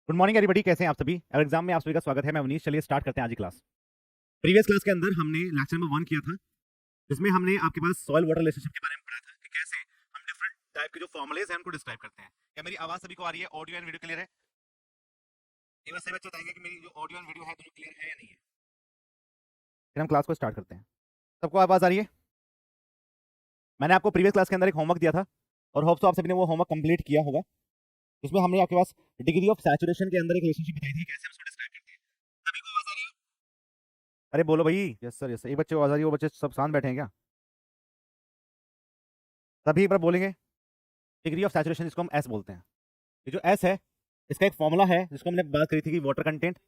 Good morning everybody, कैसे हैं आप सभी। और एग्जाम में आप सभी का स्वागत है। मैं मनीष। चलिए स्टार्ट करते हैं आज की क्लास। प्रीवियस क्लास के अंदर हमने लेक्चर नंबर 1 किया था, जिसमें हमने आपके पास सॉइल वाटर रिलेशनशिप के बारे में पढ़ा था कि कैसे हम डिफरेंट टाइप के जो फॉर्मुलेज हैं उनको डिस्क्राइब करते हैं। क्या मेरी आवाज सभी को आ रही है? ऑडियो एंड वीडियो क्लियर है? एक बार से बच्चे बताएंगे कि मेरी जो ऑडियो एंड वीडियो है दोनों क्लियर है या नहीं है। फिर हम क्लास को स्टार्ट करते हैं। सबको आवाज आ रही है? मैंने आपको प्रीवियस क्लास के अंदर एक होमवर्क दिया था और होप तो आप सभी ने वो होमवर्क कंप्लीट किया होगा, जिसमें हमने आपके पास डिग्री ऑफ सैचुरेशन के अंदर एक रिलेशनशिप बताई थी, कैसे हम उसको डिस्क्राइब करते हैं। सभी को आवाज आ रही है? अरे बोलो भाई। Yes sir, yes sir. एक बच्चे को आवाज आ रही है, वो बच्चे सब शांत बैठे हैं क्या? सभी एक बार बोलेंगे। डिग्री ऑफ सैचुरेशन जिसको हम एस बोलते हैं, ये जो एस है इसका एक फॉर्मूला है जिसको हमने बात करी थी कि water content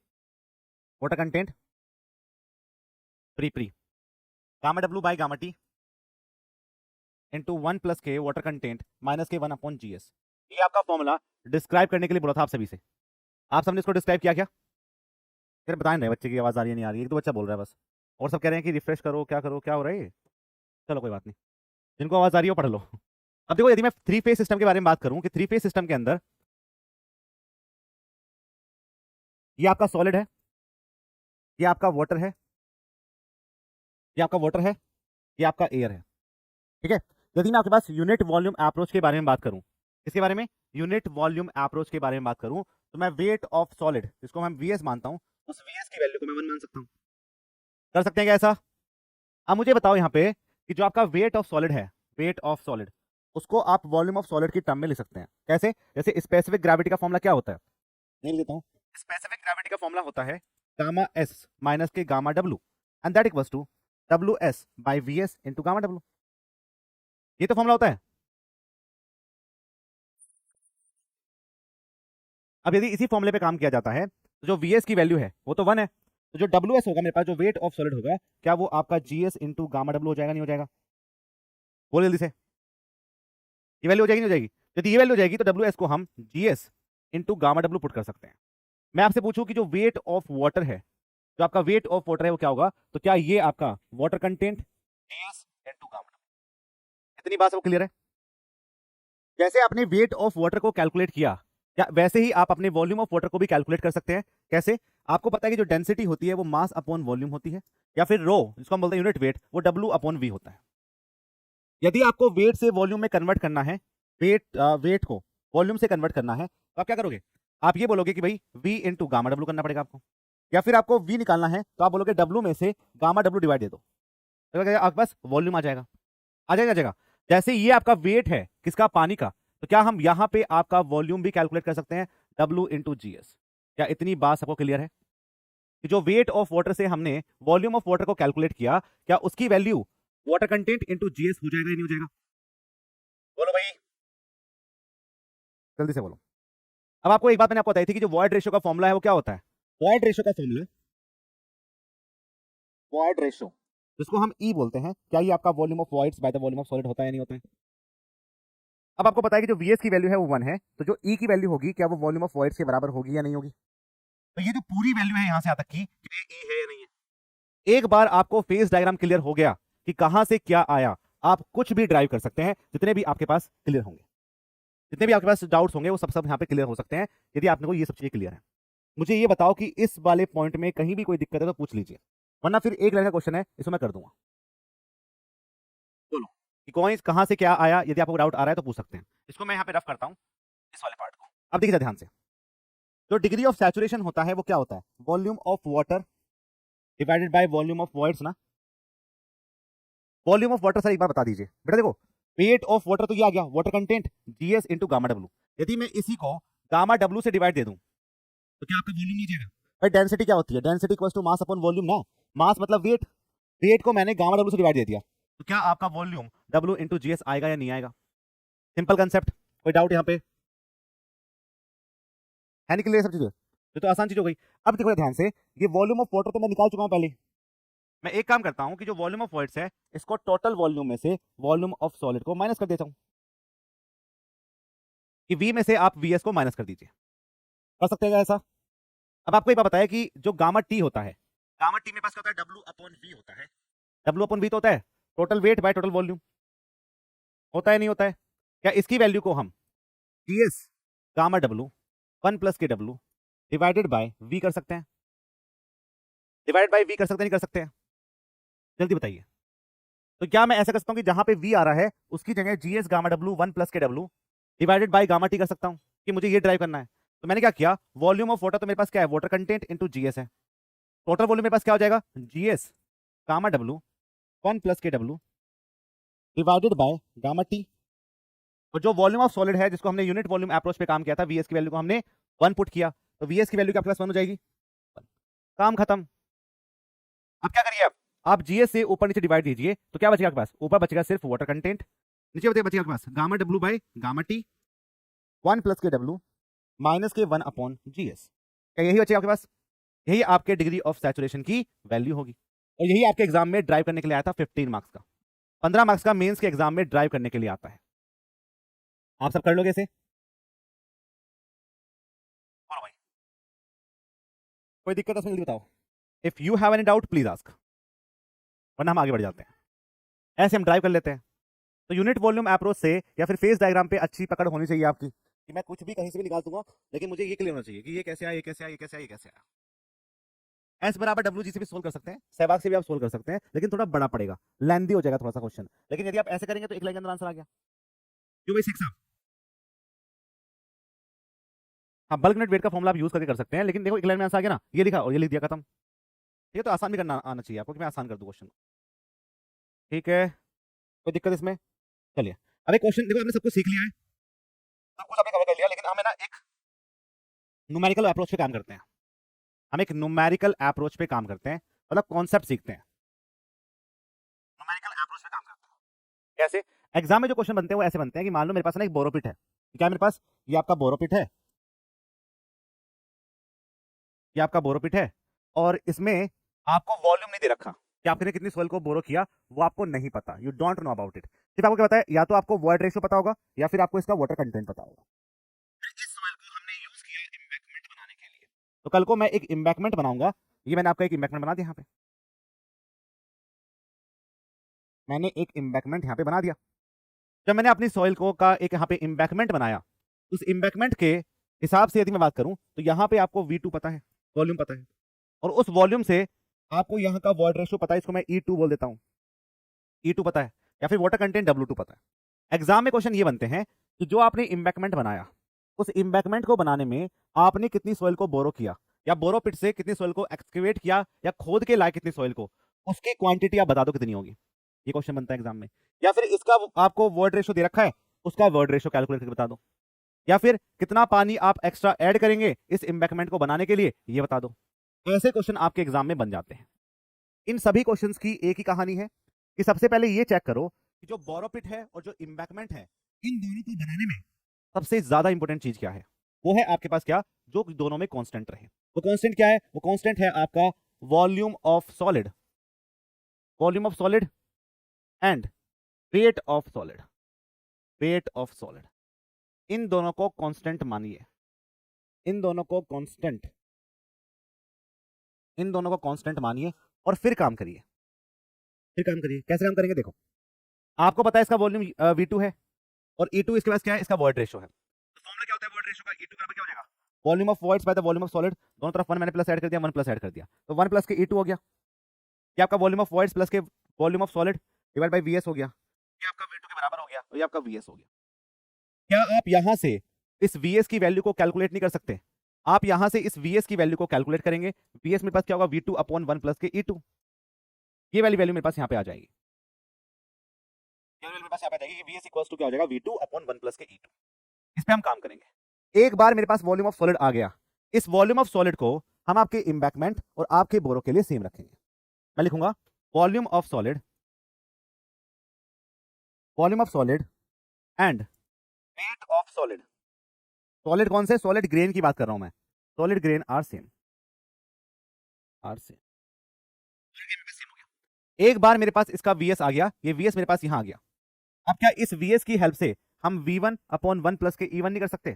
pre gamma W by gamma T into 1 + के वाटर कंटेंट -के 1/GS। ये आपका फॉर्मूला डिस्क्राइब करने के लिए बोला था आप सभी से। आप सबने इसको डिस्क्राइब किया क्या? फिर बताएं रहे बच्चे की आवाज आ रही है नहीं आ रही है। एक दो बच्चा बोल रहा है बस, और सब कह रहे हैं कि रिफ्रेश करो, क्या करो, क्या हो रहा है ये। चलो कोई बात नहीं, जिनको आवाज आ रही है वो पढ़ लो। अब देखो, यदि मैं 3 फेज सिस्टम के बारे में बात करूं कि 3 फेज सिस्टम के अंदर ये आपका सॉलिड है, ये आपका वाटर है, ये आपका वाटर है, ये आपका एयर है। ठीक है। यदि मैं आपके पास यूनिट वॉल्यूम अप्रोच के बारे में बात करूं, इसके बारे में यूनिट वॉल्यूम अप्रोच के बारे में बात करूं, तो मैं वेट ऑफ सॉलिड जिसको मैं वीएस मानता हूं, उस वीएस की वैल्यू को मैं 1 मान सकता हूं। कर सकते हैं क्या ऐसा? अब मुझे बताओ यहाँ पे कि जो आपका वेट ऑफ सॉलिड है, वेट ऑफ सॉलिड, उसको आप वॉल्यूम ऑफ सॉलिड की टर्म में लिख सकते हैं। कैसे? जैसे स्पेसिफिक ग्रेविटी का फॉर्मूला क्या होता है, नहीं लेता हूं। स्पेसिफिक ग्रेविटी का फॉर्मूला होता है गामा एस माइनस के gamma W, and that equals to W S by V S into gamma W. ये तो फॉर्मूला होता है। अब यदि इसी फॉर्मूले पे काम किया जाता है तो जो वी एस की वैल्यू है वो तो 1 है, तो जो डब्ल्यू एस होगा मेरे पास, जो वेट ऑफ सॉलिड होगा, क्या वो आपका G S into gamma W हो जाएगा, नहीं हो जाएगा? बोल जल्दी से। ये वैल्यू हो जाएगी, नहीं हो जाएगी? यदि ये वैल्यू हो जाएगी तो डब्ल्यू एस को हम G S into gamma W put कर सकते हैं। मैं आपसे पूछूं कि जो वेट ऑफ वाटर है, जो आपका वेट ऑफ वाटर है वो क्या होगा, तो क्या ये आपका water content GS into gamma W. इतनी बात वो क्लियर है? जैसे आपने वेट ऑफ वाटर को कैलकुलेट किया, क्या वैसे ही आप अपने वॉल्यूम ऑफ वाटर को भी कैलकुलेट कर सकते हैं। कैसे? आपको पता है कि जो डेंसिटी होती है वो मास अपॉन वॉल्यूम होती है, या फिर रो जिसको हम बोलते हैं यूनिट वेट, वो डब्ल्यू अपॉन वी होता है। यदि आपको वेट से वॉल्यूम में कन्वर्ट करना है, वेट को वॉल्यूम से कन्वर्ट करना है, तो आप क्या करोगे? आप ये बोलोगे कि भाई v इंटू गामा डब्ल्यू करना पड़ेगा आपको, या फिर आपको v निकालना है तो आप बोलोगे डब्ल्यू में से गामा डब्ल्यू डिवाइड दे दो, तो आपके पास वॉल्यूम आ जाएगा। आ जाएगा, आ जाएगा। जैसे ये आपका वेट है किसका? पानी का। तो क्या हम यहां पे आपका वॉल्यूम भी कैलकुलेट कर सकते हैं, डब्ल्यू इंटू जी एस। क्या इतनी बात सबको क्लियर है कि जो वेट ऑफ वाटर से हमने वॉल्यूम ऑफ वाटर को कैलकुलेट किया, क्या उसकी value water content into GS हो जाएगा या नहीं हो जाएगा? बोलो भाई, जल्दी से बोलो। अब आपको एक बात मैंने आपको बताई थी कि जो वॉइड रेशियो का फॉर्मूला है वो क्या होता है। वॉइड रेशियो का फॉर्मूला, वॉइड रेशियो जिसको हम ई बोलते हैं, क्या ये आपका volume of voids by the volume of solid होता है या नहीं होता है? अब आपको पता है कि जो वीएस की वैल्यू है वो 1 है, तो जो ई की वैल्यू होगी क्या वो वॉल्यूम ऑफ वॉइड्स के बराबर होगी या नहीं होगी? तो ये जो पूरी वैल्यू है यहां से यहां तक की, ये ई है या नहीं है? एक बार आपको फेज डायग्राम क्लियर हो गया कि कहां से क्या आया, आप कुछ भी ड्राइव कर सकते हैं। जितने भी आपके पास क्लियर होंगे, जितने भी आपके पास डाउट्स होंगे, वो सब सब यहाँ पे क्लियर हो सकते हैं यदि आपने को ये सब चीजें क्लियर है। मुझे ये बताओ कि इस वाले पॉइंट में कहीं भी कोई दिक्कत है तो पूछ लीजिए, वरना फिर एक लाइन का क्वेश्चन है, इसको मैं कर दूंगा। बोलो कि कॉइंस कहां से क्या आया, यदि आपको डाउट आ रहा है तो पूछ सकते हैं। इसको मैं यहाँ पे रफ करता हूँ, इस वाले पार्ट को। अब देखिए ध्यान से, जो डिग्री ऑफ सैचुरेशन होता है वो क्या होता है? Volume of water divided by volume of voids ना। वॉल्यूम ऑफ वाटर सर एक बार बता दीजिए बेटा। देखो, वेट ऑफ वाटर तो ये आ गया, water content GS into gamma W. यदि मैं इसी को गामा डब्ल्यू से डिवाइड दे दूं तो क्या आपका वॉल्यूम नहीं जाएगा? भाई डेंसिटी क्या होती है? Density equals to mass upon volume ना। मास मतलब वेट, वेट को मैंने गामा डब्ल्यू से डिवाइड दे दिया, तो क्या आपका वॉल्यूम डब्ल्यू इंटू जीएस आएगा या नहीं आएगा? सिंपल कंसेप्ट, कोई डाउट यहाँ पे है? निकल रही सब चीजें, ये तो आसान चीज हो गई। अब देखो ध्यान से, ये वॉल्यूम ऑफ वाटर तो मैं निकाल चुका हूं पहले। मैं एक काम करता हूं कि जो वॉल्यूम ऑफ वॉइड्स है इसको टोटल वॉल्यूम में से वॉल्यूम ऑफ सॉलिड को माइनस कर देता हूं, कि v में से आप vs को माइनस कर दीजिए। कर सकते हैं क्या ऐसा? अब आपको एक बात बताया कि जो गामा टी होता है, गामा टी में पास क्या होता है? डब्ल्यू अपॉन वी होता है। डब्ल्यू अपॉन वी तो होता है total weight by total volume, होता है नहीं होता है? क्या इसकी वैल्यू को हम जीएस गामा डब्ल्यू 1 + के डब्ल्यू डिवाइडेड बाय वी कर सकते हैं, डिवाइड बाय वी कर सकते हैं, नहीं कर सकते हैं? जल्दी बताइए। तो क्या मैं ऐसा कर सकता हूं कि जहां पे वी आ रहा है उसकी जगह जीएस गामा डब्ल्यू 1 प्लस के W divided by gamma T कर सकता हूं कि मुझे ये ड्राइव करना है? तो मैंने क्या किया, वॉल्यूम ऑफ वाटर तो मेरे पास क्या है, वाटर कंटेंट इनटू जीएस है। टोटल वॉल्यूम मेरे पास क्या हो जाएगा, जीएस गामा डब्ल्यू 1 प्लस के W divided by gamma T. और जो वॉल्यूम ऑफ सॉलिड है जिसको हमने यूनिट वॉल्यूम अप्रोच पे काम किया था, वीएस की वैल्यू को हमने 1 पुट किया, तो वीएस की वैल्यू आपके पास 1 हो जाएगी। काम खत्म। अब क्या करिए, आप जीएस से ऊपर नीचे डिवाइड दीजिए, तो क्या बचेगा आपके पास, ऊपर बचेगा सिर्फ वाटर कंटेंट, नीचे बचेगा आपके पास gamma W by gamma T 1 plus के डब्ल्यू माइनस के 1 अपॉन जीएस। क्या यही बचेगा आपके पास? यही आपके डिग्री ऑफ सैचुरेशन की वैल्यू होगी। और यही आपके एग्जाम में ड्राइव करने के लिए आया था 15 मार्क्स का, 15 मार्क्स का मेंस के एग्जाम में ड्राइव करने के लिए आता है। आप सब कर लोगे इसे? बोलो भाई, कोई दिक्कत है? जल्दी बताओ। If you have any doubt please ask, वरना हम आगे बढ़ जाते हैं। ऐसे हम ड्राइव कर लेते हैं। तो यूनिट वॉल्यूम अप्रोच से या फिर फेस डायग्राम पे अच्छी पकड़ होनी चाहिए आपकी, कि मैं कुछ भी कहीं से भी निकाल दूंगा, लेकिन मुझे ये क्लियर होना चाहिए कि ये कैसे आया, ये कैसे आया, ये कैसे आया, ये कैसे आया। एस बराबर डब्ल्यू जी से भी सोल्व कर सकते हैं, सहवाग से भी आप सोल्व कर सकते हैं, लेकिन थोड़ा बड़ा पड़ेगा, लेंदी हो जाएगा थोड़ा सा क्वेश्चन। लेकिन यदि आप ऐसे करेंगे तो एक लाइन के अंदर आंसर आ गया। क्यों भाई 6 हाँ, बल्क नेट वेट का फॉर्मुला आप यूज करके कर सकते हैं, लेकिन देखो एक लाइन में आंसर आ गया ना, ये लिखा और ये लिख दिया, खत्म। ये तो आसान भी करना आना चाहिए आपको, कि मैं आसान कर दूं क्वेश्चन। ठीक है, कोई दिक्कत इसमें? चलिए, अब एक क्वेश्चन देखो, आपने सब कुछ सीख लिया है, सब कुछ आपने कवर कर लिया, लेकिन हमें ना एक न्यूमेरिकल अप्रोच पे काम करते हैं। हम एक न्यूमेरिकल अप्रोच पे काम करते हैं, मतलब कॉन्सेप्ट सीखते हैं, न्यूमेरिकल अप्रोच पे काम करते हैं। कैसे? एग्जाम में जो क्वेश्चन बनते हैं वो ऐसे बनते हैं कि मान लो मेरे पास ना एक बोरोपिट है, क्या है मेरे पास, ये आपका बोरोपिट है, ये आपका बोरोपिट है, और इसमें आपको वॉल्यूम नहीं दे रखा कि आपने कितनी सोइल को बोरो किया, वो आपको नहीं पता, you don't know about it. सिर्फ आपको क्या पता है, या तो आपको वॉइड रेशियो पता होगा या फिर आपको इसका वाटर कंटेंट पता होगा। इस सोइल को हमने यूज किया एम्बैंकमेंट बनाने के लिए, तो कल को मैं एक एम्बैंकमेंट बनाऊंगा। ये मैंने आपका एक एम्बैंकमेंट बना दिया, यहाँ पे मैंने एक एम्बैंकमेंट यहाँ पे बना दिया। जब मैंने अपनी सॉइल को का एक यहाँ पे एम्बैंकमेंट बनाया, उस एम्बैंकमेंट के हिसाब से यदि मैं बात करूं तो यहाँ पे आपको V2 पता है, वॉल्यूम पता है, और उस वॉल्यूम से आपको यहाँ का वॉइड रेशियो पता है, इसको मैं E2 बोल देता हूँ, E2 पता है, या फिर वाटर कंटेंट W2 पता है। एग्जाम में क्वेश्चन ये बनते हैं कि जो आपने एम्बैंकमेंट बनाया, उस एम्बैंकमेंट को बनाने में आपने कितनी सॉइल को बोरो किया, या बोरो पिट से कितनी सॉइल को एक्सकेवेट किया, या खोद के लाए कितनी सॉइल को, उसकी क्वांटिटी आप बता दो कितनी होगी। ये क्वेश्चन बनता है एग्जाम में। या फिर इसका आपको वर्ड रेशियो दे रखा है, उसका वर्ड रेशियो कैलकुलेट करके बता दो। या फिर कितना पानी आप एक्स्ट्रा ऐड करेंगे इस एम्बैंकमेंट को बनाने के लिए, ये बता दो। ऐसे क्वेश्चन आपके एग्जाम में बन जाते हैं। इन सभी क्वेश्चंस की एक ही कहानी है कि सबसे पहले ये चेक करो कि जो बोरोपिट है और जो एम्बैंकमेंट है, इन दोनों को बनाने में सबसे ज्यादा इंपॉर्टेंट चीज क्या है, वो है आपके पास क्या, जो दोनों में कांस्टेंट रहे। वो कांस्टेंट क्या है? वो कांस्टेंट है आपका volume of solid, volume of solid and weight of solid, weight of solid. इन दोनों को कांस्टेंट मानिए, इन दोनों को कांस्टेंट, इन दोनों को कांस्टेंट मानिए, और फिर काम करिए। फिर काम करिए, कैसे काम करेंगे देखो, आपको पता है इसका वॉल्यूम V2 है, और E2 इसके पास क्या है, इसका वॉइड रेशियो है। तो फॉर्मूला क्या होता है वॉइड रेशियो का, E2 बराबर क्या हो जाएगा, volume of voids by the volume of solid, दोनों तरफ 1 मैंने प्लस ऐड कर दिया, 1 प्लस ऐड कर दिया, तो 1 प्लस के E2 हो गया। ये आपका वॉल्यूम ऑफ वॉइड्स प्लस के volume of solid divide by VS हो गया, ये आपका V2 के बराबर हो गया, और ये आपका VS हो गया। क्या आप यहां से इस VS की वैल्यू को कैलकुलेट नहीं कर सकते? आप यहां से इस VS की वैल्यू को कैलकुलेट करेंगे, VS मेरे पास क्या होगा, V2 अपॉन 1 प्लस के E2, ये वाली वैल्यू मेरे पास यहाँ पे आ जाएगी, ये वैल्यू मेरे पास यहाँ पे आ जाएगी कि VS इक्वल्स टू क्या हो जाएगा, V2 अपॉन 1 प्लस के E2। इस पे हम काम करेंगे। एक बार मेरे पास वॉल्यूम ऑफ सॉलिड आ गया, इस वॉल्यूम ऑफ सॉलिड को हम आपके एम्बैंकमेंट और आपके बोरो के लिए सेम रखेंगे। मैं लिखूंगा volume of solid, volume of solid and weight of solid. Solid कौन से? सॉलिड ग्रेन की बात कर रहा हूं मैं, solid grain are same, are same. एक बार मेरे पास इसका VS आ गया, ये VS मेरे पास यहां आ गया। अब क्या इस VS की हेल्प से हम V1 अपॉन 1 प्लस के E1 नहीं कर सकते?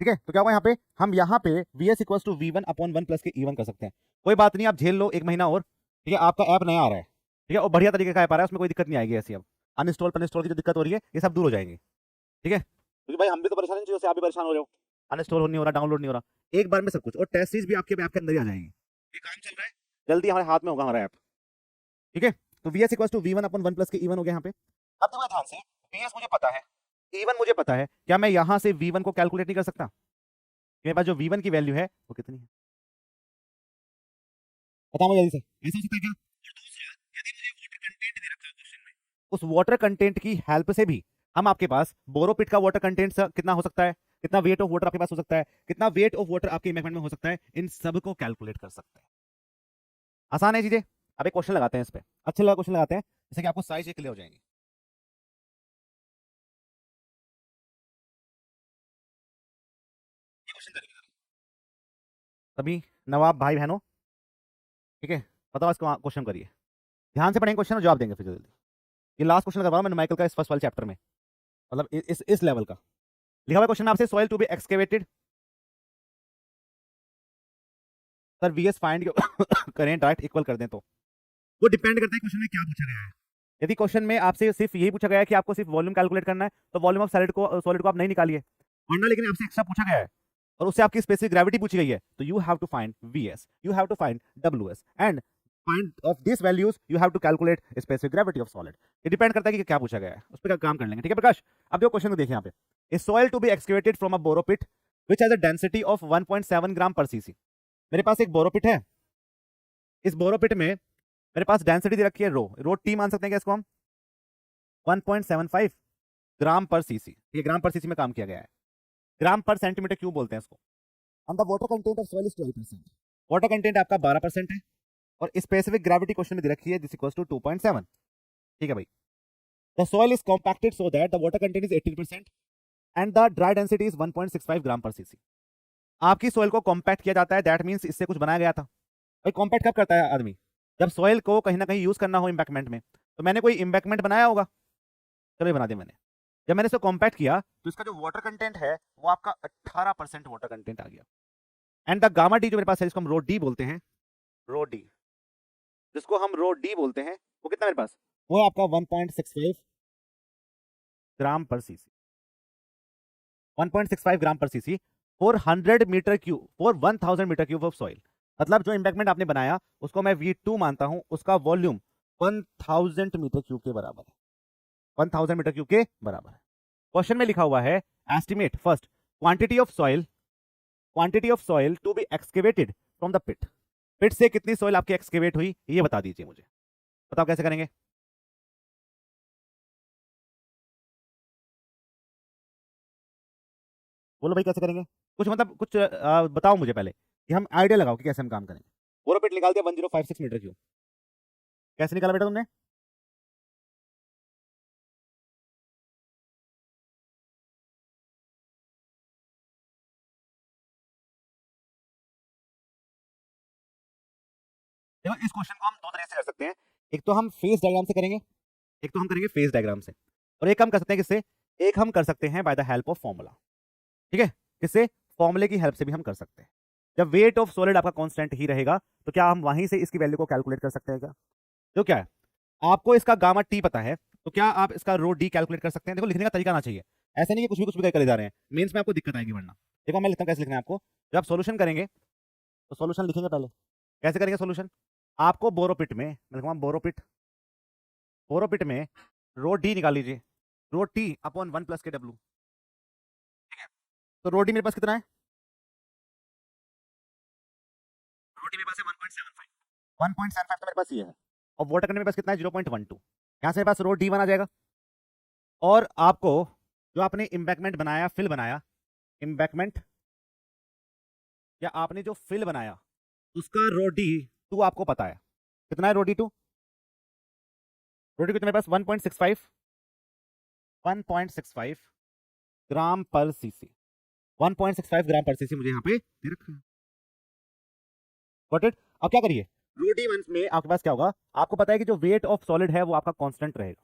ठीक है, तो क्या होगा यहाँ पे, हम यहाँ पे VS equals to V1 upon 1 plus के E1 कर सकते हैं। कोई बात नहीं, आप झेल लो 1 महीना और, ठीक है, आपका ऐप नया आ रहा है, ठीक है, और बढ़िया तरीके का ऐप आ रहा है, उसमें कोई दिक्कत नहीं आएगी ऐसी। अब अनइंस्टॉल पनइंस्टॉल की जो दिक्कत हो रही है, ये सब दूर हो जाएंगे। ठीक है, क्योंकि भाई हम भी तो परेशान हैं चीजों से, आप भी परेशान हो रहे हो, अनइंस्टॉल नहीं हो रहा, डाउनलोड नहीं हो रहा, एक बार में सब कुछ, और टेस्ट सीरीज भी आपके ऐप के अंदर ही आ जाएगी। ये काम चल रहा है, जल्दी हमारे हाथ में होगा हमारा ऐप। ठीक है, तो V S equal to V one upon 1 plus के इवन हो गया यहाँ पे। अब देखो ध्यान से, वी एस मुझे पता है, इवन मुझे पता है, क्या मैं यहाँ से वी1 को कैलकुलेट नहीं कर सकता? मेरे पास जो वी1 की वैल्यू है वो कितनी है, बताओ मुझे जल्दी से, ऐसा हो सकता है क्या? और दूसरा, यदि मुझे वाटर कंटेंट दे रखा है क्वेश्चन में, उस वाटर कंटेंट की हेल्प से भी हम आपके पास बोरोपिट का वाटर कंटेंट कितना हो सकता है, कितना वेट ऑफ वाटर आपके पास हो सकता है, कितना वेट ऑफ वाटर आपके इमेजमेंट में हो सकता है, इन सब को कैलकुलेट कर सकते हैं। आसान है चीजें। अब एक क्वेश्चन लगाते हैं इस पे, अच्छे लगा क्वेश्चन लगाते हैं, जैसे कि आपको साइज क्लियर हो जाएंगी। क्वेश्चन करेंगे सभी नवाब भाई बहनों, ठीक है, बताओ इसको क्वेश्चन करिए, ध्यान से पढ़ेंगे क्वेश्चन और जवाब देंगे फिर जल्दी। ये लास्ट क्वेश्चन करवा रहा हूं मैंने माइकल का इस फर्स्ट वाले चैप्टर में, मतलब इस लेवल का लिखा हुआ क्वेश्चन आपसे, soil to be excavated, sir VS find करें डायरेक्ट इक्वल कर दें, तो वो डिपेंड करता है क्वेश्चन में क्या पूछा गया है। यदि क्वेश्चन में आपसे सिर्फ यही पूछा गया है कि आपको सिर्फ वॉल्यूम कैलकुलेट करना है, तो वॉल्यूम ऑफ सॉलिड को आप नहीं निकालिए, वरना लेकिन आपसे एक्स्ट्रा पूछा गया है और उससे आपकी स्पेसिफिक ग्रेविटी पूछी गई है, तो you have to find VS, you have to find WS, and find of this values you have to calculate specific gravity of solid. ये डिपेंड करता है कि क्या पूछा गया है, उस पर काम कर लेंगे। ठीक है प्रकाश, अब जो क्वेश्चन को देखिए यहाँ पे, is soil to be excavated from a borrow pit which has a density of 1.7 gram पर सीसी। मेरे पास एक बोरोपिट है, इस बोरोपिट में मेरे पास डेंसिटी दे रखी है रो टी मान सकते हैं क्या इसको हम, 1.75 ग्राम पर सीसी, ये ग्राम पर सीसी में काम किया गया है, ग्राम पर सेंटीमीटर क्यूब बोलते हैं इसको। And the water content of soil is 12%, water content आपका 12% है, और स्पेसिफिक ग्रेविटी क्वेश्चन में दे रखी है दिस इक्वल्स टू 2.7। ठीक है भाई, the soil is compacted so that the water content is 18% and the dry density is 1.65 gram पर सीसी। आपकी सॉइल को कॉम्पैक्ट किया जाता है, दैट मींस इससे कुछ बनाया गया था। भाई कॉम्पैक्ट कब करता है आदमी, जब सॉइल को कहीं ना कहीं यूज करना हो इम्बैकमेंट में, तो मैंने कोई इम्बैकमेंट बनाया होगा, चलो बना दिया मैंने, जब मैंने इसको कॉम्पैक्ट किया तो इसका जो वाटर कंटेंट है वो आपका 18% वाटर कंटेंट आ गया। एंड द गामा डी जो मेरे पास है, जिसको हम रो डी बोलते हैं, रो डी, जिसको हम रो डी बोलते हैं, वो कितना मेरे पास, वो आपका 1.65 ग्राम पर सीसी, 1.65 ग्राम पर CC for 100 metre cube, for 1000 metre cube of soil. मतलब जो इम्बैकमेंट आपने बनाया उसको मैं V2 मानता हूं, उसका वॉल्यूम 1000 मीटर क्यूब के बराबर है, 1000 मीटर क्यूब के बराबर है। क्वेश्चन में लिखा हुआ है estimate first quantity of soil to be excavated from the pit. Pit से कितनी सॉइल आपकी एक्सकेवेट हुई ये बता दीजिए मुझे, बताओ कैसे करेंगे। बोलो भाई कैसे करेंगे, कुछ मतलब कुछ बताओ मुझे पहले कि हम आइडिया लगाओ कि कैसे हम काम करेंगे। पूरा पिट निकाल दिया 1056 मीटर क्यूब, कैसे निकाला बेटा तुमने, देखो इस क्वेश्चन को हम दो तरीके से कर सकते हैं, एक तो हम फेस डायग्राम से करेंगे, एक तो हम करेंगे फेस डायग्राम से, और एक हम कर सकते हैं किससे, एक हम कर सकते हैं by the help of formula. ठीक है, किससे, फॉर्मूले की हेल्प से भी हम कर सकते हैं। जब वेट ऑफ सॉलिड आपका कांस्टेंट ही रहेगा तो क्या हम वहीं से इसकी वैल्यू को कैलकुलेट कर सकते हैं क्या, तो क्या है, आपको इसका गामा टी पता है, तो क्या आप इसका रो डी कैलकुलेट कर सकते हैं। देखो लिखने का तरीका आना चाहिए, ऐसा नहीं है कुछ भी करे जा रहे हैं, मेंस में आपको दिक्कत आएगी वरना। देखो मैं लिखता हूं कैसे लिखना है आपको, जब आप सॉल्यूशन करेंगे तो सॉल्यूशन लिखेंगे पहले, कैसे करेंगे सॉल्यूशन, आपको बोरोपिट में, मैं लिखूंगा बोरोपिट में रो डी निकाल लीजिए, रो टी अपॉन 1 प्लस के डब्ल्यू। ठीक है, तो रो डी मेरे पास कितना है, रो डी मेरे पास है 1.75, 1.75 तो मेरे पास ये है, और वाटर कंटेंट मेरे पास कितना है 0.12, यहां से मेरे पास रो डी बन आ जाएगा। और आपको जो आपने इम्बैकमेंट बनाया, फिल बनाया, इम्बैकमेंट या आपने जो फिल बनाया उसका रो डी टू आपको पता है, कितना है rho D two, rho D two मेरे पास 1.65 ग्राम पर सीसी, 1.65 ग्राम पर सीसी मुझे यहाँ पे दे रखा है। Got it. अब क्या करिए, रो डी वन में आपके पास क्या होगा, आपको पता है कि जो वेट ऑफ सॉलिड है वो आपका कांस्टेंट रहेगा।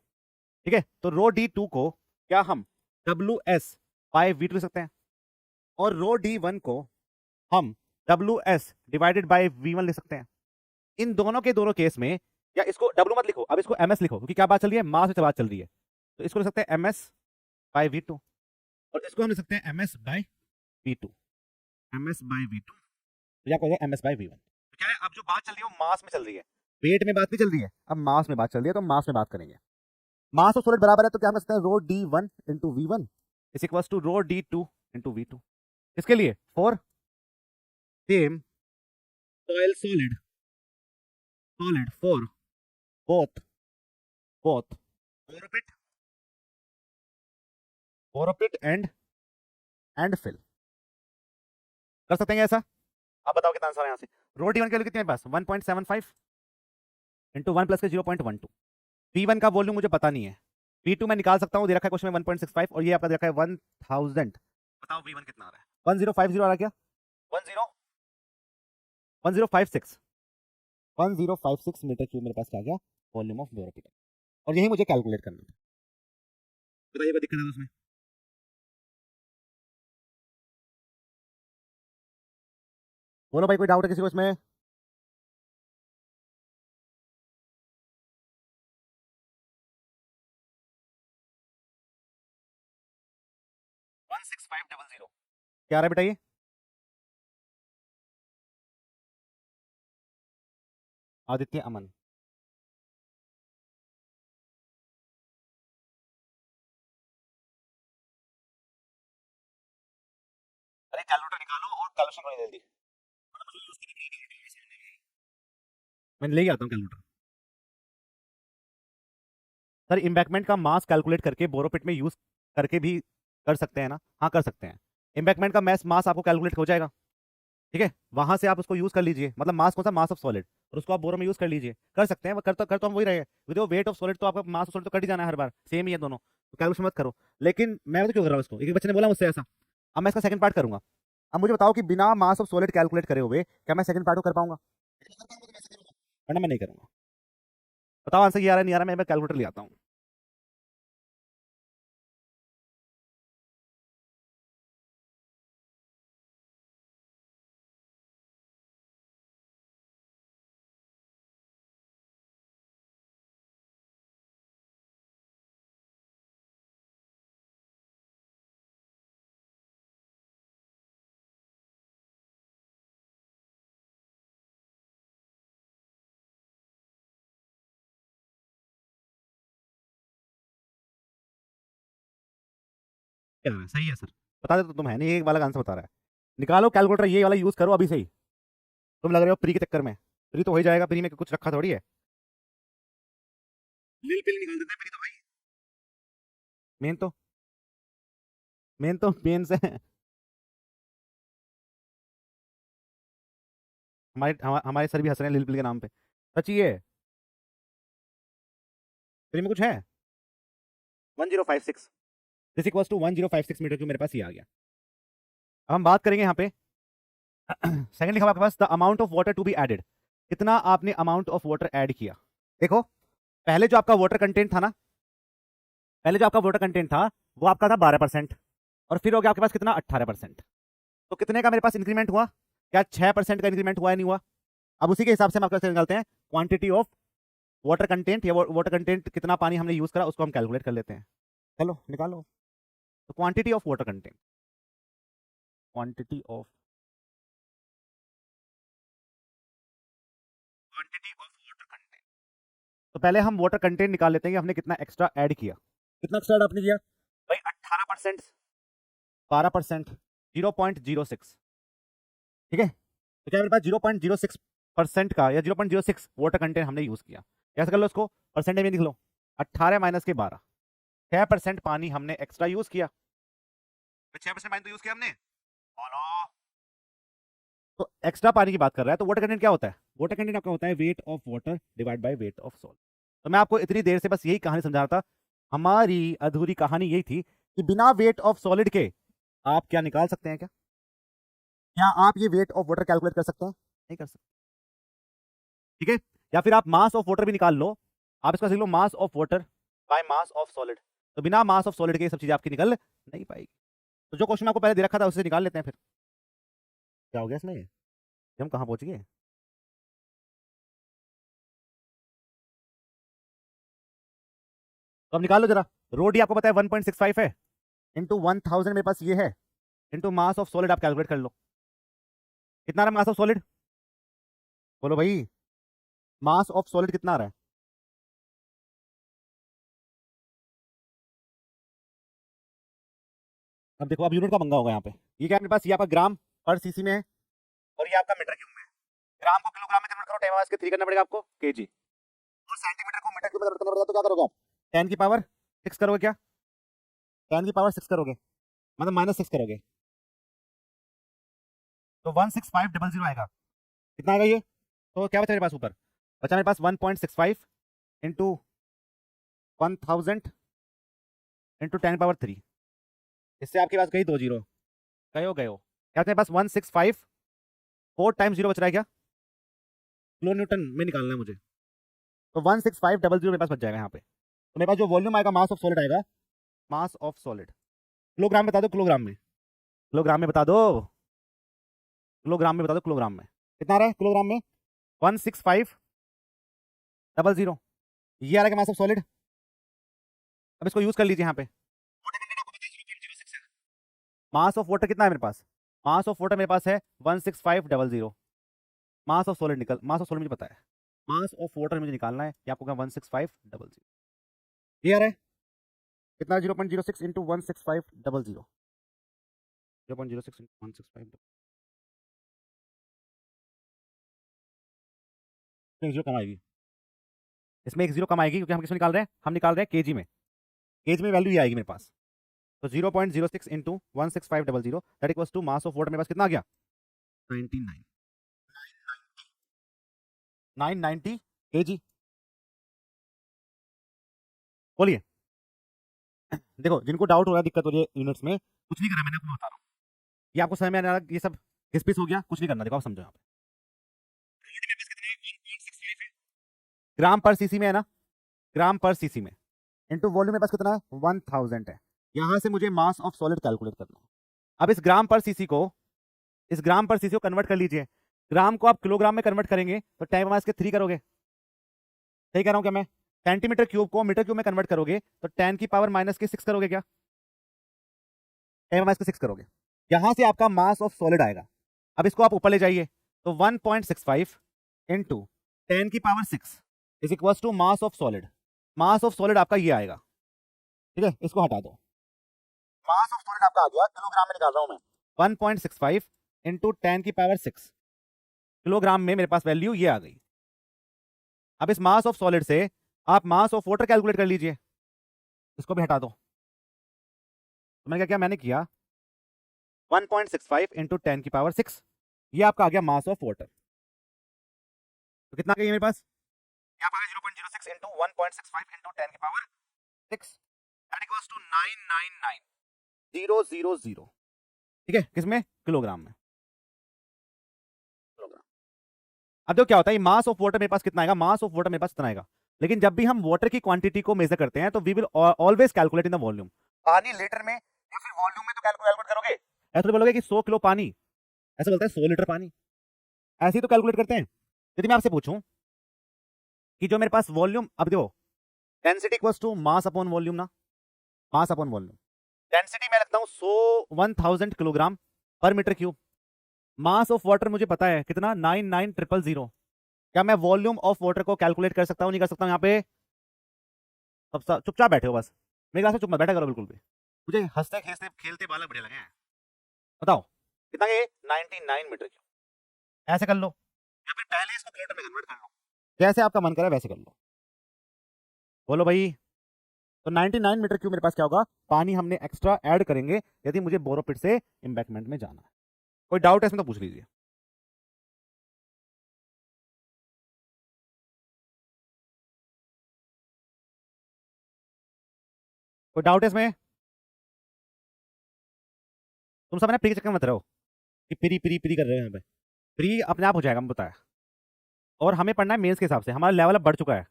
ठीक है, तो रो डी टू को क्या हम W S by V two लिख सकते हैं, और रो डी वन को हम W S divided by V one लिख सकते हैं। इन दोनों के दोनों केस में, या इसको डब्ल्यू मत लिखो, अब इसको एम एस लिखो, क्योंकि क्या बात चल रही है, मास से बात चल रही है, तो इसको लिख सकते हैं M S by V two. और इसको हम लिख सकते हैं ms bye v2, ms bye v2, तो क्या होगा ms बाय v1। तो क्या है, अब जो बात चल रही है वो मास में चल रही है, वेट में बात नहीं चल रही है, अब मास में बात चल रही है, तो मास में बात करेंगे। मास ऑफ सॉलिड बराबर है, तो क्या हम सकते हैं rho d1 into v1 is equal to rho d2 into v2। इसके लिए for same soil solid, solid for both both borrow pit, borrow pit and fill, कर सकते हैं ऐसा। आप बताओ कितना आंसर है यहाँ से। रो d1 की वैल्यू कितनी है पास 1.75 इंटू 1 प्लस के 0.12। v1 का वॉल्यूम मुझे पता नहीं है, v2 मैं निकाल सकता हूँ, दे रखा है क्वेश्चन में 1.65 और ये आपका दे रखा है 1000। बताओ v1 कितना आ रहा है, 1050 आ रहा है क्या, 1056 मीटर क्यूब मेरे पास क्या आ गया वॉल्यूम ऑफ बोरोपिट, और यही मुझे कैलकुलेट करना था। बताइए कोई दिक्कत है उसमें। बोलो भाई कोई डाउट है किसी को इसमें। 16500 क्या आ रहा है बेटा ये, आदित्य अमन। अरे कैलकुलेटर निकालो और कैलकुलेशन करो जल्दी, मैं ले आता हूँ कैलकुलेटर। सर इम्बैकमेंट का मास कैलकुलेट करके बोरोपिट में यूज करके भी कर सकते हैं ना, हाँ कर सकते हैं। इम्बैकमेंट का मैस मास आपको कैलकुलेट हो जाएगा, ठीक है, वहां से आप उसको यूज कर लीजिए, मतलब मास कौन सा, मास ऑफ सॉलिड, और उसको आप बोरो में यूज कर लीजिए, कर सकते हैं, कर तो हम वही रहे, विद वेट ऑफ सॉलिड तो आपका मास ऑफ सॉलिड तो कट ही जाना है हर बार, सेम ही है दोनों, तो कैलकुलेशन मत करो। लेकिन मैं तो क्यों कर रहा हूँ इसको, एक बच्चे ने बोला मुझसे ऐसा, अब मैं इसका सेकंड पार्ट करूंगा। अब मुझे बताओ कि बिना मास ऑफ सॉलिड कैलकुलेट करे हुए क्या मैं सेकंड पार्ट को कर पाऊंगा, वरना मैं नहीं करूंगा। बताओ आंसर ये आ रहा है नहीं आ रहा, मैं कैलकुलेटर ले आता हूँ। क्या है? सही है सर, बता दे तो तुम है नहीं, एक वाला आंसर बता रहा है, निकालो कैलकुलेटर ये वाला यूज करो अभी से ही। तुम लग रहे हो प्री के चक्कर में, प्री तो हो ही जाएगा, प्री में कुछ रखा थोड़ी है, लील पिल निकाल देते हैं प्री तो भाई। मेन तो मेन से हमारे सर भी हंस रहे हैं लील पिल के नाम पे, सच ही है, प्री में कुछ है 1056 this equals to 1056 metre cube, मेरे पास ये आ गया। अब हम बात करेंगे यहाँ पे सेकंड लिखा हुआ आपके पास the amount of water to be added, कितना आपने अमाउंट ऑफ वाटर ऐड किया। देखो पहले जो आपका वाटर कंटेंट था ना, पहले जो आपका वाटर कंटेंट था वो आपका था 12%, और फिर हो गया आपके पास कितना 18%, तो कितने का मेरे पास इंक्रीमेंट हुआ, क्या 6% का इंक्रीमेंट हुआ या नहीं हुआ। अब उसी के हिसाब से हम आपके निकालते हैं क्वांटिटी ऑफ वाटर कंटेंट, या वाटर कंटेंट कितना पानी हमने यूज करा उसको हम कैलकुलेट कर लेते हैं। चलो निकालो, तो quantity of water content, quantity of water content, तो पहले हम वाटर कंटेंट निकाल लेते हैं कि हमने कितना एक्स्ट्रा ऐड किया। कितना एक्स्ट्रा ऐड आपने किया भाई, 18%, 12%, 0.06, ठीक है, तो क्या मेरे पास 0.06% का या 0.06 वाटर कंटेंट हमने यूज किया, कैसे कर लो इसको, परसेंटेज में लिख लो, 18 माइनस के 12, 6% पानी हमने एक्स्ट्रा यूज किया, 6% पानी तो यूज किया हमने, बोलो। तो एक्स्ट्रा पानी की बात कर रहा है, तो वाटर कंटेंट क्या होता है, वाटर कंटेंट आपका होता है wait of water divide by weight of salt. तो मैं आपको इतनी देर से बस यही कहानी समझा रहा था, हमारी अधूरी कहानी यही थी कि बिना वेट ऑफ सॉलिड के आप क्या निकाल सकते हैं, क्या क्या आप ये वेट ऑफ वाटर कैलकुलेट कर सकते हैं, नहीं कर सकते, ठीक है। या फिर आप मास ऑफ वाटर भी निकाल लो, आप इसका सीख लो mass of water by mass of solid, तो बिना मास ऑफ सॉलिड के सब चीजें आपकी निकल नहीं पाएगी। तो जो क्वेश्चन आपको पहले दे रखा था उससे निकाल लेते हैं फिर, क्या हो गया इसमें, ये हम कहाँ पहुंच गए। तो अब निकाल लो जरा, रो डी आपको पता है 1.65 है, इंटू 1000 मेरे पास ये है, इंटू मास ऑफ सॉलिड आप कैलकुलेट कर लो। कितना आ रहा है मास ऑफ सॉलिड? बोलो भाई, मास ऑफ सॉलिड कितना आ रहा है? अब देखो, अब यूनिट का पंगा होगा यहाँ पे। ये क्या है मेरे पास? ये आपका ग्राम पर सीसी में है और ये आपका मीटर क्यूब में है। ग्राम को किलोग्राम में कन्वर्ट करो, 10 के 3 करना पड़ेगा आपको केजी, और सेंटीमीटर को मीटर क्यूब में कन्वर्ट करना पड़ेगा। तो क्या करोगे आप? 10 की पावर 6 करोगे क्या? 10 की पावर 6 करोगे, मतलब -6 करोगे, तो 16500 आएगा। कितना आएगा ये? तो क्या बचा मेरे पास ऊपर? बचा मेरे पास 1.65 इंटू 1000 इंटू 10 पावर 3। इससे आपके पास गई 2 जीरो, गए हो क्या? मेरे पास 165 4 टाइम्स 0 बच रहा है क्या? किलो न्यूटन में निकालना है मुझे, तो 16500 मेरे पास बच जाएगा यहाँ पे। तो मेरे पास जो वॉल्यूम आएगा, मास ऑफ सॉलिड आएगा, मास ऑफ सॉलिड किलोग्राम में बता दो, किलोग्राम में, किलोग्राम में बता दो, किलोग्राम में बता दो, किलोग्राम में कितना आ रहा है किलोग्राम में? 16500, ये आ रहा है मास ऑफ सॉलिड। अब इसको यूज कर लीजिए यहाँ पे। मास ऑफ वाटर कितना है मेरे पास? मास ऑफ वाटर मेरे पास है 16500। मास of solid mass of solid मुझे पता है, मास ऑफ वाटर मुझे निकालना है, ये आपको क्या 16500, ये आ रहा है कितना? 0.06 इंटू 16500, 0.06 इंटू 16500, जीरो कम आएगी इसमें, एक जीरो कम आएगी, क्योंकि हम किसमें निकाल रहे हैं? हम निकाल रहे हैं केजी में, केजी में वैल्यू ये आएगी मेरे पास। तो 0.06 into 16500 that equals to mass of water मेरे पास कितना आ गया? 99 990 केजी। बोलिए, देखो जिनको डाउट हो रहा है, दिक्कत हो रही है यूनिट्स में, कुछ नहीं करना, मैंने आपको बता रहा हूँ। ये आपको समझ में आने वाला, ये सब घिस हो गया, कुछ नहीं करना, देखो आप समझो यहाँ पे। ग्राम पर सीसी में है ना, ग्राम पर सीसी में, इंटू वॉल्यूम मेरे पास कितना है? 1000 है। यहां से मुझे मास ऑफ सॉलिड कैलकुलेट करना है। अब इस ग्राम पर सीसी को, इस ग्राम पर सीसी को कन्वर्ट कर लीजिए। ग्राम को आप किलोग्राम में कन्वर्ट करेंगे तो 10⁻³ करोगे, सही कह रहा हूं क्या मैं? सेंटीमीटर क्यूब को मीटर क्यूब में कन्वर्ट करोगे तो 10⁻⁻6 करोगे क्या? 10⁻6 करोगे, यहां से आपका मास ऑफ सॉलिड आएगा। अब इसको आप ऊपर ले जाइए, तो 1.65 into 10⁻6 is equal to mass of solid. Mass of solid आपका ये आएगा, ठीक है, इसको हटा दो। मास ऑफ सॉलिड आपका आ गया, किलोग्राम में निकाल रहा हूं मैं, 1.65 इंटू 10⁻6 किलोग्राम में मेरे पास वैल्यू ये आ गई। अब इस मास ऑफ सॉलिड से आप मास ऑफ वाटर कैलकुलेट कर लीजिए, इसको भी हटा दो। तो मैंने क्या किया? मैंने किया 1.65 इंटू 10⁻6, ये आपका आ गया मास ऑफ वाटर। तो कितना आ गया मेरे पास? यहाँ पर 0.06 into 1.65 into 10⁻6 that equals to 999000, ठीक है, किसमें? किलोग्राम में, किलोग्राम। अब देखो क्या होता है, मास ऑफ वाटर मेरे पास कितना आएगा? मास ऑफ वाटर मेरे पास कितना आएगा? लेकिन जब भी हम वाटर की क्वांटिटी को मेजर करते हैं तो we will always calculate in the volume. पानी लीटर में या फिर वॉल्यूम में तो कैलकुलेट करोगे, ऐसे तो बोलोगे कि 100 किलो पानी, ऐसे बोलते हैं 100 लीटर पानी, ऐसे ही तो कैलकुलेट करते हैं। यदि मैं आपसे पूछूं कि जो मेरे पास वॉल्यूम, अब देखो density equals to mass upon volume ना, मास अपॉन वॉल्यूम। डेंसिटी मैं रखता हूं 1000 किलोग्राम पर metre cube. Mass of water मुझे पता है कितना? 99000। क्या मैं वॉल्यूम ऑफ वाटर को कैलकुलेट कर सकता हूं? नहीं कर सकता हूं? यहाँ पे सब चुपचाप बैठे हो बस, मेरे क्लास में चुप मत बैठा करो बिल्कुल भी। मुझे हंसते खेलते खेलते बालक बढ़िया लगे हैं। बताओ कितना? ये 99 मीटर क्यूब। ऐसे कर लो, या फिर पहले इसको किलोमीटर में कन्वर्ट कर लो, जैसे आपका मन करे वैसे कर लो। बोलो भाई, तो 99 मीटर क्यूब मेरे पास क्या होगा? पानी हमने एक्स्ट्रा ऐड करेंगे यदि मुझे बोरोपिट से एम्बैंकमेंट में जाना है। कोई डाउट है इसमें तो पूछ लीजिए। कोई डाउट है इसमें? तुम सब ना प्री के चक्कर में मत रहो कि प्री प्री प्री कर रहे हो। यहाँ पे प्री अपने आप हो जाएगा, मैं बताया। और हमें पढ़ना है मेंस के हिसाब से, हमारा लेवल अब बढ़ चुका है,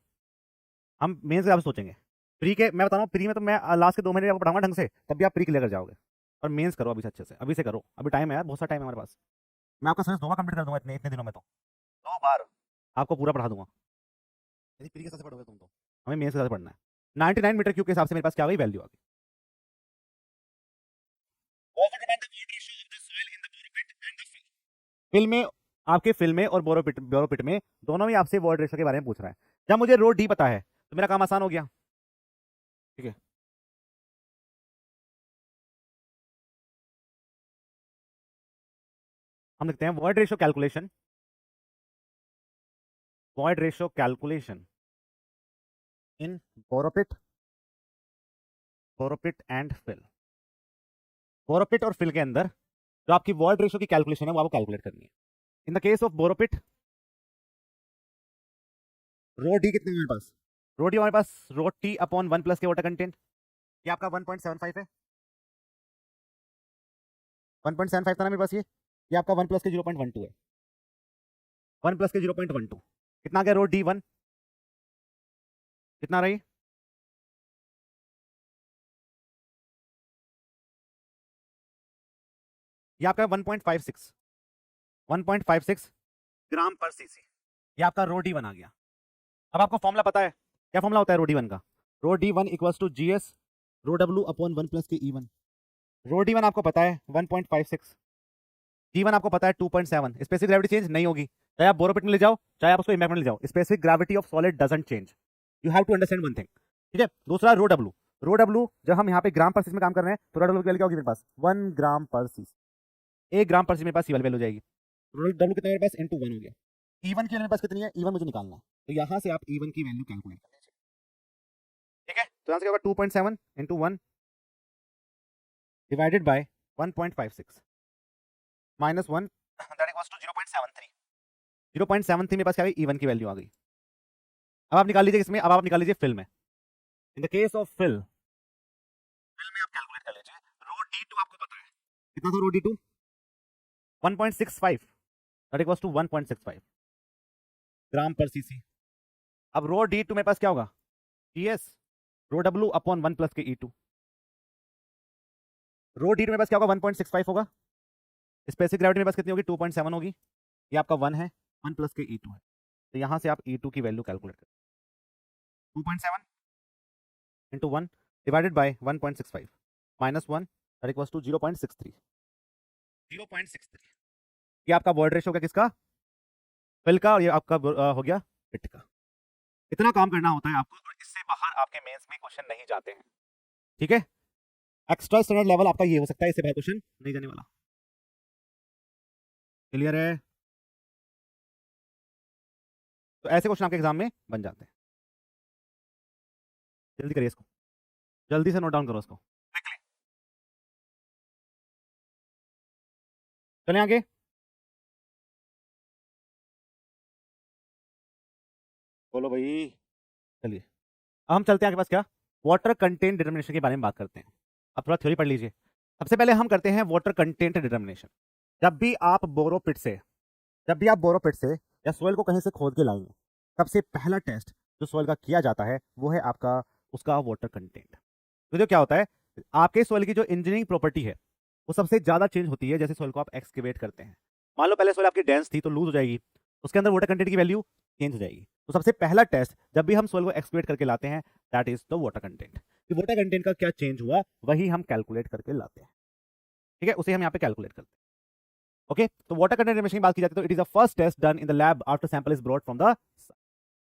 हम मेंस के हिसाब से सोचेंगे। प्री के मैं बता रहा हूँ, प्री में तो मैं लास्ट के 2 महीने आपको पढ़ाऊंगा ढंग से, तब भी आप प्री क्लियर कर जाओगे। और मेंस करो अभी से, अच्छे से अभी से करो, अभी टाइम है यार, बहुत सा टाइम है हमारे पास। मैं आपका सर्विस 2 बार कंप्लीट कर दूंगा इतने इतने दिनों में, तो 2 बार आपको पूरा पढ़ा दूंगा यदि प्री के हिसाब से पढ़ोगे तुम तो। हमें मेंस के हिसाब से पढ़ना है। 99 मीटर क्यूब के हिसाब से मेरे पास क्या आ गई? वैल्यू आ गई। फिल में, आपके फिल में और बोरोपिट में दोनों में आपसे वॉइड रेशियो के बारे में पूछ रहा है। जब मुझे रो डी पता है तो मेरा काम आसान हो गया। ठीक है, हम लिखते हैं void ratio calculation, void ratio calculation in borrow pit, borrow pit and fill. Borrow pit और फिल के अंदर जो आपकी वॉइड रेशियो की कैलकुलेशन है वो आपको कैलकुलेट करनी है। In the case of borrow pit, rho D कितने हमारे पास, रो डी हमारे पास रो टी अपॉन 1 प्लस के वाटर कंटेंट, ये आपका 1.75 है, 1.75 था ना मेरे पास, ये आपका 1 प्लस के 0.12 है, 1 प्लस के 0.12 कितना आ गया, रो डी 1 कितना रही, ये आपका 1.56 ग्राम पर सीसी, ये आपका रो डी 1 आ गया। अब आपको फॉर्मूला पता है, क्या फॉर्मूला होता है रो डी 1 का, rho D 1 equals to G S rho W upon 1 plus के ई 1। रो डी 1 आपको पता है 1.56, जी 1 आपको पता है 2.7, स्पेसिफिक ग्रेविटी चेंज नहीं होगी, चाहे आप बोरोपिट में ले जाओ चाहे आप उसको इमैक्ट में ले जाओ, specific gravity of solid doesn't change, you have to understand one thing. ठीक है, दूसरा रो डब्ल्यू, रो डब्ल्यू जब हम यहाँ पे ग्राम पर सीसी में काम कर रहे हैं तो रो डब्ल्यू की वैल्यू क्या होगी मेरे पास, 1 ग्राम पर सीसी, 1 ग्राम पर सीसी मेरे पास सी वाली वैल्यू हो जाएगी, रो डब्ल्यू कितना मेरे पास इनटू 1 हो गया, E1 की वैल्यू मेरे पास कितनी है, E1 मुझे निकालना है, तो यहाँ से आप E1 की वैल्यू कैलकुलेट कर लीजिए। ठीक है, तो यहाँ से क्या होगा 2.7 into 1 divided by 1.56 minus 1 that equals to 0.73, 0.73 मेरे पास क्या है, E1 की वैल्यू आ गई। अब आप निकाल लीजिए इसमें, अब आप निकाल लीजिए फिल में, in the case of fill, fill में आप कैलकुलेट कर लीजिए, रो D2 आपको पता है कितना था, रो D2 1.65 that equals to 1.65 gram पर सीसी। अब रो D2 मेरे पास क्या होगा, GS रो W अपॉन 1 प्लस के E2, रो D2 मेरे पास क्या होगा 1.65 होगा, स्पेसिफिक ग्रेविटी मेरे पास कितनी होगी 2.7 होगी, ये आपका 1 है, 1 प्लस के E2 है, तो यहाँ से आप E2 की वैल्यू कैलकुलेट करें, 2.7 into 1 divided by 1.65 minus 1 that equals to 0.63, 0.63, ये आपका वॉइड रेशियो का किसका, फिल का, और ये आपका हो गया पिट का। इतना काम करना होता है आपको, और इससे बाहर आपके मेंस में क्वेश्चन नहीं जाते हैं। ठीक है, एक्स्ट्रा स्टैंडर्ड लेवल आपका ये हो सकता है, इससे बाहर क्वेश्चन नहीं जाने वाला। क्लियर है, तो ऐसे क्वेश्चन आपके एग्जाम में बन जाते हैं। जल्दी करिए इसको, जल्दी से नोट डाउन करो इसको, चले आगे। बोलो भाई, चलिए अब हम चलते हैं आगे पास, क्या वाटर कंटेंट डिटर्मिनेशन के बारे में बात करते हैं। अब थोड़ा थ्योरी पढ़ लीजिए। सबसे पहले हम करते हैं वाटर कंटेंट डिटर्मिनेशन। जब भी आप बोरोपिट से, जब भी आप बोरोपिट से या सोयल को कहीं से खोद के लाएंगे, सबसे पहला टेस्ट जो सोयल का किया जाता है वो है आपका उसका वाटर कंटेंट। तो जो क्या होता है, आपके सोयल की जो इंजीनियरिंग प्रॉपर्टी है वो सबसे ज्यादा चेंज होती है जैसे सोयल को आप एक्सकेवेट करते हैं। मान लो पहले सोयल आपकी डेंस थी तो लूज हो जाएगी, उसके अंदर वाटर कंटेंट की वैल्यू चेंज हो जाएगी। तो सबसे पहला टेस्ट जब भी हम सोयल को एक्सकेवेट करके लाते हैं that is the water content, कि वाटर कंटेंट का क्या चेंज हुआ वही हम कैलकुलेट करके लाते हैं। ठीक है, उसे हम यहाँ पे कैलकुलेट करते हैं। ओके, तो वाटर कंटेंट डिटर्मिनेशन की बात की जाती है तो it is the first test done in the lab after sample is brought from the,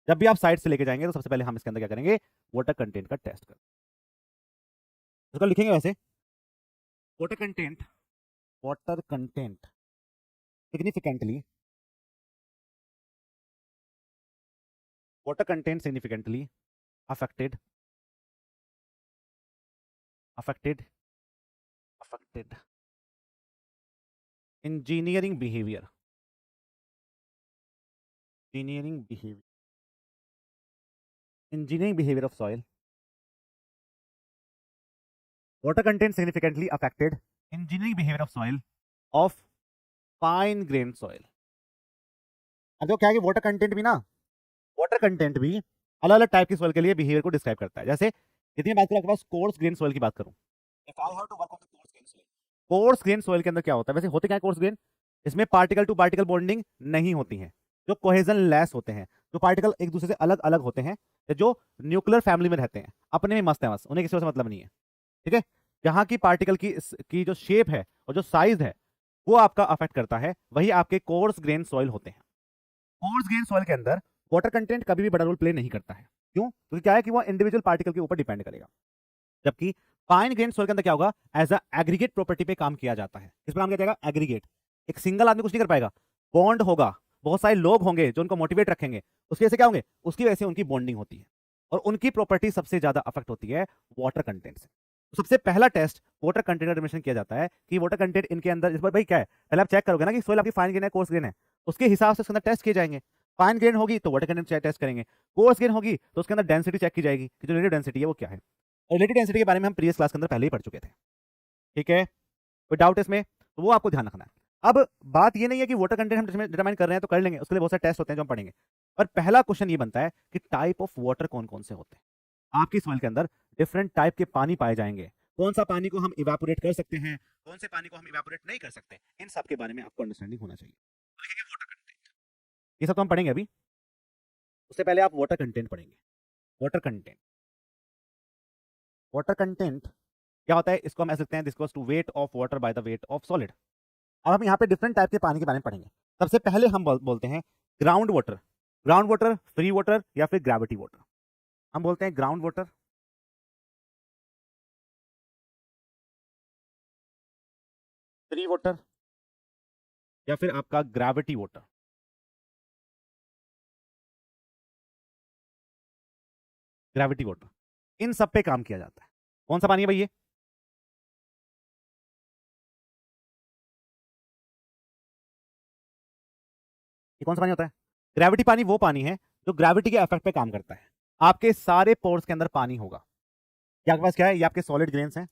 जब भी आप साइड से लेके जाएंगे तो सबसे पहले हम इसके अंदर क्या करेंगे, वाटर कंटेंट का टेस्ट करेंगे। इसको लिखेंगे वैसे, water content, water content significantly, water content significantly affected affected affected engineering behavior, engineering behavior, engineering behavior of soil, water content significantly affected engineering behavior of soil of fine grained soil। अब जो क्या है कि water content भी ना, water content भी अलग अलग टाइप की सोइल के लिए बिहेवियर को डिस्क्राइब करता है। जैसे यदि मैं बात करूं आपके पास कोर्स ग्रेन सोइल की बात करूं, if I have to work on the coarse grain soil, coarse grain soil के अंदर क्या होता है, वैसे होते क्या है कोर्स ग्रेन, इसमें पार्टिकल टू पार्टिकल बॉन्डिंग नहीं होती है, जो कोहेजन लेस होते हैं, जो पार्टिकल एक दूसरे से अलग अलग होते हैं, जो न्यूक्लियर फैमिली में रहते हैं, अपने में मस्त है, बस उन्हें किसी से मतलब नहीं है। ठीक है, यहाँ की पार्टिकल की जो शेप है और जो साइज है वो आपका अफेक्ट करता है, वही आपके कोर्स ग्रेन सॉइल होते हैं। कोर्स ग्रेन सॉइल के अंदर वाटर कंटेंट कभी भी बड़ा रोल प्ले नहीं करता है। क्यों? क्योंकि क्या है कि वो इंडिविजुअल पार्टिकल के ऊपर डिपेंड करेगा। जबकि फाइन ग्रेन सॉइल के अंदर क्या होगा, एज अ एग्रीगेट प्रॉपर्टी पे काम किया जाता है। किस पे काम किया जाएगा? एग्रीगेट। एक सिंगल आदमी कुछ नहीं कर पाएगा, बॉन्ड होगा, बहुत सारे लोग होंगे जो उनको मोटिवेट रखेंगे, उसकी वजह से क्या होंगे, उसकी वजह से उनकी बॉन्डिंग होती है और उनकी प्रॉपर्टी सबसे ज्यादा अफेक्ट होती है वाटर कंटेंट से। तो सबसे पहला टेस्ट वाटर कंटेंट का डिटरमिनेशन किया जाता है कि वाटर कंटेंट इनके अंदर, इस बार भाई क्या है, पहले आप चेक करोगे ना कि सोइल आपकी फाइन ग्रेन है, कोर्स ग्रेन है, उसके हिसाब से उसके अंदर टेस्ट किए जाएंगे। फाइन ग्रेन होगी तो वाटर कंटेंट टेस्ट करेंगे, कोर्स ग्रेन होगी तो उसके अंदर डेंसिटी चेक की जाएगी कि जो रिलेटिव डेंसिटी है वो क्या है। और रिलेटिव डेंसिटी के बारे में हम प्रीवियस क्लास के अंदर पहले ही पढ़ चुके थे। ठीक है, कोई डाउट इसमें? तो वो आपको ध्यान रखना है। अब बात ये नहीं है कि वाटर कंटेंट हम डिटरमाइन कर रहे हैं तो कर लेंगे, उसके लिए बहुत सारे टेस्ट होते हैं जो हम पढ़ेंगे। पर पहला क्वेश्चन ये बनता है कि टाइप ऑफ वाटर कौन कौन से होते हैं। आपकी सॉइल के अंदर डिफरेंट टाइप के पानी पाए जाएंगे, कौन सा पानी को हम इवेपोरेट कर सकते हैं, कौन से पानी को हम इवेपोरेट नहीं कर सकते, इन सब के बारे में आपको अंडरस्टैंडिंग होना चाहिए। वाटर कंटेंट, ये सब तो हम पढ़ेंगे अभी, उससे पहले आप वाटर कंटेंट पढ़ेंगे। वाटर कंटेंट, वाटर कंटेंट क्या होता है, इसको हम ऐसे लिखते हैं, this equals to weight of water by the weight of solid. अब हम यहाँ पे डिफरेंट टाइप के पानी के बारे में पढ़ेंगे। सबसे पहले हम बोलते हैं ground water. Ground water, free water या फिर ग्रेविटी वाटर। हम बोलते हैं ग्राउंड वाटर, फ्री वाटर या फिर आपका ग्रेविटी वाटर। ग्रेविटी वाटर, इन सब पे काम किया जाता है। कौन सा पानी है भाई ये कौन सा पानी होता है? ग्रेविटी पानी वो पानी है जो ग्रेविटी के इफेक्ट पे काम करता है। आपके सारे पोर्स के अंदर पानी होगा। ये आपके पास क्या है, ये आपके सॉलिड ग्रेन्स हैं।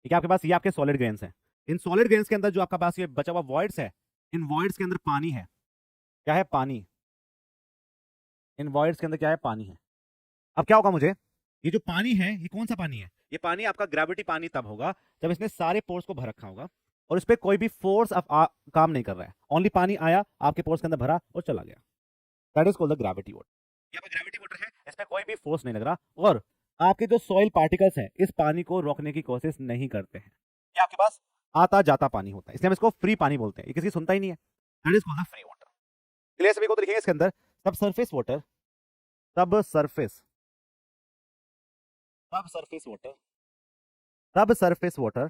ठीक है, आपके पास ये आपके सॉलिड ग्रेन्स हैं। इन सॉलिड ग्रेन्स के अंदर जो आपका पास ये बचा हुआ वॉइड्स है, इन वॉइड्स के अंदर पानी है। क्या है? पानी। इन वॉइड्स के अंदर क्या है? पानी है। अब क्या होगा मुझे, ये जो पानी है ये कौन सा पानी है? ये पानी आपका ग्रेविटी पानी तब होगा जब इसने सारे पोर्स को भर रखा होगा और इस पे कोई भी फोर्स काम नहीं कर रहा है, ओनली पानी आया, आपके पोर्स के अंदर भरा और चला गया। That is called the gravity water. ये ग्रेविटी वाटर है, इसमें कोई भी फोर्स नहीं लग रहा और आपके जो सॉइल पार्टिकल्स हैं इस पानी को रोकने की कोशिश नहीं करते हैं। ये आपके पास आता जाता पानी होता है, इसलिए हम इसको फ्री पानी बोलते हैं, ये किसी सुनता ही नहीं है। That is called the free water. Clear सभी को? तो लिखेंगे इसके अंदर सब सरफेस वाटर, सब सरफेस, सब सरफेस वाटर, सब surface water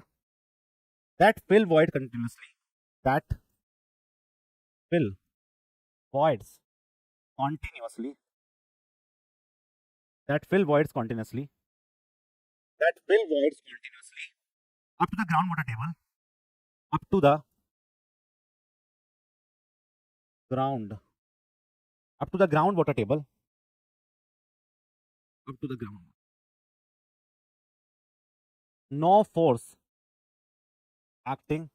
that fill void continuously, that fill voids continuously, that fill voids continuously, that fill voids continuously up to the groundwater table, up to the ground, up to the groundwater table, up to the ground. No force acting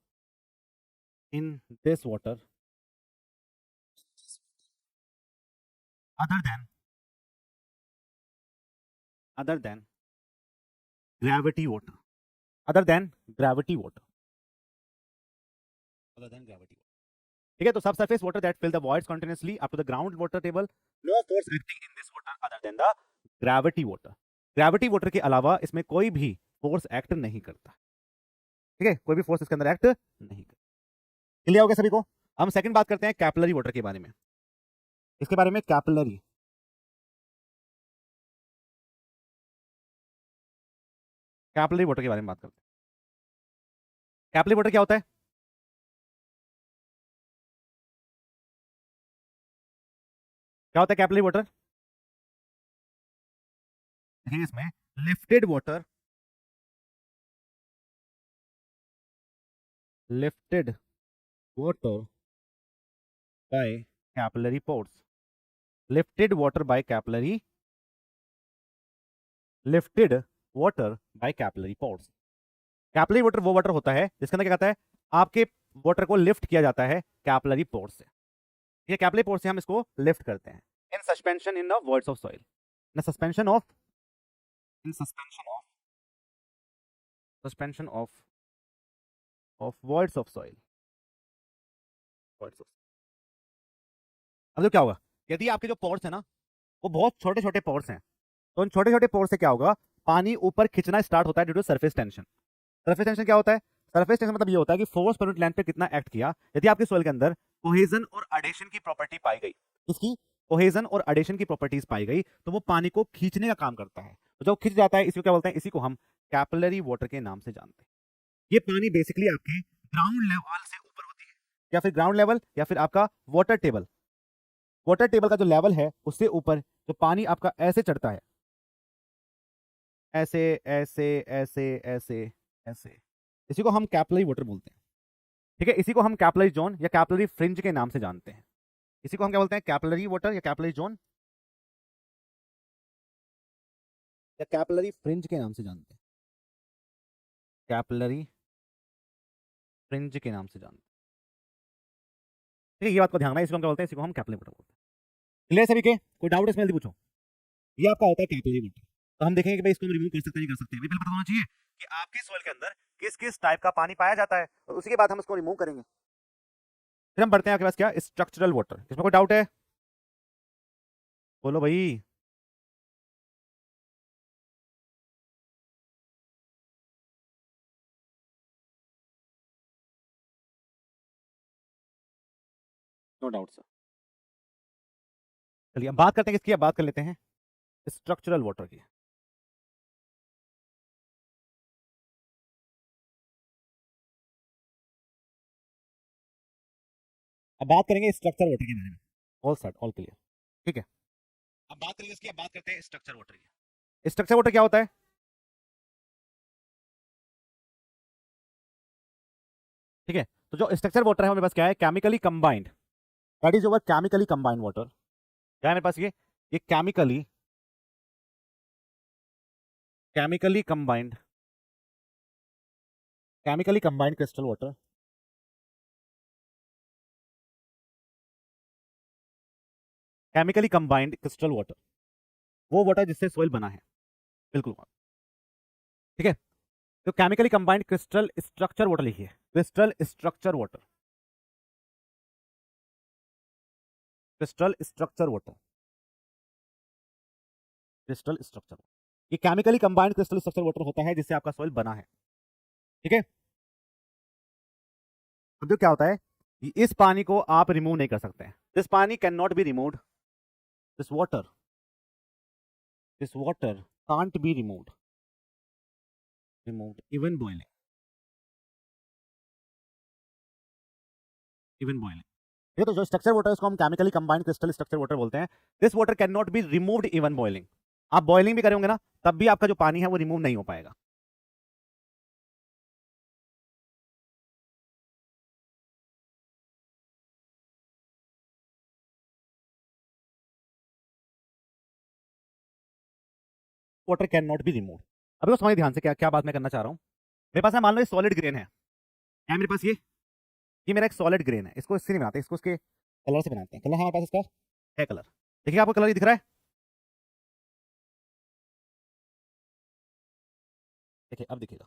in this water other than other than gravity water, other than gravity water, other than gravity water. ठीक है, तो subsurface water that fill the voids continuously up to the ground water table, no force acting in this water other than the gravity water. Gravity water के अलावा इसमें कोई भी force act नहीं करता। ठीक है, कोई भी फोर्स इसके अंदर एक्ट नहीं करता। क्लियर हो गया सभी को? हम सेकंड बात करते हैं कैपिलरी वाटर के बारे में। इसके बारे में कैपिलरी, कैपिलरी वाटर के बारे में बात करते हैं। कैपिलरी वाटर क्या होता है? क्या होता है कैपिलरी वाटर? देखिए इसमें lifted water, lifted water bye capillary pores, lifted water bye capillary, lifted water bye capillary pores. Capillary water वो वाटर होता है जिसके अंदर क्या कहता है, आपके वाटर को लिफ्ट किया जाता है कैपिलरी पोर्स से। ये कैपिलरी पोर्स से हम इसको लिफ्ट करते हैं in suspension in the voids of soil, in suspension of, in suspension of voids of soil, voids of. अब तो क्या होगा, यदि आपके जो पोर्स है ना वो बहुत छोटे छोटे पोर्स हैं, तो उन छोटे छोटे पोर्स से क्या होगा, पानी ऊपर खींचना स्टार्ट होता है due to surface tension. Surface tension क्या होता है? सरफेस टेंशन मतलब ये होता है कि फोर्स पर यूनिट लेंथ पे कितना एक्ट किया। यदि आपके सॉइल के अंदर कोहेजन और एडेशन की प्रॉपर्टी पाई गई, इसकी कोहेजन और एडेशन की प्रॉपर्टीज पाई गई, तो वो पानी को खींचने का काम करता है। तो जब खींच जाता है, इसी को क्या बोलते हैं? इसी को हम कैपिलरी वाटर के नाम से जानते हैं। ये पानी बेसिकली आपके ग्राउंड लेवल से ऊपर होती है, या फिर ग्राउंड लेवल, या फिर आपका वाटर टेबल। वाटर टेबल का जो लेवल है उससे ऊपर जो पानी आपका ऐसे चढ़ता है, ऐसे ऐसे ऐसे ऐसे ऐसे, इसी को हम कैपिलरी वाटर बोलते हैं। ठीक है, इसी को हम कैपिलरी जोन या कैपिलरी फ्रिंज के नाम से जानते हैं। इसी को हम क्या बोलते हैं? कैपिलरी वाटर या कैपिलरी जोन या कैपिलरी फ्रिंज के नाम से जानते हैं। कैपिलरी फ्रिंज के नाम से जानते हैं। ठीक है, ये बात को ध्यान रखना, इसको हम क्या बोलते हैं? इसी को हम कैपिलरी वाटर बोलते हैं। क्लियर सभी के? कोई डाउट इसमें जल्दी पूछो। ये आपका होता है कैपिलरी वाटर। तो हम देखेंगे कि भाई इसको हम रिमूव कर सकते हैं, नहीं कर सकते हैं। पहले पता होना चाहिए कि आपके सॉइल के अंदर किस किस टाइप का पानी पाया जाता है, और उसी के बाद हम उसको रिमूव करेंगे। फिर हम बढ़ते हैं आपके पास क्या? Structural water. इसमें कोई डाउट है? बोलो भाई। No doubt sir. चलिए अब बात करते हैं किसकी? अब बात कर लेते हैं स्ट्रक्चरल वाटर की। अब बात करेंगे स्ट्रक्चर वाटर के बारे में। All set, all clear. ठीक है, अब बात करेंगे इसकी। अब बात करते हैं स्ट्रक्चर वाटर की। स्ट्रक्चर वाटर क्या होता है? ठीक है, तो जो स्ट्रक्चर वाटर है हमारे पास क्या है? Chemically combined, that is over chemically combined water. क्या है मेरे पास? ये chemically chemically combined crystal water. Chemically combined crystal water, वो वाटर जिससे सोइल बना है। बिल्कुल। ठीक है, तो chemically combined crystal structure water लिखिए। Crystal structure water, crystal structure water, crystal structure. ये chemically combined crystal structure water होता है जिससे आपका सॉइल बना है। ठीक है, अब जो क्या होता है कि इस पानी को आप रिमूव नहीं कर सकते हैं। दिस पानी can not be removed, this water can't be removed even boiling, ये तो जो स्ट्रक्चर वाटर है उसको हम chemically combined crystal structure water बोलते हैं। This water can not be removed even boiling. आप बॉइलिंग भी करेंगे ना, तब भी आपका जो पानी है वो रिमूव नहीं हो पाएगा। Water can not be remove. अभी तो समझ ध्यान से क्या क्या बात मैं करना चाह रहा हूँ। मेरे पास है, मान लो ये सॉलिड ग्रेन है मेरे पास। ये मेरा एक सॉलिड ग्रेन है। इसको इससे नहीं बनाते, इसको इसके कलर से बनाते हैं। कलर है हमारे पास, इसका है कलर। देखिए आपको कलर ये दिख रहा है? देखिए, अब दिखेगा।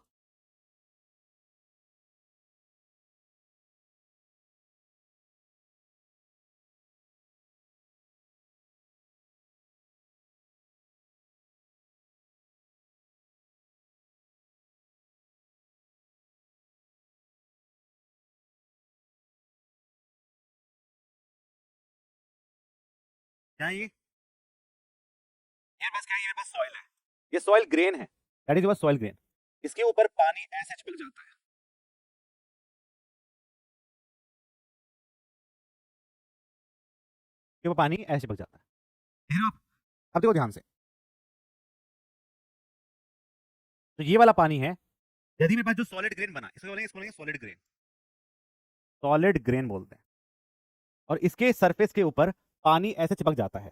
क्या है ये पास क्या है? ये पास सॉइल है, ये सॉइल ग्रेन है, that is your soil grain. इसके ऊपर पानी ऐसे चिपक जाता है। कि वो पानी ऐसे चिपक जाता है। देख रहे हो आप? अब देखो ध्यान से, तो ये वाला पानी है। यदि मेरे पास जो सॉलिड ग्रेन बना, इसको बोलेंगे सॉलिड ग्रेन, सॉलिड ग्रेन बोलते हैं। और इसके सरफेस के ऊपर पानी ऐसे चिपक जाता है।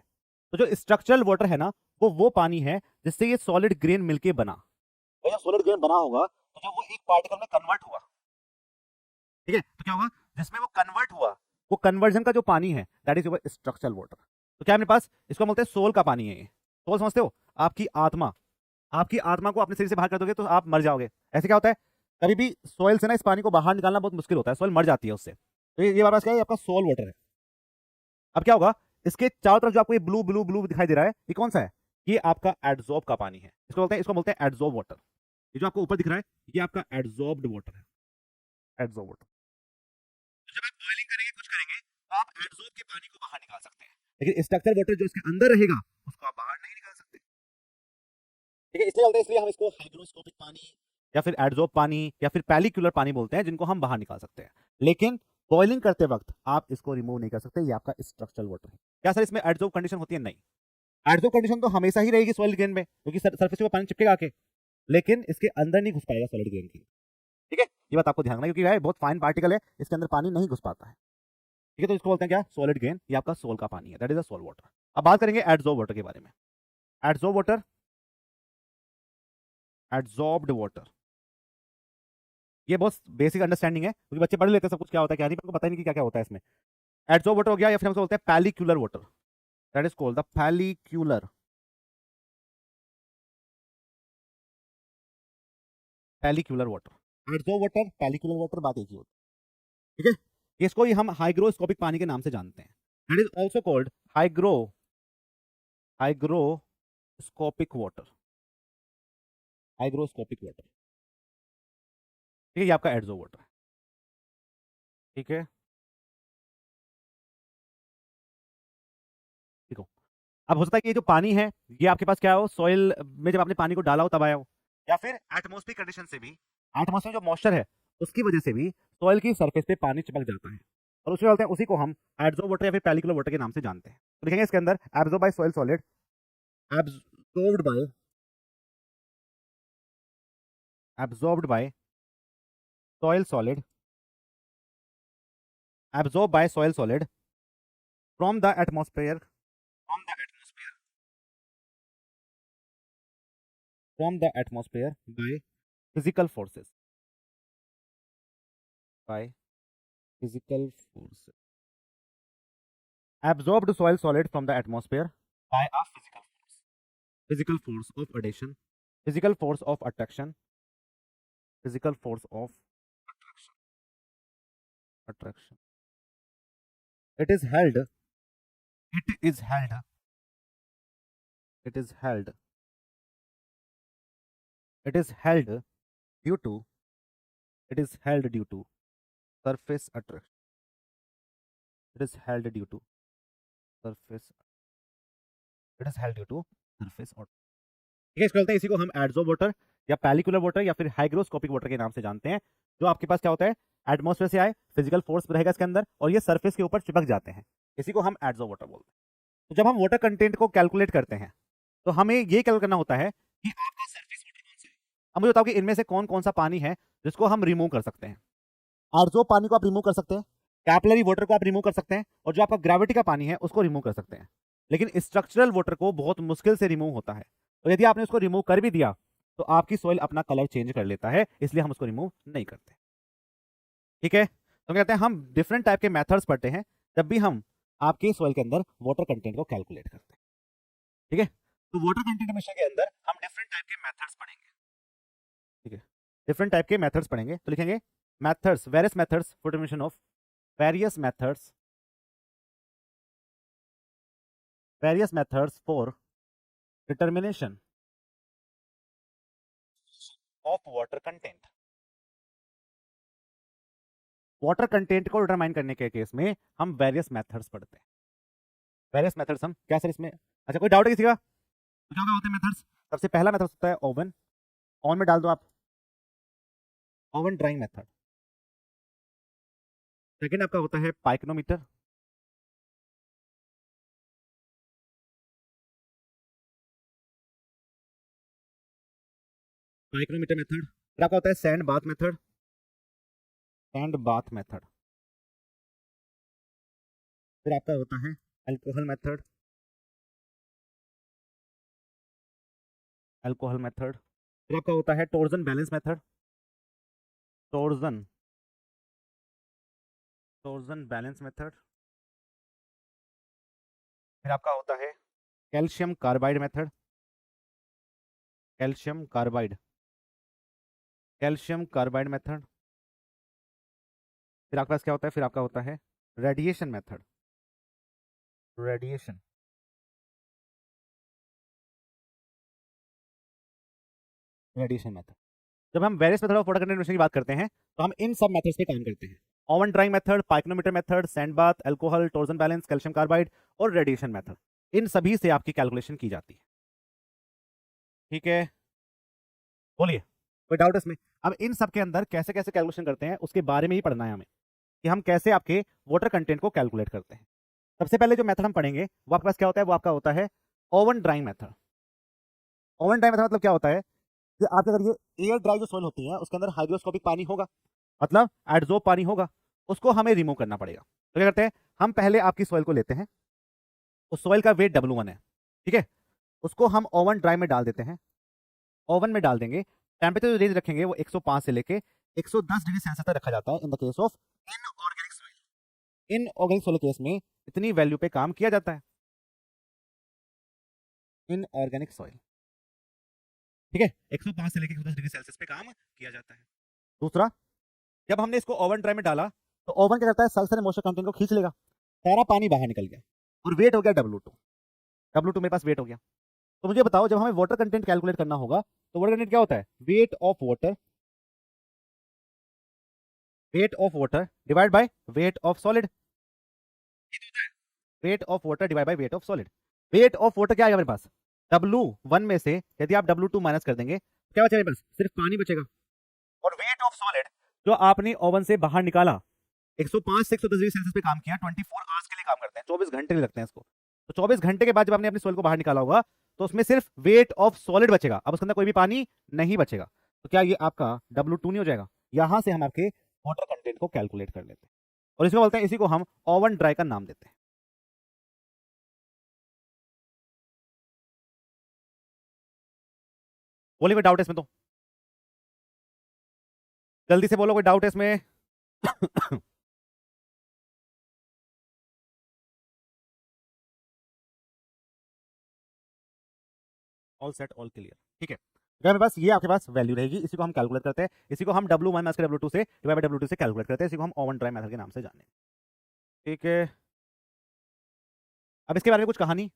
तो जो स्ट्रक्चरल वाटर है ना, वो पानी है जिससे ये सॉलिड ग्रेन मिलके बना। और जब सॉलिड ग्रेन बना होगा तो जब वो एक पार्टिकल में कन्वर्ट हुआ, ठीक है, तो क्या होगा? जिसमें वो कन्वर्ट हुआ, वो कन्वर्जन का जो पानी है दैट इज स्ट्रक्चरल वाटर। तो क्या है मेरे पास? इसको बोलते हैं सोल का पानी है ये। सोल समझते हो? आपकी आत्मा। आपकी आत्मा को अपने शरीर से बाहर कर दोगे तो आप मर जाओगे। ऐसे क्या होता है, कभी भी सॉइल से ना इस पानी को बाहर निकालना बहुत मुश्किल होता है, सॉइल मर जाती है उससे। तो ये हमारे पास क्या है? आपका सोल वाटर है। अब क्या होगा? इसके चारों तरफ जो आपको ये ब्लू ब्लू ब्लू दिखाई दे रहा है, ये कौन सा है? ये आपका एडजॉर्ब का पानी है, इसको बोलते हैं एडजॉर्ब वाटर। ये जो आपको ऊपर दिख रहा है ये आपका एडजॉर्ब्ड वाटर है, एडजॉर्ब वाटर। जब आप बॉइलिंग करेंगे कुछ करेंगे तो आप एडजॉर्ब के पानी को बाहर निकाल सकते हैं, लेकिन स्ट्रक्चर वाटर जो इसके अंदर रहेगा उसको आप बाहर नहीं निकाल सकते। ठीक है, इसलिए बोलते हैं, इसलिए हम इसको हाइग्रोस्कोपिक पानी या फिर एडजॉर्ब पानी या फिर पैलिक्यूलर पानी बोलते हैं, जिनको हम बाहर निकाल सकते हैं। लेकिन बॉइलिंग करते वक्त आप इसको रिमूव नहीं कर सकते, ये आपका स्ट्रक्चरल वाटर है। क्या सर इसमें एडजॉर्ब कंडीशन होती है? नहीं, एडजॉर्ब कंडीशन तो हमेशा ही रहेगी सॉलिड ग्रेन में, क्योंकि सरफेस पे पानी चिपकेगा आके, लेकिन इसके अंदर नहीं घुस पाएगा सॉलिड ग्रेन की। ठीक है, ये बात आपको ध्यान रखना है, क्योंकि भाई बहुत फाइन पार्टिकल है, इसके अंदर पानी नहीं घुस पाता है। ठीक है, तो इसको बोलते हैं क्या? Solid grain. ये आपका सोल का पानी है, that is a soil water. अब बात करेंगे एडजॉर्ब वाटर के बारे में। एडजॉर्ब वाटर, एडजॉर्ब्ड वाटर, ये बहुत बेसिक अंडरस्टैंडिंग है, क्योंकि बच्चे पढ़ लेते हैं सब कुछ क्या होता है क्या नहीं, पर पता ही नहीं कि क्या क्या होता है इसमें। एडजॉर्ब वाटर हो गया, या फिर हम बोलते हैं pellicular water, that is called the pellicular, pellicular water. Adsorb water, pellicular water, बात एक ही होती है। ठीक है, इसको ही हम हाइग्रोस्कोपिक पानी के नाम से जानते हैं, that is also called hygroscopic water, hygroscopic water. ठीक है, ये आपका एडजॉर्ब वाटर है। ठीक है, ठीक हो। अब हो सकता है कि ये जो पानी है ये आपके पास क्या हो, सॉइल में जब आपने पानी को डाला हो तब आया हो, या फिर एटमॉस्फेरिक कंडीशन से भी, एटमॉस्फेयर जो मॉइस्चर है उसकी वजह से भी सॉइल की सरफेस पे पानी चिपक जाता है, और उसमें बोलते हैं, उसी को हम एब्जॉर्ब वाटर या फिर पैलिकुलर वाटर के नाम से जानते हैं। तो लिखेंगे इसके अंदर absorb by soil solid, absorbed bye, absorbed bye soil solid, absorb by soil solid from the atmosphere, from the atmosphere, from the atmosphere by physical forces, by physical forces, absorbed soil solid from the atmosphere by a physical force of addition, physical force of attraction, physical force of attraction. It is held, it is held, it is held, it is held due to, it is held due to surface attraction. It is held due to surface, it is held due to surface attraction. ठीक है, इसको बोलते हैं, इसी को हम adsorb water या पैलिकुलर water या फिर हाइग्रोस्कोपिक वाटर के नाम से जानते हैं, जो आपके पास क्या होता है, एटमॉस्फेयर से आए, फिजिकल फोर्स रहेगा इसके अंदर, और ये सरफेस के ऊपर चिपक जाते हैं, इसी को हम एडजॉर्ब वाटर बोलते हैं। तो जब हम वाटर कंटेंट को कैलकुलेट करते हैं तो हमें ये कैलकुलेट करना होता है कि आपका सरफेस वाटर कौन सा है। अब मुझे बताओ कि इनमें से कौन कौन सा पानी है जिसको हम रिमूव कर सकते हैं। एडजॉर्ब पानी को आप रिमूव कर सकते हैं, कैपिलरी वाटर को आप रिमूव कर सकते हैं, और जो आपका ग्रेविटी का पानी है उसको रिमूव कर सकते हैं, लेकिन स्ट्रक्चरल वाटर को बहुत मुश्किल से रिमूव होता है। तो यदि आपने उसको रिमूव कर भी दिया तो आपकी सॉइल अपना कलर चेंज कर लेता है, इसलिए हम उसको रिमूव नहीं करते। ठीक है, तो कहते हैं हम डिफरेंट टाइप के मेथड्स पढ़ते हैं जब भी हम आपके सॉइल के अंदर वाटर कंटेंट को कैलकुलेट करते हैं। ठीक है, तो वाटर कंटेंट मिशन के अंदर हम डिफरेंट टाइप के मेथड्स पढ़ेंगे। ठीक है, डिफरेंट टाइप के मेथड्स पढ़ेंगे, तो लिखेंगे methods, various methods for determination of, various methods, various methods for determination of water content. Water content को डिटरमाइन करने के केस में हम वेरियस मेथड्स पढ़ते हैं। वेरियस मेथड्स हम क्या सर इसमें, अच्छा कोई डाउट है किसी का? तो क्या होते हैं मेथड्स? सबसे पहला मेथड होता है ओवन, ऑन में डाल दो आप, ओवन ड्राइंग मेथड। सेकंड आपका होता है पाइक्रोमीटर, पाइक्रोमीटर मेथड। फिर आपका होता है sand bath method, sand bath method. फिर आपका होता है अल्कोहल मेथड, अल्कोहल मेथड। फिर आपका होता है torsion balance method, torsion, torsion balance method. फिर आपका होता है calcium carbide method, calcium carbide, calcium carbide method. फिर आपके पास क्या होता है, फिर आपका होता है radiation method, radiation, radiation method. जब हम various method of water content की बात करते हैं तो हम इन सब मेथड्स पे काम करते हैं। Oven drying method, pycnometer method, sand bath, alcohol, torsion balance, calcium carbide और रेडिएशन मेथड, इन सभी से आपकी कैलकुलेशन की जाती है। ठीक है, बोलिए कोई डाउट इसमें? अब इन सब के अंदर कैसे कैसे कैलकुलेशन करते हैं उसके बारे में ही पढ़ना है हमें, कि हम कैसे आपके वाटर कंटेंट को कैलकुलेट करते हैं। सबसे पहले जो मेथड हम पढ़ेंगे वो आपके पास क्या होता है, वो आपका होता है oven drying method. Oven drying method मतलब क्या होता है कि आपके अगर ये एयर ड्राई जो सॉइल होती है उसके अंदर हाइड्रोस्कोपिक पानी होगा, मतलब एडजॉर्ब पानी होगा, उसको हमें रिमूव करना पड़ेगा। तो क्या करते हैं, हम पहले आपकी सॉइल को लेते हैं, उस सॉइल का वेट W1 है, ठीक है, उसको हम ओवन ड्राई में डाल देते हैं, ओवन में डाल देंगे। टेम्परेचर जो रेंज रखेंगे वो 105 से लेके 110 डिग्री सेल्सियस तक रखा जाता है in the case of inorganic soil. Inorganic soil case में इतनी वैल्यू पे काम किया जाता है, इनऑर्गेनिक सॉइल, ठीक है, 105 से लेके 110 डिग्री सेल्सियस पे काम किया जाता है। दूसरा, जब हमने इसको ओवन ड्राई में डाला तो ओवन क्या करता है, सल्फर मॉइस्चर कंटेंट को खींच लेगा, सारा पानी बाहर निकल गया और वेट हो गया W2। W2 मेरे पास वेट हो गया। तो मुझे बताओ, जब हमें वाटर कंटेंट कैलकुलेट करना होगा तो वाटर कंटेंट क्या होता है, wait of water, weight of water divide by weight of solid, weight of water divide by weight of solid. Weight of water क्या आएगा मेरे पास, W1 में से यदि आप W2 माइनस कर देंगे तो क्या बचेगा मेरे पास, सिर्फ पानी बचेगा। और वेट ऑफ सॉलिड जो आपने ओवन से बाहर निकाला, 105 से 110 डिग्री सेल्सियस पे काम किया, 24 आवर्स के लिए काम करते हैं, 24 घंटे लगते हैं इसको। तो 24 घंटे के बाद जब आपने अपनी सॉइल को बाहर निकाला होगा तो उसमें सिर्फ वेट ऑफ सॉलिड बचेगा, अब उसके अंदर कोई भी पानी नहीं बचेगा। तो क्या ये आपका W2 नहीं हो जाएगा? यहां से हम आपके वाटर कंटेंट को कैलकुलेट कर लेते हैं और इसको बोलते हैं, इसी को हम ओवन ड्राई का नाम देते हैं। बोलिए कोई डाउट है इसमें? तो जल्दी से बोलो, कोई डाउट है इसमें? ऑल सेट, ऑल क्लियर, ठीक है। तो मेरे पास ये आपके पास वैल्यू रहेगी, इसी को हम कैलकुलेट करते हैं, इसी को हम W1 माइनस W2 से डिवाइड बाय W2 से कैलकुलेट करते हैं, इसी को हम ओवन ड्राई मेथड के नाम से जाने, ठीक है। अब इसके बारे में कुछ कहानी,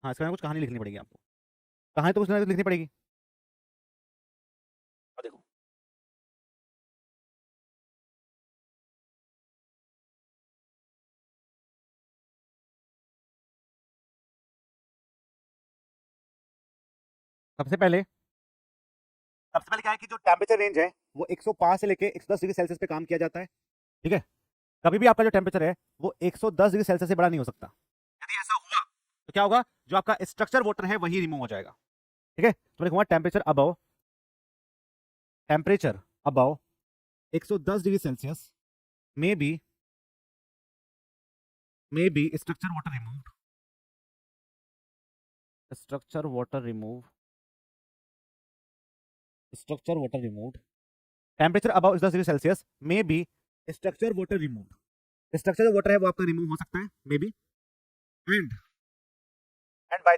हाँ इसके बारे में कुछ कहानी लिखनी पड़ेगी आपको, कहानी तो कुछ ना कुछ लिखनी पड़ेगी। अब देखो, सबसे पहले सबसे पहले क्या है कि जो टेम्परेचर रेंज है वो 105 से लेके 110 डिग्री सेल्सियस पे काम किया जाता है, ठीक है। कभी भी आपका जो टेम्परेचर है वो 110 डिग्री सेल्सियस से बड़ा नहीं हो सकता। यदि ऐसा हुआ तो क्या होगा, जो आपका स्ट्रक्चर वाटर है वही रिमूव हो जाएगा, ठीक है। तो लिखूंगा temperature above 110 degree Celsius may be structure water removed, temperature above 10 degree Celsius may be structure water removed, structure water है वो आपका रिमूव हो सकता है may be, and and by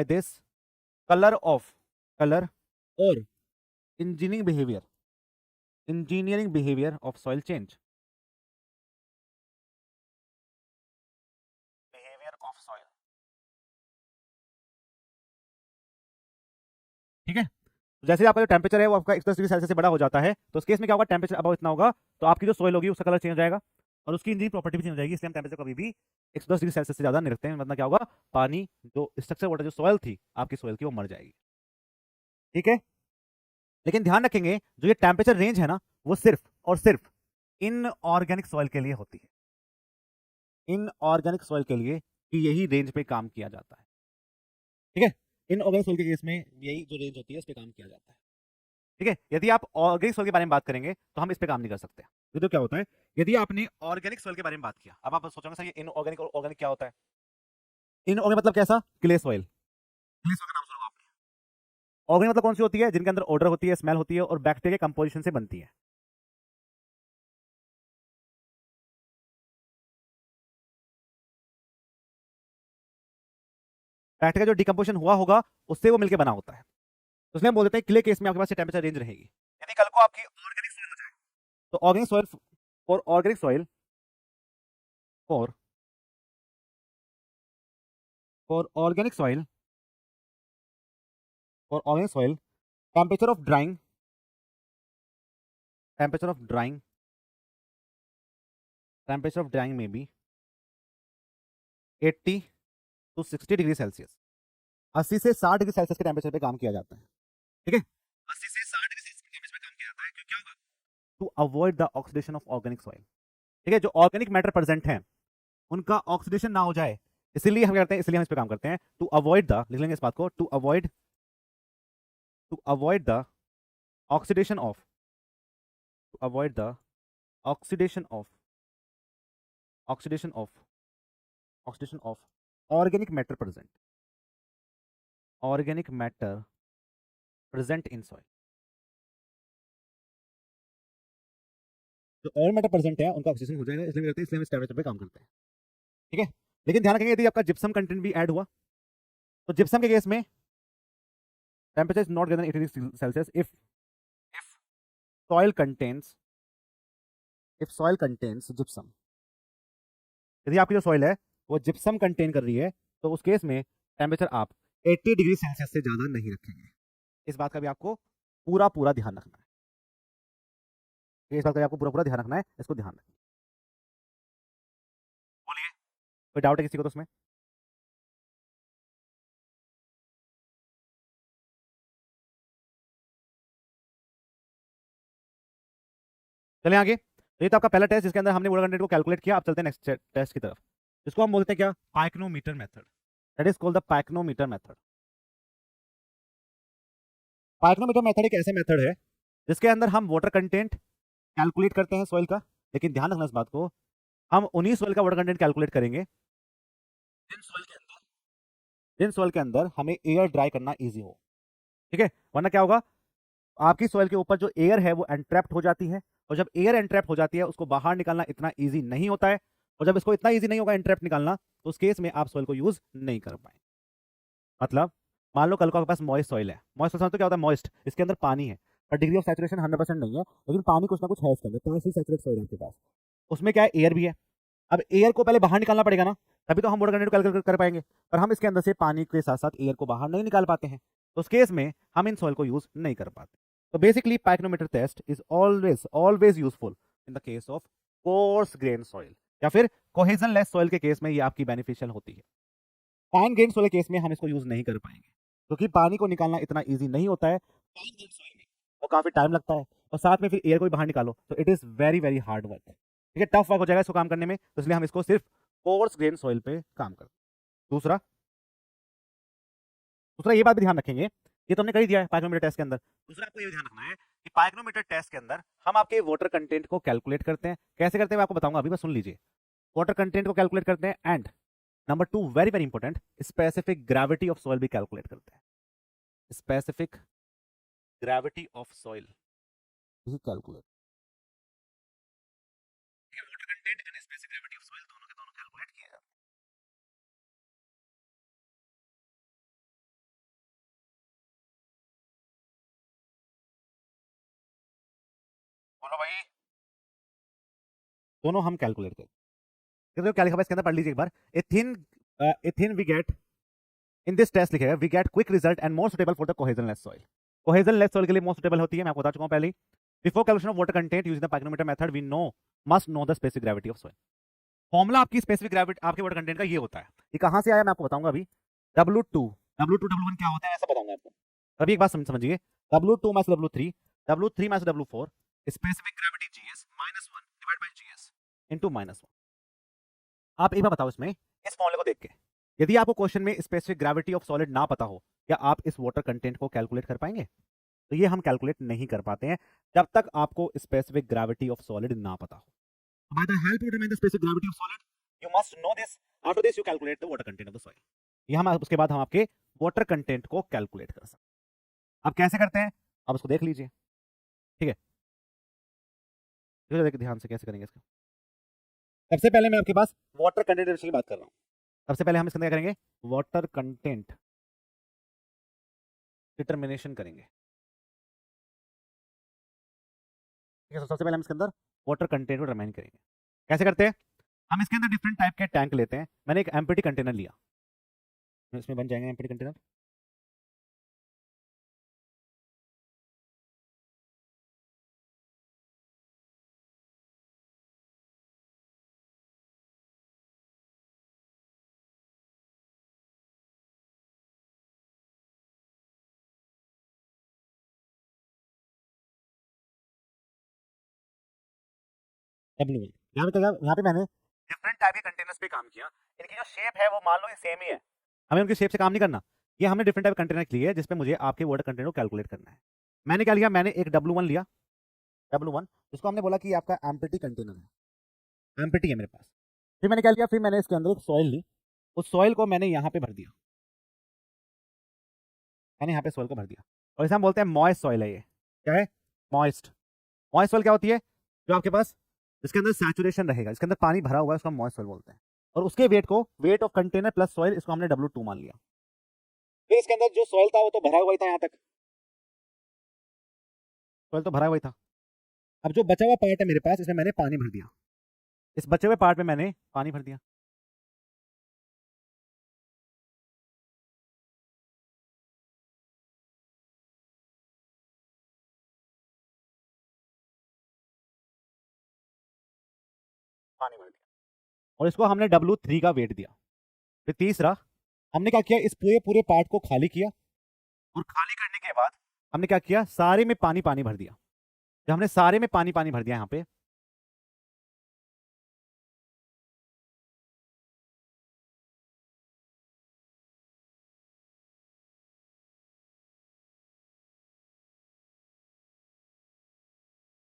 this colour और engineering behaviour of soil change, behaviour of soil, ठीक है। तो जैसे आपका जो टेम्परेचर है वो आपका 110 डिग्री सेल्सियस से बड़ा हो जाता है तो उस केस में क्या होगा, टेम्परेचर अब इतना होगा तो आपकी जो सॉइल होगी उसका कलर चेंज हो जाएगा और उसकी इंजीनियरिंग प्रॉपर्टी भी चेंज हो जाएगी। इसलिए हम टेम्परेचर कभी भी 110 डिग्री सेल्सियस से ज्यादा नहीं रखते हैं, मतलब क्या होगा, पानी जो स्ट्रक्चर वाटर जो सॉइल थी आपकी सॉइल की वो मर जाएगी, ठीक है। लेकिन ध्यान रखेंगे जो ये टेम्परेचर रेंज है ना वो सिर्फ और सिर्फ इनऑर्गेनिक सॉइल के लिए होती है, इनऑर्गेनिक सॉइल के लिए कि यही रेंज पे काम किया जाता है, ठीक है। इनऑर्गेनिक सॉइल के केस में यही जो रेंज होती है इस पे काम किया जाता है, ठीक है। यदि आप ऑर्गेनिक सॉइल के बारे में बात करेंगे तो हम इस पे काम नहीं कर सकते। तो क्या होता है, यदि आपने ऑर्गेनिक सॉइल के बारे में बात किया, अब आप सोचोगे सर ये इनऑर्गेनिक और ऑर्गेनिक क्या होता है? इनऑर्गेनिक मतलब कैसा, क्ले सॉइल, क्ले सॉइल का नाम सुना आपने। ऑर्गेनिक मतलब कौन सी होती है, जिनके अंदर ऑर्डर होती है, स्मेल होती है और बैक्टीरिया के कंपोजिशन से बनती है। बैक्टीरिया जो डिकम्पोजिशन हुआ होगा उससे वो मिलकर बना होता है, तो इसलिए हम बोल देते हैं क्ले केस में आपके पास टेम्परेचर रेंज रहेगी। यदि कल को आपकी ऑर्गेनिक सॉइल हो जाए तो for organic soil for organic soil temperature of drawing में बी 80 to 60 डिग्री सेल्सियस। 80 से 60 डिग्री सेल्सियस के टेम्परेचर पे काम किया जाता है, ठीक है। 80 से 60 डिग्री सेल्सियस के टेम्परेचर पे काम किया जाता है, क्यों क्या होगा? To avoid the oxidation of organic soil, ठीक है। जो ऑर्गेनिक मैटर प्रेजेंट है उनका ऑक्सीडेशन ना हो जाए, इसीलिए हम क्या करते हैं, इसलिए हम इस पे काम करते हैं। टू अवॉइड द, लिख लेंगे इस बात को, to avoid the oxidation of, to avoid the oxidation of oxidation of oxidation of organic matter present in soil. जो और मैटर प्रेजेंट है उनका ऑक्सीडेशन हो जाएगा, इसलिए करते हैं, इसलिए हम इस टेम्परेचर पे काम करते हैं, ठीक है। लेकिन ध्यान रखेंगे, यदि आपका जिप्सम कंटेंट भी ऐड हुआ तो जिप्सम के केस में temperature is not greater than 80 degree Celsius if soil contains gypsum. यदि आपकी जो सॉइल है वो जिप्सम कंटेन कर रही है तो उस केस में टेम्परेचर आप 80 डिग्री सेल्सियस से ज्यादा नहीं रखेंगे। इस बात का भी आपको पूरा पूरा ध्यान रखना है, इस बात का भी आपको पूरा पूरा ध्यान रखना है, इसको ध्यान रखना। बोलिए, कोई डाउट है किसी को तो उसमें? चलिए आगे। तो ये तो आपका पहला टेस्ट जिसके अंदर हमने वाटर कंटेंट को कैलकुलेट किया। अब चलते हैं नेक्स्ट टेस्ट की तरफ, जिसको हम बोलते हैं क्या, pycnometer method. That is called the pycnometer method. Pycnometer method एक ऐसा मेथड है जिसके अंदर हम वाटर कंटेंट कैलकुलेट करते हैं सॉइल का, लेकिन ध्यान रखना इस बात को, हम उन्हीं सॉइल का वाटर कंटेंट कैलकुलेट करेंगे जिन सॉइल के अंदर हमें एयर ड्राई करना इजी हो, ठीक है। वरना क्या होगा, आपकी सॉइल के ऊपर जो एयर है वो एंट्रैप्ड हो जाती है, और जब एयर एंट्रैप हो जाती है उसको बाहर निकालना इतना इजी नहीं होता है, और जब इसको इतना इजी नहीं होगा एंट्रैप निकालना तो उस केस में आप सॉइल को यूज नहीं कर पाए। मतलब मान लो कल को आपके पास मॉइस्ट सॉइल है, मॉइस्ट सॉइल तो क्या होता है, मॉइस्ट, इसके अंदर पानी है पर डिग्री ऑफ सैचुरेशन 100% नहीं है, लेकिन पानी कुछ ना कुछ है इसके अंदर, पार्शियल सैचुरेटेड सॉइल है आपके पास। उसमें क्या है, एयर भी है। अब एयर को पहले बाहर निकालना पड़ेगा ना, तभी तो हम वाटर कंटेंट कैलकुलेट कर पाएंगे, पर हम इसके अंदर से पानी के साथ साथ एयर को बाहर नहीं निकाल पाते हैं, तो उस केस में हम इन सॉइल को यूज नहीं कर पाते। तो basically pycnometer test is always always useful in the case of coarse grain soil, या फिर कोहेजन लेस सॉइल के केस में ये आपकी बेनिफिशियल होती है। फाइन ग्रेन सॉइल के केस में हम इसको यूज नहीं कर पाएंगे, क्योंकि पानी को निकालना इतना ईजी नहीं होता है, फाइन ग्रेन सॉइल में वो काफी टाइम लगता है, और साथ में फिर एयर को भी बाहर निकालो तो it is very very hard work, ठीक है, टफ वर्क हो जाएगा इसको काम करने में, तो इसलिए हम इसको सिर्फ कोर्स ग्रेन सॉइल पे काम करते हैं। दूसरा दूसरा ये बात भी ध्यान रखेंगे, ये तो हमने कर ही दिया है पाइक्रोमीटर टेस्ट के अंदर। दूसरा आपको ये ध्यान रखना है कि पाइक्रोमीटर टेस्ट के अंदर हम आपके वाटर कंटेंट को कैलकुलेट करते हैं। कैसे करते हैं मैं आपको बताऊंगा, अभी बस सुन लीजिए। वाटर कंटेंट को कैलकुलेट करते हैं, and number 2 very very important, specific gravity of soil भी कैलकुलेट करते हैं। स्पेसिफिक ग्रेविटी ऑफ सॉइल भी calculate, water content and specific gravity of soil दोनों के दोनों कैलकुलेट किए जाते हैं। बोलो भाई, दोनों हम कैलकुलेट करते हैं। क्या लिखा हुआ इसके अंदर, पढ़ लीजिए एक बार। एथिन एथिन we get in this test लिखेगा, we get quick result and more suitable for the cohesionless soil. Cohesionless soil के लिए मोर सुटेबल होती है, मैं आपको बता चुका हूं पहले ही। Before calculation of water content using the pycnometer method we know must know the specific gravity of soil. Formula आपकी स्पेसिफिक ग्रेविटी आपके वाटर कंटेंट का ये होता है। ये कहां से आया मैं आपको बताऊंगा अभी। W2 W1 क्या होता है ऐसा बताऊंगा आपको। अभी एक बात समझिए, W2 minus W3, W3 minus W4, specific gravity GS -1 divide by GS into -1। आप एक बार बताओ इसमें, इस फॉर्मूले को देख के, यदि आपको क्वेश्चन में स्पेसिफिक ग्रेविटी ऑफ सॉलिड ना पता हो, क्या आप इस वाटर कंटेंट को कैलकुलेट कर पाएंगे? तो ये हम कैलकुलेट नहीं कर पाते हैं जब तक आपको स्पेसिफिक ग्रेविटी ऑफ सॉलिड ना पता हो। By the help of determine the specific gravity of solid you must know this, after this you calculate the water content of the soil. ये हम उसके बाद हम आपके वाटर कंटेंट को कैलकुलेट कर सकते हैं। अब कैसे करते हैं, आप उसको देख लीजिए, ठीक है। देखिए ध्यान से कैसे करेंगे इसका। सबसे पहले मैं आपके पास वाटर कंटेंट की बात कर रहा हूँ। सबसे पहले हम इसके अंदर क्या करेंगे, वाटर कंटेंट डिटरमिनेशन करेंगे, ठीक है। सबसे पहले हम इसके अंदर वाटर कंटेंट को डिटरमाइन करेंगे। कैसे करते हैं, हम इसके अंदर डिफरेंट टाइप के टैंक लेते हैं। मैंने एक एम्प्टी कंटेनर लिया, इसमें बन जाएंगे एम्प्टी कंटेनर। W1। यहाँ पे मैंने डिफरेंट टाइप के कंटेनर्स पे काम किया। इनकी जो शेप है वो मान लो ये सेम ही है, हमें उनकी शेप से काम नहीं करना। ये हमने डिफरेंट टाइप कंटेनर लिए है जिसपे मुझे आपके वाटर कंटेनर को कैलकुलेट करना है। मैंने क्या लिया, मैंने एक W1 लिया, W1 जिसको हमने बोला कि आपका एम्प्टी कंटेनर है, एम्प्टी है मेरे पास। फिर मैंने क्या लिया, फिर मैंने इसके अंदर एक सॉइल ली, उस सॉइल को मैंने यहाँ पे भर दिया, मैंने यहाँ पे सॉइल को भर दिया, और इसे हम बोलते हैं मॉइस्ट सॉइल है। ये क्या है, मॉइस्ट। मॉइस्ट सॉइल क्या होती है, जो आपके पास इसके अंदर सैचुरेशन रहेगा, इसके अंदर पानी भरा हुआ है, उसको हम मॉइस्ट सॉइल बोलते हैं। और उसके वेट को, weight of container plus soil, इसको हमने W2 मान लिया। फिर इसके अंदर जो सॉइल था वो तो भरा हुआ ही था, यहाँ तक सॉइल तो भरा हुआ ही था। अब जो बचा हुआ पार्ट है मेरे पास, इसमें मैंने पानी भर दिया, इस बचे हुए पार्ट में मैंने पानी भर दिया। पानी भर दिया और इसको हमने W3 का वेट दिया। फिर तीसरा हमने क्या किया, इस पूरे पूरे पार्ट को खाली किया, और खाली करने के बाद हमने क्या किया, सारे में पानी पानी भर दिया। जब हमने सारे में पानी पानी भर दिया यहाँ पे,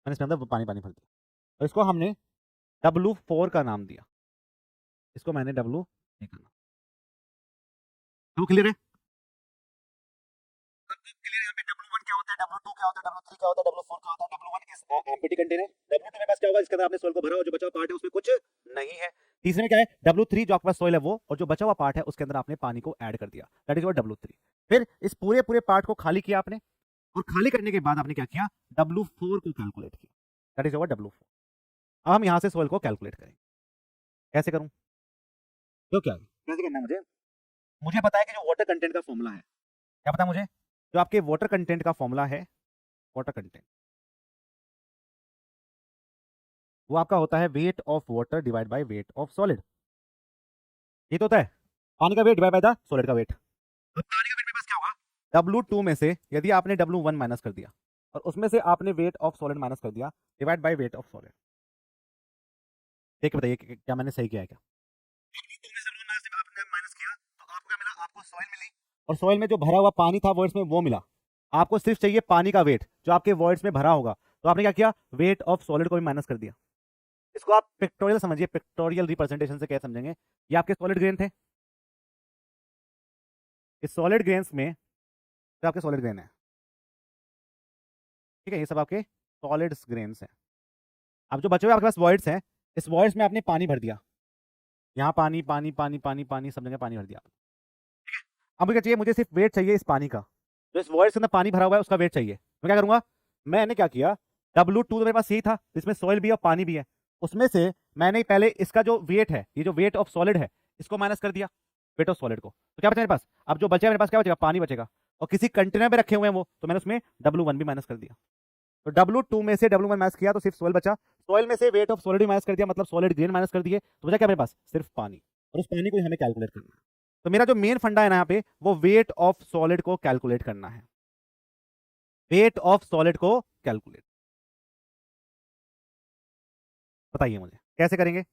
मैंने इसके अंदर पानी पानी भर दिया, और इसको हमने W4 का नाम दिया, इसको मैंने W का नाम। तो क्लियर है, क्लियर। यहाँ पे W1 क्या होता है, W2 क्या होता है, W3 क्या होता है, W4 क्या होता है। W1 is empty container, W2 मेरे पास क्या होगा, इसके अंदर आपने सोइल को भरा और जो बचा हुआ पार्ट है उसमें कुछ नहीं है। तीसरे में क्या है, W3 जो आपके पास सोइल है वो, और जो बचा हुआ पार्ट है उसके अंदर आपने पानी को ऐड कर दिया, दैट इज योर W3। फिर इस पूरे पूरे पार्ट को खाली किया आपने, और खाली करने के बाद आपने क्या किया, W4 को कैलकुलेट किया, दैट इज योर W4। अब हम यहाँ से सोइल को कैलकुलेट करें, कैसे करूं, तो क्या है, कैसे करना है मुझे, मुझे पता है कि जो वाटर कंटेंट का फॉर्मूला है, क्या पता है मुझे, जो आपके वाटर कंटेंट का फॉर्मूला है, वाटर कंटेंट वो आपका होता है wait of water divide by weight of solid. ये तो होता है पानी का weight divide by the solid का वेट। अब पानी का वेट मेरे पास क्या होगा, W2 में से यदि आपने W1 माइनस कर दिया और उसमें से आपने वेट ऑफ सॉलिड माइनस कर दिया, divide by weight of solid. देख के बताइए क्या मैंने सही किया है क्या। W2 में से W1 आपने माइनस किया तो आपको क्या मिला, आपको सॉइल मिली, और सॉइल में जो भरा हुआ पानी था वर्ड्स में वो मिला। आपको सिर्फ चाहिए पानी का वेट जो आपके वर्ड्स में भरा होगा, तो आपने क्या किया, वेट ऑफ सॉलिड को भी माइनस कर दिया। इसको आप पिक्टोरियल समझिए, पिक्टोरियल रिप्रेजेंटेशन से क्या समझेंगे, ये आपके सॉलिड ग्रेन थे, इस सॉलिड ग्रेन्स में तो आपके सॉलिड ग्रेन है, ठीक है, ये सब आपके सॉलिड ग्रेन्स हैं। अब जो बचे हुए आपके पास वॉइड्स हैं, इस वॉइड्स में आपने पानी भर दिया, यहाँ पानी पानी पानी पानी पानी सब जगह पानी भर दिया। अब क्या चाहिए, मुझे सिर्फ वेट चाहिए इस पानी का, जो इस वॉइड्स के अंदर पानी भरा हुआ है उसका वेट चाहिए। मैं क्या करूंगा, मैंने क्या किया, W2 तो मेरे पास यही था जिसमें सॉइल भी है और पानी भी है, उसमें से मैंने पहले इसका जो वेट है, ये जो वेट ऑफ सॉलिड है, इसको माइनस कर दिया वेट ऑफ सॉलिड को, तो क्या बचा मेरे पास, अब जो बचा मेरे पास क्या बचेगा, पानी बचेगा, और किसी कंटेनर में रखे हुए हैं वो, तो मैंने उसमें W1 भी माइनस कर दिया। तो W2 में से W1 माइनस किया तो सिर्फ सॉइल बचा, सॉइल में से वेट ऑफ सॉलिड माइनस कर दिया, मतलब सॉलिड ग्रेन माइनस कर दिए, तो बचा क्या मेरे पास, सिर्फ पानी, और उस पानी को हमें कैलकुलेट करना है। तो मेरा जो मेन फंडा है ना यहाँ पे, वो वेट ऑफ सॉलिड को कैलकुलेट करना है, वेट ऑफ सॉलिड को कैलकुलेट। बताइए मुझे कैसे करेंगे।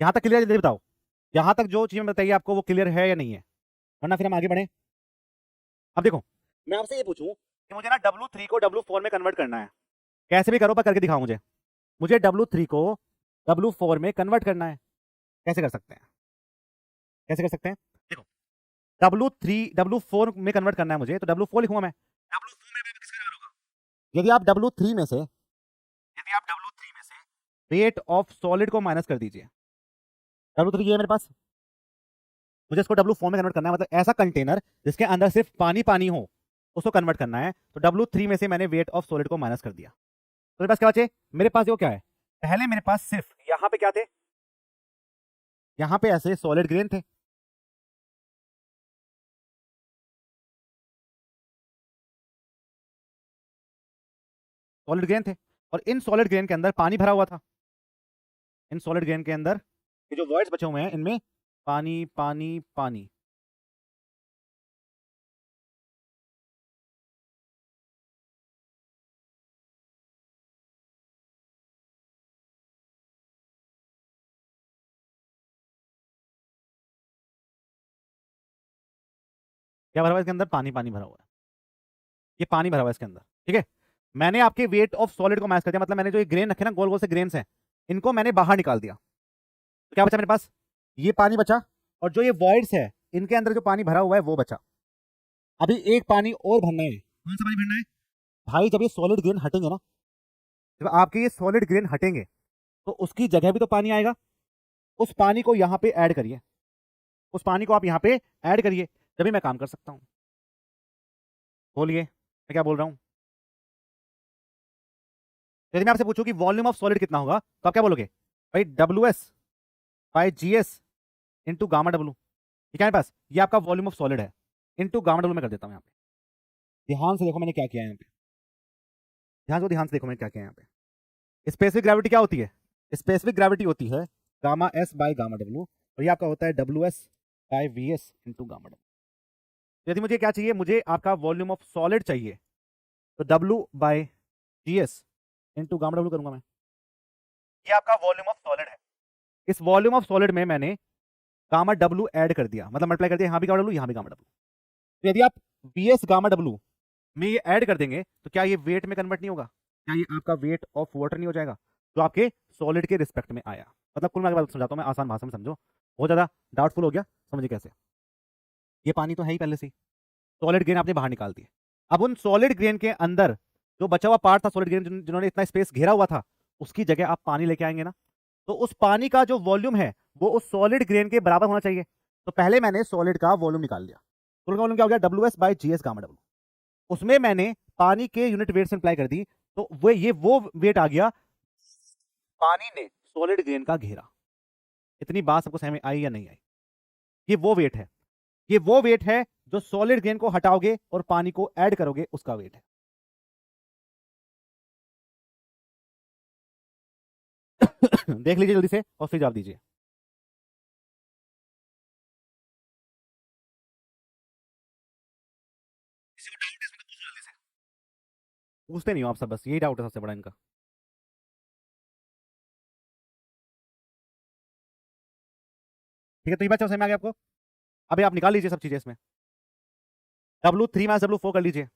यहां तक क्लियर, जल्दी बताओ, यहां तक जो चीज बताइए आपको वो क्लियर है या नहीं है, वरना फिर हम आगे बढ़े। अब देखो, मैं आपसे ये पूछूं कि मुझे ना W3 को W4 में कन्वर्ट करना है, कैसे भी करो पर करके दिखाओ मुझे, मुझे W3 को W4 में कन्वर्ट करना है, कैसे कर सकते हैं, कैसे कर सकते हैं, देखो, W4 में कन्वर्ट करना है मुझे, तो W4 लिखूंगा मैं, W4 में किसका बराबर होगा, यदि आप W3 में से, यदि आप W3 में से वेट ऑफ सॉलिड को माइनस कर दीजिए, W3 ये है मेरे पास, मुझे इसको W4 में कन्वर्ट करना है, मतलब ऐसा कंटेनर जिसके अंदर सिर्फ पानी पानी हो उसको कन्वर्ट करना है, तो W3 में से मैंने वेट ऑफ सॉलिड को माइनस कर दिया, तो मेरे पास क्या बचे, मेरे पास वो क्या है, पहले मेरे पास सिर्फ यहां पे क्या थे, यहां पे ऐसे सॉलिड ग्रेन थे, सॉलिड ग्रेन थे, और इन सॉलिड ग्रेन के अंदर पानी भरा हुआ था, इन सॉलिड ग्रेन के अंदर ये जो वर्ड्स बचे हुए हैं इनमें पानी पानी पानी, क्या भरा हुआ है इसके अंदर? पानी पानी भरा हुआ है, ये पानी भरा हुआ है इसके अंदर, ठीक है। मैंने आपके वेट ऑफ सॉलिड को मैच कर दिया, मतलब मैंने जो ये ग्रेन रखे ना गोल गोल से ग्रेन्स हैं, इनको मैंने बाहर निकाल दिया। तो क्या बचा मेरे पास? ये पानी बचा, और जो ये वॉइड्स है इनके अंदर जो पानी भरा हुआ है वो बचा। अभी एक पानी और भरना है। कौन सा पानी भरना है भाई? जब ये सॉलिड ग्रेन हटेंगे ना, जब आपके ये सॉलिड ग्रेन हटेंगे तो उसकी जगह भी तो पानी आएगा। उस पानी को यहां पे ऐड करिए, उस पानी को आप यहां पे ऐड करिए, तभी मैं काम कर सकता हूं। बोलिए मैं क्या बोल रहा हूं? यदि मैं आपसे पूछूं कि वॉल्यूम ऑफ सॉलिड कितना होगा, तो आप क्या बोलोगे? भाई WS/GS इंटू गामा डब्लू। ठीक है मेरे पास, ये आपका वॉल्यूम ऑफ सॉलिड है, इंटू गामा डब्लू में कर देता हूं यहाँ पे। ध्यान से देखो मैंने क्या किया है यहाँ पे, ध्यान से देखो मैंने क्या किया है यहाँ पे। स्पेसिफिक ग्रेविटी क्या होती है? स्पेसिफिक ग्रेविटी होती है gamma S by gamma W, और ये आपका होता है WS/VS इंटू गामा डब्लू। यदि मुझे क्या चाहिए, मुझे आपका वॉल्यूम ऑफ सॉलिड चाहिए, तो W/GS इंटू गामा डब्लू करूंगा मैं। ये आपका वॉल्यूम ऑफ सॉलिड है। इस वॉल्यूम ऑफ सॉलिड में मैंने गामा डब्लू ऐड कर दिया, मतलब मल्टीप्लाई कर दिया, यहाँ भी गामा डब्लू यहाँ भी गामा डब्लू। तो यदि आप VS गामा डब्लू में ये ऐड कर देंगे तो क्या ये वेट में कन्वर्ट नहीं होगा? क्या ये आपका वेट ऑफ वाटर नहीं हो जाएगा जो आपके सॉलिड के रिस्पेक्ट में आया? मतलब कुल मिलाकर बात समझाता हूं मैं आसान भाषा में, समझो। बहुत ज्यादा डाउटफुल हो गया? समझिए कैसे। ये पानी तो है ही पहले से, सॉलिड ग्रेन आपने बाहर निकाल दिए। अब उन सॉलिड ग्रेन के अंदर जो बचा हुआ पार्ट था सॉलिड ग्रेन, जिन्होंने इतना स्पेस घेरा हुआ था, उसकी जगह आप पानी लेके आएंगे ना, तो उस पानी का जो वॉल्यूम है वो उस सॉलिड ग्रेन के बराबर होना चाहिए। तो पहले मैंने सॉलिड का वॉल्यूम निकाल लिया, सॉलिड का वॉल्यूम क्या हो गया? WS/GS gamma W. उसमें मैंने पानी के यूनिट वेट से अप्लाई कर दी, तो वो वेट आ गया पानी ने सॉलिड ग्रेन का घेरा। इतनी बात सबको समझ में आई या नहीं आई? ये वो वेट है, ये वो वेट है जो सॉलिड ग्रेन को हटाओगे और पानी को ऐड करोगे, उसका वेट है। देख लीजिए जल्दी से और फिर जवाब दीजिए। किसी को डाउट है इसमें तो पूछो जल्दी से। पूछते नहीं हो आप सब, बस यही डाउट है सबसे बड़ा इनका। ठीक है, तो ये बात समझ में आ गया आपको? अभी आप निकाल लीजिए सब चीजें इसमें। W3 - W4 कर लीजिए।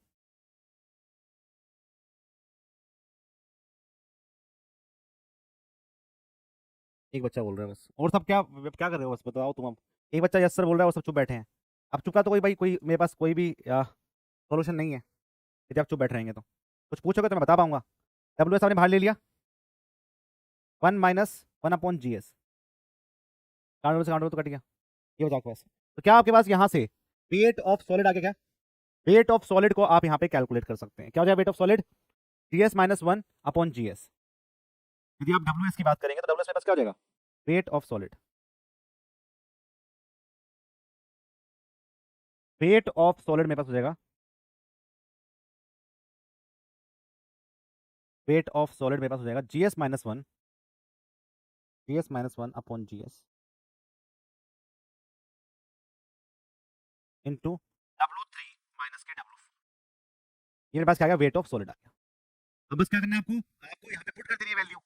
एक बच्चा बोल रहा है बस, और सब क्या कर रहे हो बस बताओ तुम अब। एक बच्चा यस सर बोल रहा है और सब चुप बैठे हैं। अब चुप का तो कोई भाई, कोई मेरे पास कोई भी सोल्यूशन नहीं है। यदि आप चुप बैठ रहेंगे तो कुछ पूछोगे तो मैं बता पाऊंगा। WS आपने बाहर ले लिया, 1 - 1/GS। काउंटर तो कट गया, ये बचा आपके पास। तो क्या आपके पास यहाँ से वेट ऑफ सॉलिड आ गया? क्या वेट ऑफ सॉलिड को आप यहाँ पे कैलकुलेट कर सकते हैं? क्या हो जाएगा wait of solid? GS - 1/GS। यदि आप WS की बात करेंगे तो WS मेरे पास क्या हो जाएगा? Wait of solid, weight of solid मेरे पास हो जाएगा, वेट ऑफ सॉलिड मेरे पास हो जाएगा GS - 1 इंटू W3 - ये मेरे पास क्या आ गया? वेट ऑफ सॉलिड आ गया। अब बस क्या करना है आपको? आपको यहाँ पे पुट कर देनी है वैल्यू,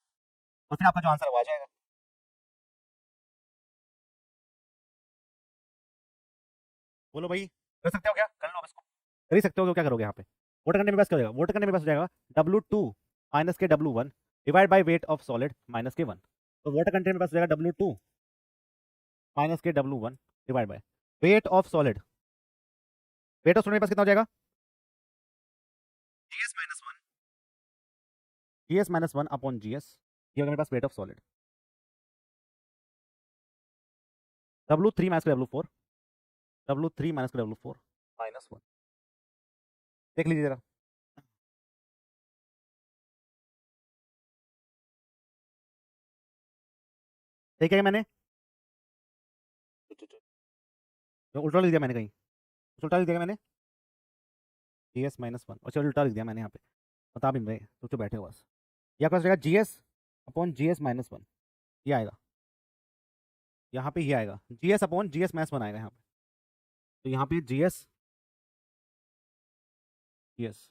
और फिर आपका जो आंसर है वो आ जाएगा। बोलो भाई, कर सकते हो क्या? कर लो अब इसको, कर ही सकते हो, क्या करोगे यहाँ पे? वोट करने में बस क्या हो जाएगा? वोट करने में बस हो जाएगा W2 - के W1 divide by wait of solid minus के 1। तो वाटर कंटेंट में बस हो जाएगा W2 - के W1 divide by wait of solid. Weight of solid मेरे पास कितना हो जाएगा? GS - 1 ये होगा मेरे पास weight of solid. W3 - W4, W3 - W4 -1। देख लीजिए जरा। देखिए क्या मैंने उल्टा लिख दिया मैंने, कहीं कुछ उल्टा लिख दिया मैंने। GS - 1, अच्छा उल्टा लिख दिया मैंने यहाँ पे, बता भी नहीं रहे तो बैठे हो बस। ये आपका हो जाएगा GS/GS - 1, ये आएगा यहाँ पे, ये आएगा GS/GS - 1 आएगा यहाँ पे। तो यहाँ पे GS GS/GS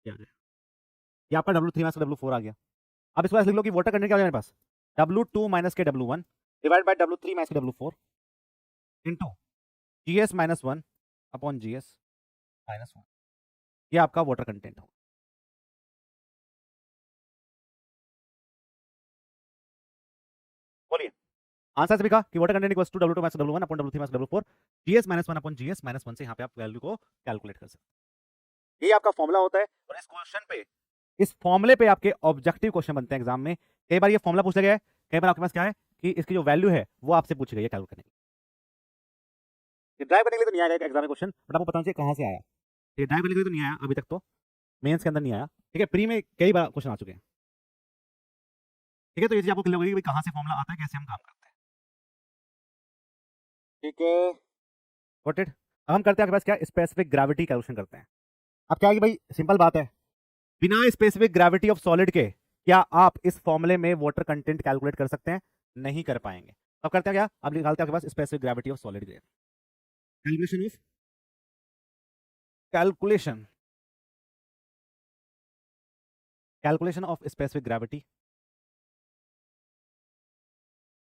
ये आ गया। ये आपका W3 - W4 आ गया। अब इसको ऐसे लिख लो कि वाटर कंटेंट क्या हो जाएगा मेरे पास? W2 - के W1 divide by W3 minus W4 into GS minus 1 upon GS minus 1। ये आपका वाटर कंटेंट होगा। बोलिए आंसर से भी कहा कि water content equals to W2 minus W1 upon W3 minus W4 GS minus 1 upon GS minus 1 से यहाँ पे आप वैल्यू को कैलकुलेट कर सकते हैं। ये आपका फॉर्मूला होता है और इस क्वेश्चन पे, इस फॉर्मूले पे आपके ऑब्जेक्टिव क्वेश्चन बनते हैं एग्जाम में। कई बार ये फॉर्मूला पूछा गया है, कई बार आपके पास क्या है कि इसकी जो वैल्यू है वो आपसे पूछी गई है कैलकुलेट करने के लिए। ड्राइव करने के लिए तो नहीं आएगा एग्जाम में क्वेश्चन, बट आपको पता चाहिए कहां से आया। ये ड्राइव करने के लिए तो नहीं आया अभी तक, तो मेंस के अंदर नहीं आया, ठीक है। प्री में कई बार क्वेश्चन आ चुके हैं, ठीक है। तो ये चीज आपको क्लियर होगी कि कहां से फॉर्मूला आता है, कैसे हम काम करते हैं, ठीक है। Got it. अब हम करते हैं आपके पास क्या, स्पेसिफिक ग्रेविटी कैलकुलेशन करते हैं। अब क्या है कि भाई सिंपल बात है, बिना स्पेसिफिक ग्रेविटी ऑफ सॉलिड के क्या आप इस फॉर्मूले में वाटर कंटेंट कैलकुलेट कर सकते हैं? नहीं कर पाएंगे। अब करते हैं क्या, अब निकालते हैं आपके पास स्पेसिफिक ग्रेविटी ऑफ सॉलिड के calculation of calculation of specific gravity,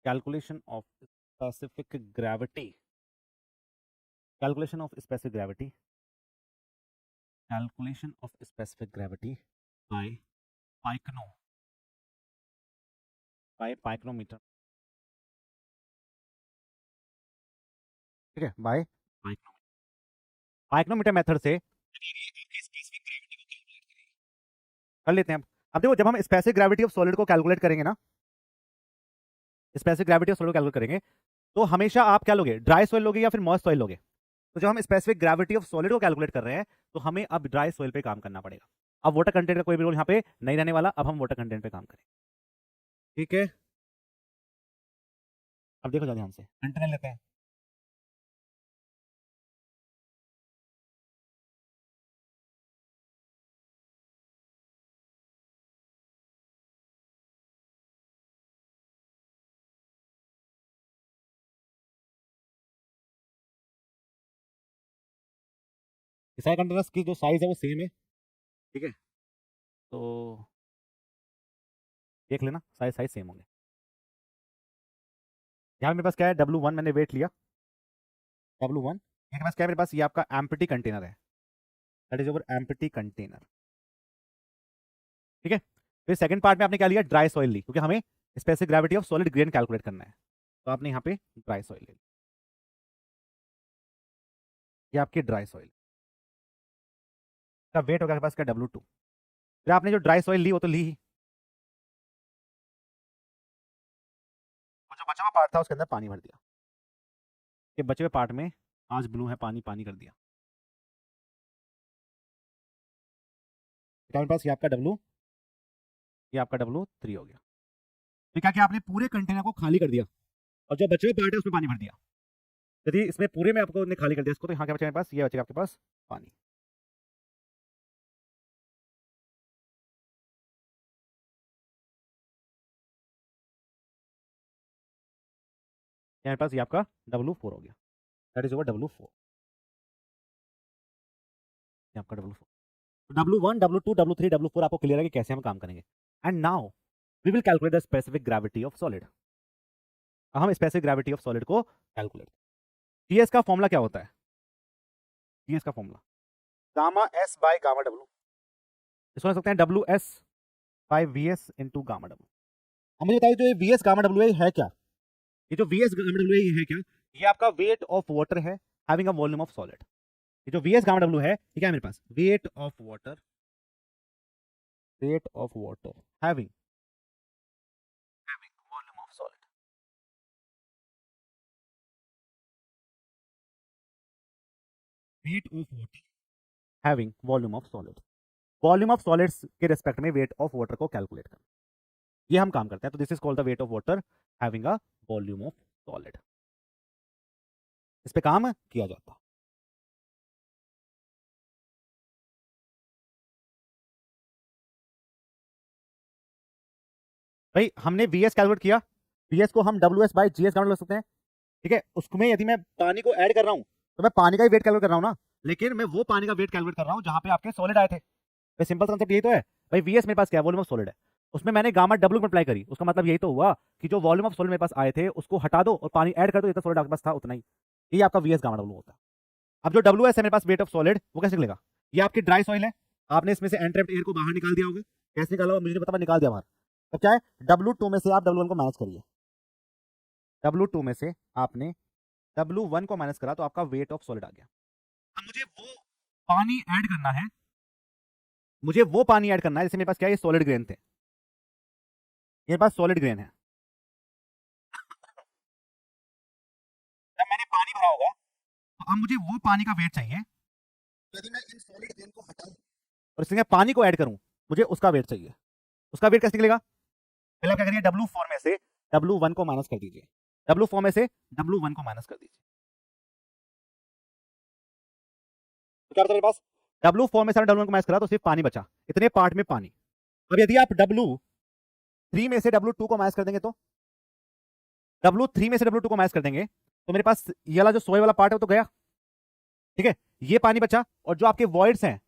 calculation of specific gravity, calculation of specific gravity, calculation of specific gravity by pycnometer, ठीक है, बाय पाइक्रोमीटर मेथड से कर लेते हैं। अब देखो, जब हम स्पेसिफिक ग्रेविटी ऑफ सॉलिड को कैलकुलेट करेंगे ना, स्पेसिफिक ग्रेविटी ऑफ सॉलिड को कैलकुलेट करेंगे, तो हमेशा आप क्या लोगे, ड्राई सॉइल लोगे या फिर मॉइस्ट सॉइल लोगे? तो जब हम स्पेसिफिक ग्रेविटी ऑफ सॉलिड को कैलकुलेट कर रहे हैं तो हमें अब ड्राई सॉइल पे काम करना पड़ेगा। अब वाटर कंटेंट का कोई भी रोल यहाँ पे नहीं रहने वाला, अब हम वाटर कंटेंट पे काम करें, ठीक है। अब देखो ध्यान से, कंटेनर लेते हैं, सारे कंटेनर्स की जो साइज है वो सेम है, ठीक है। तो देख लेना, साइज साइज सेम होंगे। यहाँ मेरे पास क्या है, W1 मैंने वेट लिया, W1 मेरे पास क्या है, मेरे पास ये आपका एम्प्टी कंटेनर है, that is over empty container, ठीक है। फिर सेकंड पार्ट में आपने क्या लिया, ड्राई सॉइल ली, क्योंकि हमें specific gravity of solid grain calculate करना है, तो आपने यहाँ पे ड्राई सॉइल ले ली, ये आपकी ड्राई सॉइल का वेट होगा आपके पास क्या, W2। फिर आपने जो ड्राई सॉइल ली वो तो ली ही, जो बचा हुआ पार्ट था उसके अंदर पानी भर दिया, कि बचे हुए पार्ट में आज ब्लू है, पानी पानी कर दिया। मेरे पास ये आपका W, ये आपका W3 हो गया। फिर क्या किया आपने, पूरे कंटेनर को खाली कर दिया और जो बचे हुए पार्ट है उसमें पानी भर दिया। यदि इसमें पूरे में आपको खाली कर दिया इसको, तो यहाँ क्या बचेगा मेरे पास, ये बचेगा आपके पास पानी। मेरे पास ये आपका W4 हो गया, दैट इज ओवर W4, ये आपका W4। W1 W2 W3 W4 आपको क्लियर है कि कैसे हम काम करेंगे। And now we will calculate the specific gravity of solid. हम स्पेसिफिक ग्रेविटी ऑफ सॉलिड को कैलकुलेट, जीएस का फॉर्मूला क्या होता है, जीएस का formula gamma S by gamma W, इसको लिख सकते हैं WS by VS into gamma W. अब मुझे बताइए, जो ये VS गामा डब्ल्यू है क्या, ये जो VS गामा डब्ल्यू है क्या, ये आपका वेट ऑफ वाटर है having a volume of solid. ये जो VS गामा डब्ल्यू है ये क्या है मेरे पास, weight of water, weight of water having volume of solid, weight of water having volume of solid, volume of solids के रिस्पेक्ट में वेट ऑफ वाटर को कैलकुलेट करना, ये हम काम करते हैं। तो this is called the weight of water having a volume of solid, इस पे काम किया जाता है। भाई हमने VS कैलकुलेट किया, VS को हम WS बाय GS कैलकुलेट कर सकते हैं, ठीक है। उसमें यदि मैं पानी को ऐड कर रहा हूं तो मैं पानी का ही वेट कैलकुलेट कर रहा हूं ना, लेकिन मैं वो पानी का वेट कैलकुलेट कर रहा हूं जहां पे आपके सॉलिड आए थे। सिंपल कॉन्सेप्ट यही तो है भाई, VS मेरे पास क्या है, वॉल्यूम ऑफ सॉलिड है। उसमें मैंने गामा डब्ल्यू मल्टीप्लाई करी, उसका मतलब यही तो हुआ कि जो वॉल्यूम ऑफ सॉलिड मेरे पास आए थे उसको हटा दो और पानी ऐड कर दो, जितना सॉलिड आपके पास था उतना ही। ये आपका वीएस गामा डब्ल्यू होता है। अब जो डब्ल्यू एस है मेरे पास, वेट ऑफ सॉलिड, वो कैसे निकलेगा? ये आपकी ड्राई सॉइल है, आपने इसमें से एंट्रैप्ड एयर को बाहर निकाल दिया होगा। कैसे निकाला होगा मुझे नहीं पता, निकाल दिया बाहर। अब क्या है, W2 में से आप W1 को माइनस करिए। W2 में से आपने W1 को माइनस करा तो आपका वेट ऑफ सॉलिड आ गया। अब मुझे वो पानी ऐड करना है, मुझे वो पानी ऐड करना है, जैसे मेरे पास क्या है, ये सॉलिड ग्रेन थे, मेरे पास सॉलिड ग्रेन है। जब मैंने पानी भरा होगा तो अब मुझे वो पानी का वेट चाहिए। यदि मैं इन सॉलिड ग्रेन को हटाऊं और इसमें पानी को ऐड करूं, मुझे उसका वेट चाहिए। उसका वेट कैसे निकलेगा? पहले आप क्या करिए, W4 में से W1 को माइनस कर दीजिए, W4 में से W1 को माइनस कर दीजिए। तो क्या बचा मेरे पास? W4 में से W1 को माइनस करा तो सिर्फ पानी बचा, इतने पार्ट में पानी। अब यदि आप W3 में से W2 को माइनस कर देंगे तो W3 में से W2 को माइनस कर देंगे तो मेरे पास ये वाला जो सोए वाला पार्ट है वो तो गया, ठीक है, ये पानी बचा। और जो आपके वॉइड्स हैं,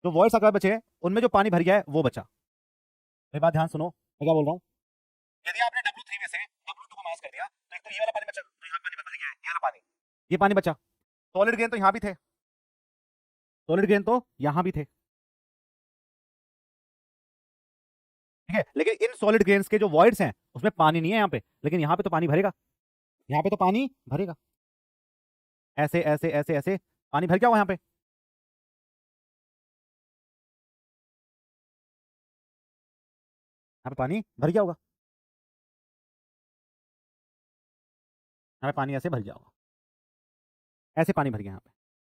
जो वॉइड्स अगर बचे हैं उनमें जो पानी भर गया है वो बचा। मेरी बात ध्यान सुनो, मैं क्या बोल रहा हूँ। यदि आपने W3 में से W2 को माइनस कर दिया तो एक तो ये वाला पानी बचा, तो यहाँ पानी भर गया है, ये वाला पानी, ये पानी बचा। सॉलिड ग्रेन तो यहाँ भी थे, सॉलिड ग्रेन तो यहाँ भी थे, ठीक है, लेकिन इन सॉलिड ग्रेन्स के जो वॉइड्स हैं उसमें पानी नहीं है यहाँ पे, लेकिन यहाँ पे तो पानी भरेगा, यहाँ पे तो पानी भरेगा। ऐसे ऐसे ऐसे ऐसे पानी भर गया होगा यहाँ पे। यहाँ पे पानी भर गया होगा, यहाँ पे पानी ऐसे भर गया होगा, ऐसे पानी भर गया यहाँ पे।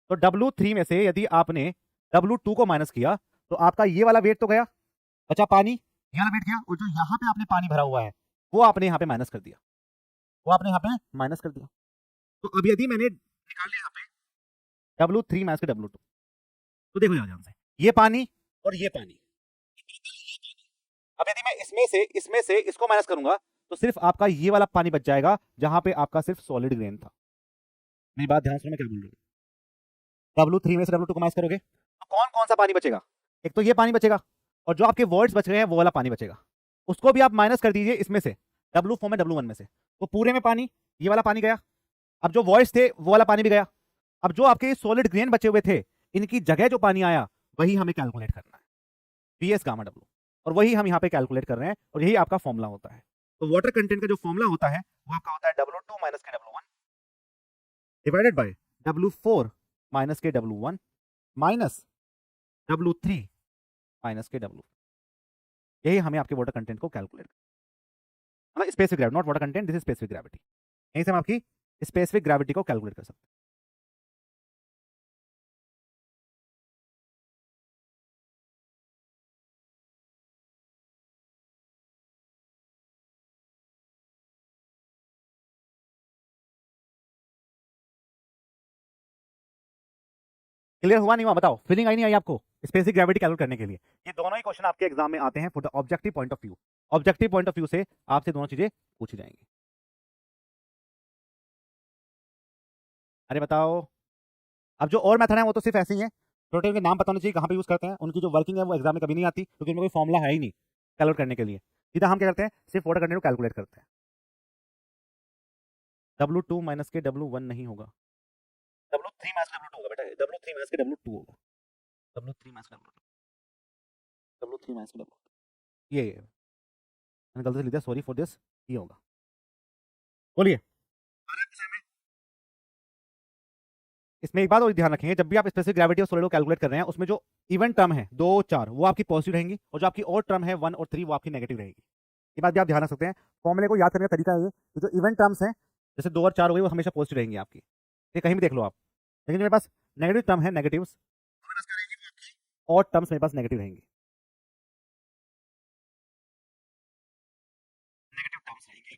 तो W3 में से यदि आपने W2 को माइनस किया तो आपका ये वाला वेट तो गया, बचा पानी, ये वाला वेट गया, और जो यहाँ पे आपने पानी भरा हुआ है वो आपने यहाँ पे माइनस कर दिया, वो आपने यहाँ पे माइनस कर दिया। तो अब यदि मैंने निकाल लिया यहाँ पे W3 माइनस के W2, तो देखो ध्यान से, ये पानी और ये पानी। अब यदि मैं इसमें से इसको माइनस करूंगा तो सिर्फ आपका ये वाला पानी बच जाएगा जहां पे आपका सिर्फ सॉलिड ग्रेन था। मेरी बात ध्यान से, मैं क्या बोल रहा हूँ, W3 में से W2 को माइनस करोगे तो कौन कौन सा पानी बचेगा? एक तो ये पानी बचेगा, और जो आपके वर्ड्स बच रहे हैं वो वाला पानी बचेगा, उसको भी आप माइनस कर दीजिए इसमें से, W4 में W1 में से, तो पूरे में पानी, ये वाला पानी गया। अब जो वॉइड्स थे वो वाला पानी भी गया। अब जो आपके सॉलिड ग्रेन बचे हुए थे, इनकी जगह जो पानी आया वही हमें कैलकुलेट करना है, PS गामा डब्ल्यू, और वही हम यहाँ पे कैलकुलेट कर रहे हैं, और यही आपका फॉर्मूला होता है। तो वाटर कंटेंट का जो फॉर्मूला होता है वो आपका होता है W2 माइनस के W1 divided by W4 minus के W1 माइनस W3 माइनस के W। यही हमें आपके वाटर कंटेंट को कैलकुलेट, मतलब specific gravity, not water content, this is specific gravity. यहीं से हम आपकी स्पेसिफिक ग्रेविटी को कैलकुलेट कर सकते हैं। क्लियर हुआ नहीं हुआ बताओ, फीलिंग आई नहीं आई आपको स्पेसिफिक ग्रेविटी कैलकुलेट करने के लिए? ये दोनों ही क्वेश्चन आपके एग्जाम में आते हैं for the objective point of view, objective point of view से आपसे दोनों चीजें पूछी जाएंगी। अरे बताओ, अब जो और मेथड है वो तो सिर्फ ऐसे ही है, प्रोटीन के नाम पता होना चाहिए, कहाँ पे यूज करते हैं, उनकी जो वर्किंग है वो एग्जाम में कभी नहीं आती क्योंकि उनमें कोई फॉर्मुला है ही नहीं कैलकुलेट करने के लिए। सीधा हम क्या करते हैं, सिर्फ वाटर कंटेंट को कैलकुलेट करते हैं। W2 माइनस के W1 नहीं होगा, W3 माइनस के W2 होगा बेटा, W3 माइनस के W2 होगा, W3 माइनस के W2, W3 माइनस के W2, ये मैंने गलती से लिख दिया, सॉरी फॉर दिस, ये होगा। बोलिए, इसमें एक बात और ध्यान रखेंगे, जब भी आप स्पेसिफिक ग्रेविटी और सॉलिड को कैलकुलेट कर रहे हैं उसमें जो इवन टर्म है 2 4 वो आपकी पॉजिटिव रहेंगी, और जो आपकी और टर्म है 1 और 3 वो आपकी नेगेटिव रहेगी। ये बात भी आप ध्यान रख सकते हैं। फॉर्मूले को याद करने का तरीका है ये कि जो इवन टर्म्स हैं जैसे 2 और 4 हो गई वो हमेशा पॉजिटिव रहेंगी आपकी, ये कहीं भी देख लो आप। लेकिन मेरे पास नेगेटिव टर्म है, नेगेटिव्स, और टर्म्स मेरे पास नेगेटिव रहेंगी, नेगेटिव टर्म्स रहेंगी,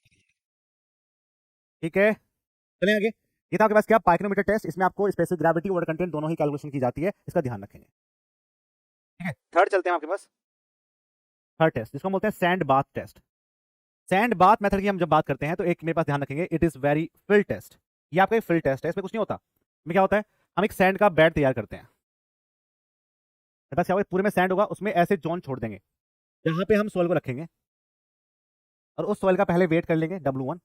ठीक है। चलें आगे। ये था आपके पास क्या, पाइक्रोमीटर टेस्ट, इसमें आपको स्पेसिफिक ग्रेविटी और कंटेंट दोनों ही कैलकुलेशन की जाती है, इसका ध्यान रखेंगे, ठीक है। थर्ड चलते हैं आपके पास, थर्ड टेस्ट जिसको बोलते हैं sand bath test. Sand bath method की हम जब बात करते हैं तो एक मेरे पास ध्यान रखेंगे, it is very field test. ये आपका एक फिल टेस्ट है, इसमें कुछ नहीं होता। इसमें क्या होता है, हम एक सैंड का बेड तैयार करते हैं, मेरे पास क्या होगा, पूरे में सैंड होगा, उसमें ऐसे जोन छोड़ देंगे, यहाँ पे हम सॉइल को रखेंगे और उस सॉइल का पहले वेट कर लेंगे W1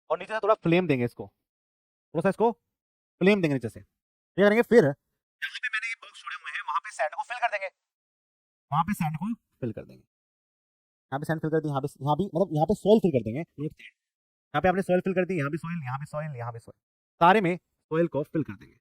और नीचे से थोड़ा फ्लेम देंगे इसको, थोड़ा सा इसको फ्लेम देंगे नीचे से, ये करेंगे। फिर यहाँ पे मैंने ये बॉक्स छोड़े हुए हैं, वहां पे सैंड को फिल कर देंगे, वहां पे सैंड को फिल कर देंगे, यहाँ पे सैंड फिल कर दी, यहाँ भी मतलब यहाँ पे सॉइल फिल कर देंगे, यहाँ पे आपने सॉइल फिल कर दी, यहाँ भी सॉइल, यहाँ भी सॉइल, यहाँ भी सॉइल, सारे में सॉइल को फिल कर देंगे।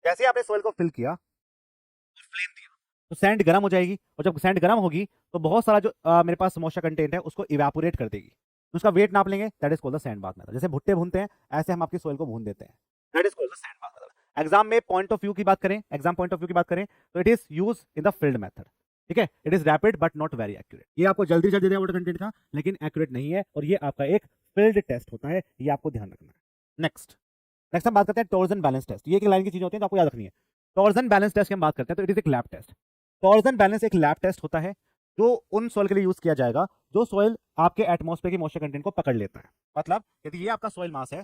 जैसे ही आपने सॉइल को फिल किया और फ्लेम दिया तो सैंड गर्म हो जाएगी, और जब सैंड गर्म होगी तो बहुत सारा जो मेरे पास मॉइस्चर कंटेंट है उसको इवेपोरेट कर देगी, तो उसका वेट नाप लेंगे, that is called the sand bath method. जैसे भुट्टे भूनते हैं ऐसे हम आपकी सॉइल को भून देते हैं, that is called the sand bath method. Exam में पॉइंट ऑफ व्यू की बात करें, एग्जाम पॉइंट ऑफ व्यू की बात करें तो it is use in the field method, ठीक है। It is rapid but not very accurate, ये आपको जल्दी जल्दी देगा वाटर कंटेंट का, लेकिन एक्यूरेट नहीं है, और ये आपका एक फील्ड टेस्ट होता है, ये आपको ध्यान रखना है। नेक्स्ट नेक्स्ट हम बात करते हैं टॉर्जन बैलेंस टेस्ट। ये एक लाइन की चीज होती है तो आपको याद रखनी है। टॉर्जन बैलेंस टेस्ट की हम बात करते हैं तो इट इज एक लैब टेस्ट। टॉर्जन बैलेंस एक लैब टेस्ट होता है जो उन सॉइल के लिए यूज किया जाएगा जो सॉइल आपके एटमॉस्फेयर की मॉइस्चर कंटेंट को पकड़ लेता है। मतलब यदि ये आपका सॉइल मास है,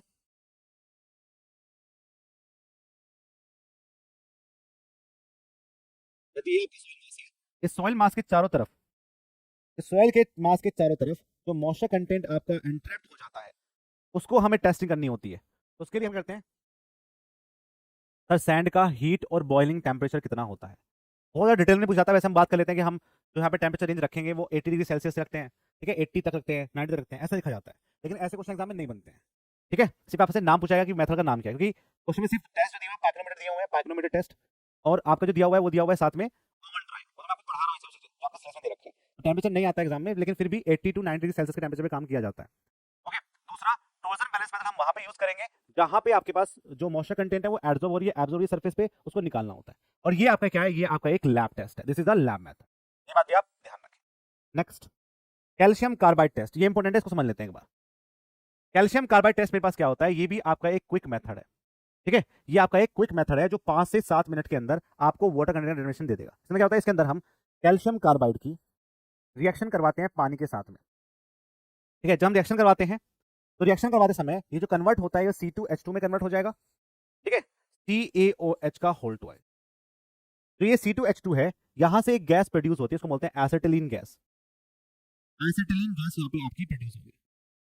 यदि ये आपका सॉइल मास है, इस सॉइल मास के चारों तरफ, इस सॉइल के मास के चारों तरफ जो मॉइस्चर कंटेंट आपका एंट्रैप्ड हो जाता है उसको हमें टेस्टिंग करनी होती है। तो उसके लिए हम करते हैं, सर सैंड का हीट और बॉइलिंग टेम्परेचर कितना होता है, बहुत ज़्यादा डिटेल में पूछ जाता है। वैसे हम बात कर लेते हैं कि हम जो यहाँ पे टेम्परेचर रेंज रखेंगे वो 80 डिग्री सेल्सियस रखते हैं, ठीक है, 80 तक रखते हैं, 90 तक रखते हैं, ऐसा लिखा जाता है। लेकिन ऐसे क्वेश्चन एग्जाम में नहीं बनते हैं, ठीक है। सिर्फ आपसे नाम पूछाएगा कि मेथड का नाम क्या है, क्योंकि क्वेश्चन में सिर्फ टेस्ट जो दिया हुआ है पाइकोनोमीटर दिया हुआ है, पाइकोनोमीटर टेस्ट, और आपका जो दिया हुआ है वो दिया हुआ है साथ में कॉमन ड्राइव, और मैं आपको पढ़ा रहा हूँ इस चीज़ को, आपका सिलेबस में दे रखे हैं। टेम्परेचर नहीं आता है एग्जाम में, लेकिन फिर भी 80 टू 90 डिग्री सेल्सियस के टेम्परेचर पे काम किया जाता है। ओके, दूसरा टॉर्जन बैलेंस मेथड हम वहां पे यूज करेंगे जहां पे आपके पास जो मॉइस्चर कंटेंट है वो एब्जॉर्ब हो रही है, एब्जॉर्ब हो रही है सरफेस पे, उसको निकालना होता है। और ये आपका क्या है, ये आपका एक लैब टेस्ट है, this is the lab method, ये बात भी आप ध्यान रखें। नेक्स्ट कैल्शियम कार्बाइड टेस्ट, ये इंपॉर्टेंट है, इसको समझ लेते हैं एक बार। कैल्शियम कार्बाइड टेस्ट मेरे पास क्या होता है, ये भी आपका एक क्विक मेथड है, ठीक है। ये आपका एक क्विक मेथड है जो 5 से 7 मिनट के अंदर आपको वाटर कंटेंट डेफिनेशन दे देगा। इसमें क्या होता है, इसके अंदर हम कैल्शियम कार्बाइड की रिएक्शन करवाते हैं पानी के साथ में, ठीक है। जब हम रिएक्शन करवाते हैं तो रिएक्शन करवाते समय ये जो कन्वर्ट होता है ये C2H2 में कन्वर्ट हो जाएगा, ठीक है, CaOH का होल टू है। तो ये C2H2 है, यहां से एक गैस प्रोड्यूस होती है, इसको बोलते हैं एसिटिलीन गैस। एसिटिलीन गैस यहाँ पे आपकी प्रोड्यूस होगी।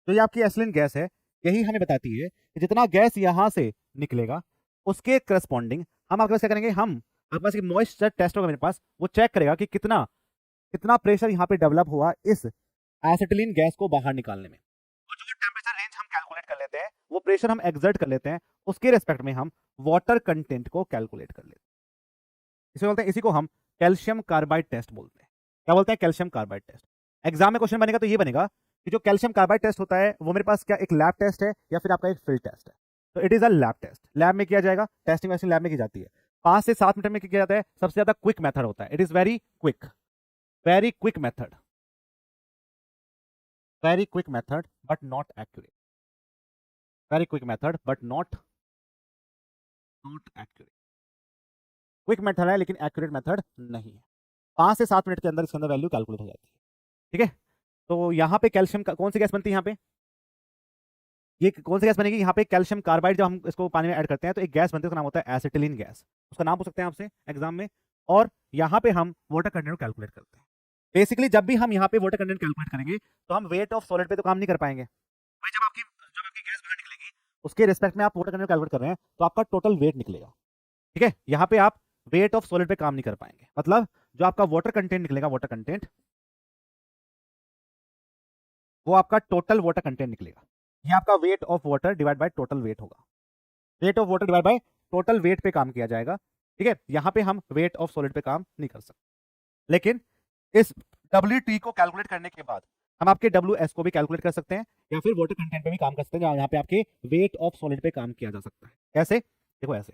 तो ये आपकी एसिटिलीन गैस है, यही हमें बताती है कि जितना गैस यहां से निकलेगा उसके करस्पॉन्डिंग हम आपके पास क्या करेंगे, हम आपके पास एक मॉइस्चर टेस्ट होगा मेरे पास, वो चेक करेगा कि कितना कितना प्रेशर यहाँ पे डेवलप हुआ इस एसिटिलीन गैस को बाहर निकालने में। और जो टेम्परेचर रेंज हम कैलकुलेट कर लेते हैं, वो प्रेशर हम एक्सर्ट कर लेते हैं, उसके रेस्पेक्ट में हम वाटर कंटेंट को कैलकुलेट कर लेते हैं। इसे बोलते हैं, इसी को हम कैल्शियम कार्बाइड टेस्ट बोलते हैं। क्या बोलते हैं, कैल्शियम कार्बाइड टेस्ट। एग्जाम में क्वेश्चन बनेगा तो ये बनेगा कि जो कैल्शियम कार्बाइड टेस्ट होता है वो मेरे पास क्या एक लैब टेस्ट है या फिर आपका एक फील्ड टेस्ट है। तो it is a lab test, lab में किया जाएगा, टेस्टिंग वैसे लैब में की जाती है। 5 से 7 मिनट में किया जाता है, सबसे ज्यादा क्विक मेथड होता है, it is very quick, very quick method, very quick method but not accurate, very quick method but not accurate. Quick method है लेकिन एक्यूरेट मेथड नहीं है। 5 से 7 मिनट के अंदर इसके अंदर वैल्यू कैलकुलेट हो जाती है, ठीक है। तो यहाँ पे कैल्शियम का कौन सी गैस बनती है, यहाँ पे ये कौन सी गैस बनेगी, यहाँ पे कैल्शियम कार्बाइड जब हम इसको पानी में ऐड करते हैं तो एक गैस बनती है, उसका नाम होता है एसिटिलीन गैस, उसका नाम पूछ सकते हैं आपसे एग्जाम में। और यहाँ पे हम वाटर कंटेंट कैलकुलेट करते हैं। बेसिकली जब भी हम यहाँ पे वाटर कंटेंट कैलकुलेट करेंगे तो हम वेट ऑफ सॉलिड पे तो काम नहीं कर पाएंगे भाई। जब आपकी गैस बाहर निकलेगी उसके रिस्पेक्ट में आप वाटर कंटेंट कैलकुलेट कर रहे हैं तो आपका टोटल वेट निकलेगा, ठीक है। यहाँ पे आप वेट ऑफ सॉलिड पे काम नहीं कर पाएंगे, मतलब जो आपका वाटर कंटेंट निकलेगा, वाटर कंटेंट वो आपका टोटल वाटर कंटेंट निकलेगा। ये आपका weight of water divide by total weight होगा, weight of water divide by total weight पे काम किया जाएगा, ठीक है। यहाँ पे हम वेट ऑफ सॉलिड पे काम नहीं कर सकते, लेकिन इस WT को कैलकुलेट करने के बाद हम आपके WS को भी कैलकुलेट कर सकते हैं या फिर वाटर कंटेंट पे भी काम कर सकते हैं, यहाँ पे आपके वेट ऑफ सॉलिड पे काम किया जा सकता है। कैसे, देखो ऐसे,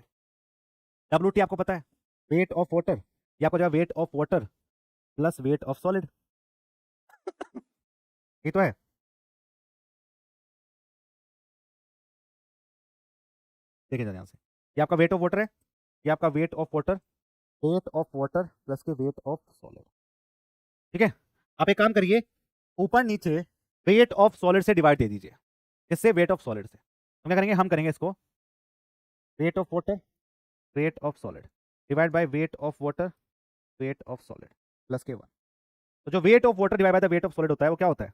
WT आपको पता है वेट ऑफ वाटर, ये आपको जो wait of water plus wait of solid, ये तो है। देखिए ध्यान से, ये आपका वेट ऑफ वाटर है, ये आपका weight of water, weight of water plus के वेट ऑफ सॉलिड, ठीक है। आप एक काम करिए, ऊपर नीचे वेट ऑफ सॉलिड से डिवाइड दे दीजिए, किससे, वेट ऑफ सॉलिड से। हम क्या करेंगे, हम करेंगे इसको wait of water, weight of solid divide by weight of water, weight of solid plus के 1। तो जो wait of water divide bye the weight of solid होता है वो क्या होता है?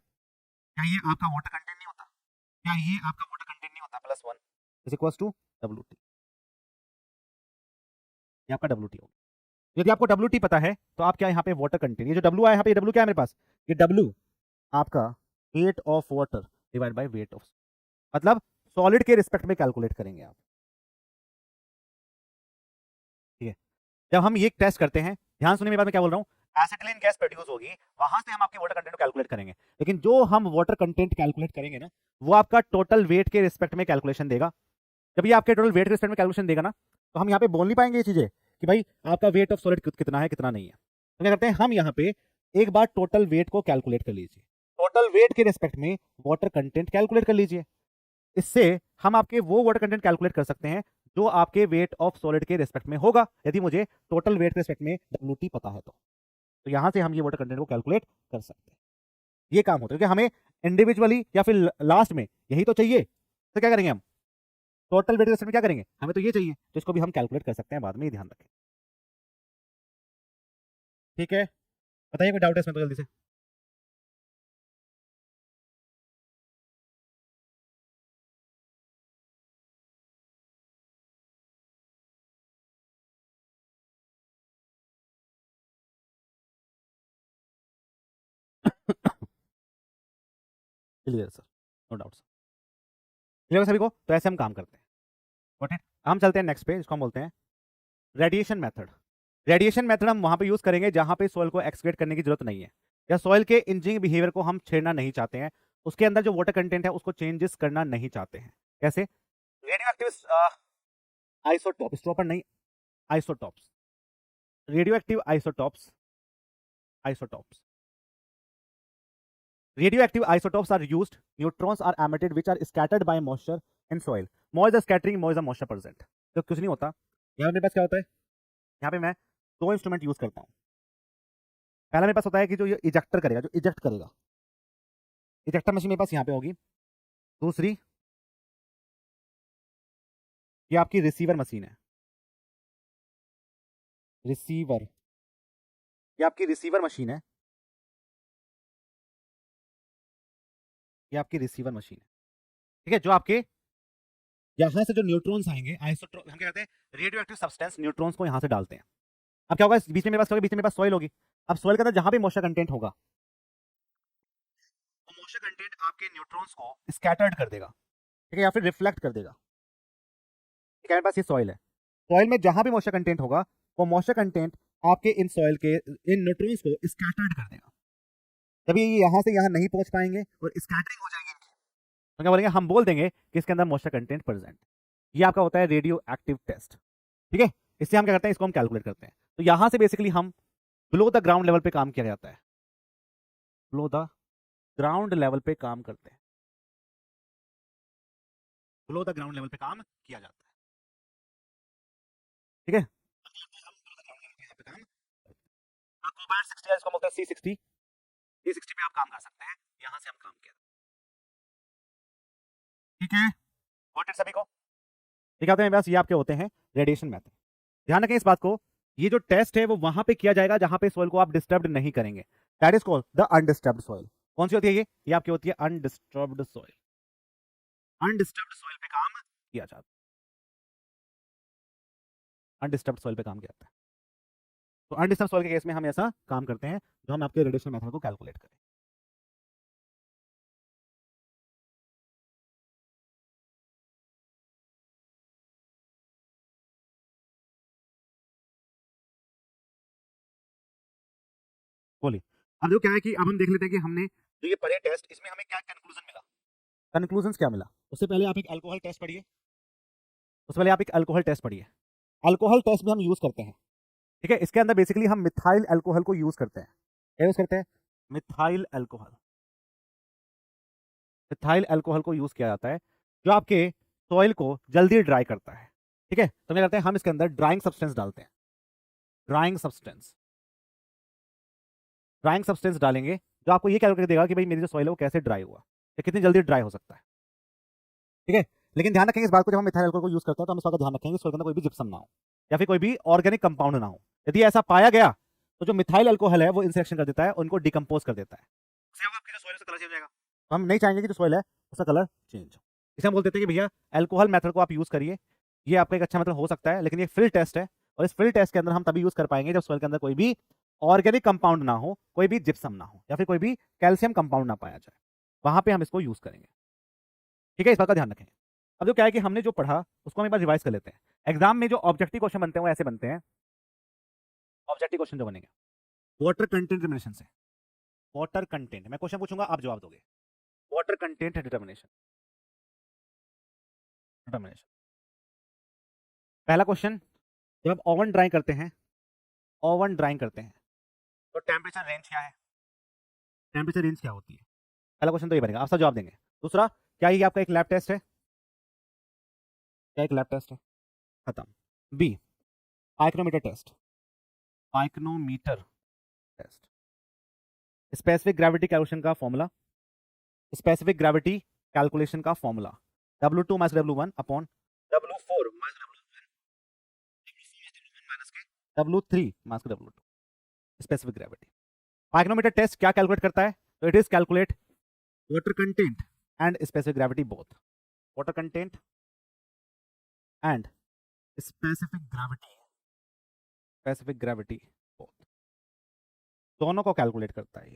क्या ये आपका वाटर कंटेंट नहीं होता? क्या ये आपका वाटर कंटेंट नहीं होता? +1 इज इक्वल्स टू WT। ये आपका WT होगा। यदि आपको WT पता है तो आप क्या यहाँ पे वाटर कंटेंट, ये जो W आया यहाँ पे, ये W क्या है मेरे पास? ये W आपका weight of water divide by weight of, मतलब सॉलिड के रिस्पेक्ट में कैलकुलेट करेंगे आप। ठीक है, जब हम ये टेस्ट करते हैं, ध्यान सुनिए मेरी बात, मैं क्या बोल रहा हूँ, एसिटिलीन गैस प्रोड्यूस होगी, वहां से हम आपके वाटर कंटेंट को कैलकुलेट करेंगे, लेकिन जो हम वाटर कंटेंट कैलकुलेट करेंगे ना, वो आपका टोटल वेट के रिस्पेक्ट में कैलकुलेशन देगा। जब ये आपके टोटल वेट के रिस्पेक्ट में कैलकुलेशन देगा ना, तो हम यहाँ पे बोल नहीं पाएंगे ये चीजें कि भाई आपका वेट ऑफ सॉलिड कितना है कितना नहीं है। तो क्या करते हैं हम यहाँ पे, एक बार टोटल वेट को कैलकुलेट कर लीजिए, टोटल वेट के रिस्पेक्ट में वाटर कंटेंट कैलकुलेट कर लीजिए। इससे हम आपके वो वाटर कंटेंट कैलकुलेट कर सकते हैं जो आपके वेट ऑफ सॉलिड के रिस्पेक्ट में होगा, यदि मुझे टोटल वेट के रिस्पेक्ट में WT पता है तो यहां से हम ये वाटर कंटेंट को कैलकुलेट कर सकते हैं। ये काम होता है क्योंकि हमें इंडिविजुअली या फिर लास्ट में यही तो चाहिए, तो क्या करेंगे हम टोटल वेट के रिस्पेक्ट में क्या करेंगे, हमें तो ये चाहिए, तो इसको भी हम कैलकुलेट कर सकते हैं बाद में, ये ध्यान रखें। ठीक है, बताइए कोई डाउट है इसमें तो जल्दी से। Clear sir, no doubt sir, clear सभी को। तो ऐसे हम काम करते हैं। Got it? हम चलते हैं नेक्स्ट पे, इसको हम बोलते हैं रेडिएशन मेथड। रेडिएशन मेथड हम वहां पे यूज करेंगे जहां पे सॉइल को एक्सक्रीट करने की जरूरत नहीं है, या सॉइल के इंजीनियरिंग बिहेवियर को हम छेड़ना नहीं चाहते हैं, उसके अंदर जो वाटर कंटेंट है उसको चेंजेस करना नहीं चाहते हैं। कैसे? रेडियो एक्टिव आइसोटॉप, स्टॉपर नहीं, isotopes, radio active isotopes, isotopes, radioactive isotopes are used, neutrons are emitted which are scattered by moisture in soil, more the scattering more the moisture present। तो कुछ नहीं होता, यहाँ मेरे पास क्या होता है, यहाँ पे मैं दो इंस्ट्रूमेंट यूज करता हूँ। पहला मेरे पास होता है कि जो ये इजेक्टर करेगा, जो इजेक्ट करेगा, इजेक्टर मशीन मेरे पास यहाँ पे होगी। दूसरी ये आपकी रिसीवर मशीन है, रिसीवर, ये आपकी रिसीवर मशीन है, ये आपकी रिसीवर मशीन है। ठीक है, जो आपके यहाँ से जो न्यूट्रॉन्स आएंगे, आइसोटॉप हम क्या कहते हैं, रेडियो एक्टिव सब्सटेंस न्यूट्रॉन्स को यहाँ से डालते हैं। अब क्या होगा, बीच में मेरे पास क्या होगा, बीच में मेरे पास सॉइल होगी। अब सॉइल के अंदर जहां भी मॉइस्चर कंटेंट होगा, तो मॉइस्चर कंटेंट आपके न्यूट्रॉन्स को स्कैटर्ड कर देगा, ठीक है, या फिर रिफ्लेक्ट कर देगा। ठीक है, मेरे पास ये सॉइल है, सॉइल में जहां भी मॉइस्चर कंटेंट होगा, वो मॉइस्चर कंटेंट आपके इन सॉइल के इन न्यूट्रॉन्स को स्कैटर्ड कर देगा। जब ये यहाँ से यहाँ नहीं पहुंच पाएंगे और स्कैटरिंग हो जाएगी इनकी, तो क्या बोलेंगे, हम बोल देंगे कि इसके अंदर मॉइस्चर कंटेंट प्रेजेंट। ये आपका होता है रेडियो एक्टिव टेस्ट। ठीक है, इससे हम क्या करते हैं, इसको हम कैलकुलेट करते हैं। तो यहां से बेसिकली हम बिलो द ग्राउंड लेवल पे काम किया जाता है, बिलो द ग्राउंड लेवल पे काम करते हैं, बिलो द ग्राउंड लेवल पे काम किया जाता है। ठीक है, कोबाल्ट 60 है, इसको बोलते हैं C60, C60 पे आप काम कर सकते हैं, यहां से हम काम किया। ठीक है, गॉट इट सभी को। ठीक है, मेरे पास ये आपके होते हैं रेडिएशन मेथड। ध्यान रखें इस बात को, ये जो टेस्ट है वो वहां पे किया जाएगा जहां पे सॉइल को आप डिस्टर्ब नहीं करेंगे, that is called the undisturbed soil. कौन सी होती है ये आपकी होती है अनडिस्टर्ब्ड सॉइल। अनडिस्टर्ब्ड सॉइल पे काम किया जाता है, अनडिस्टर्ब्ड सॉइल पे काम किया जाता है। तो अनडिस्टर्ब्ड सॉइल के केस में हम ऐसा काम करते हैं जो हम आपके रेडिएशन मेथड को कैलकुलेट करें। बोलिए, अब जो क्या है कि अब हम देख लेते हैं कि हमने जो ये पढ़े टेस्ट, इसमें हमें क्या कंक्लूजन मिला, कंक्लूजन क्या मिला। उससे पहले आप एक अल्कोहल टेस्ट पढ़िए, उससे पहले आप एक अल्कोहल टेस्ट पढ़िए। अल्कोहल टेस्ट भी हम यूज करते हैं। ठीक है, इसके अंदर बेसिकली हम मिथाइल अल्कोहल को यूज करते हैं। क्या यूज करते हैं, मिथाइल अल्कोहल, मिथाइल अल्कोहल को यूज किया जाता है जो आपके सॉइल को जल्दी ड्राई करता है। ठीक है, तो क्या करते हैं हम इसके अंदर ड्राइंग सब्सटेंस डालते हैं, ड्राइंग सब्सटेंस, ड्राइंग सब्सटेंस डालेंगे जो आपको ये कैलकुलेट देगा कि भाई मेरी जो सॉइल है वो कैसे ड्राई हुआ, या कितनी जल्दी ड्राई हो सकता है। ठीक है, लेकिन ध्यान रखेंगे इस बात को, जब हम मिथाइल अल्कोहल को यूज करते हैं तो हम इस बात का ध्यान रखेंगे सॉइल के अंदर कोई भी जिप्सम ना हो या फिर कोई भी ऑर्गेनिक कंपाउंड ना हो। यदि ऐसा पाया गया तो जो मिथाइल अल्कोहल है वो इन रिएक्शन कर देता है, उनको डिकम्पोज कर देता है, उससे आपके जो सोइल का कलर चेंज हो जाएगा। तो हम नहीं चाहेंगे कि जो सोइल है उसका कलर चेंज हो, इसे हम बोल देते हैं कि भैया अल्कोहल मेथड को आप यूज करिए, ये आपका एक अच्छा मेथड हो सकता है, लेकिन ये फील्ड टेस्ट है, और इस फील्ड टेस्ट के अंदर हम तभी यूज कर पाएंगे जब सोइल के अंदर कोई भी ऑर्गेनिक कंपाउंड ना हो, कोई भी जिप्सम ना हो, या फिर कोई भी कैल्शियम कंपाउंड ना पाया जाए, वहां पे हम इसको यूज करेंगे। ठीक है, इस बात का ध्यान रखें। अब जो क्या है कि हमने जो पढ़ा उसको हम एक बार रिवाइज कर लेते हैं। एग्जाम में जो ऑब्जेक्टिव क्वेश्चन बनते हैं वो ऐसे बनते हैं, ऑब्जेक्टिव क्वेश्चन जो बनेंगे वाटर कंटेंट डिटर्मिनेशन से। वाटर कंटेंट मैं क्वेश्चन पूछूंगा, आप जवाब दोगे। Water content determination, determination. पहला क्वेश्चन, जब आप ओवन ड्राइंग करते हैं, ओवन ड्राइंग करते हैं तो टेम्परेचर रेंज क्या है, टेम्परेचर रेंज क्या होती है? पहला क्वेश्चन तो ये बनेगा, आप सब जवाब देंगे। दूसरा, क्या ये आपका एक लैब टेस्ट है, क्या एक लैब टेस्ट है? खत्म। B, pycnometer test, pycnometer test. Specific gravity calculation का फॉर्मूला, स्पेसिफिक ग्रेविटी कैलकुलेशन का formula W2 minus W1 upon W4 minus W3 minus W2, specific gravity. Pycnometer test क्या कैलकुलेट करता है? तो it is calculate water content and specific gravity both, water content and specific gravity, specific gravity both, दोनों को calculate करता है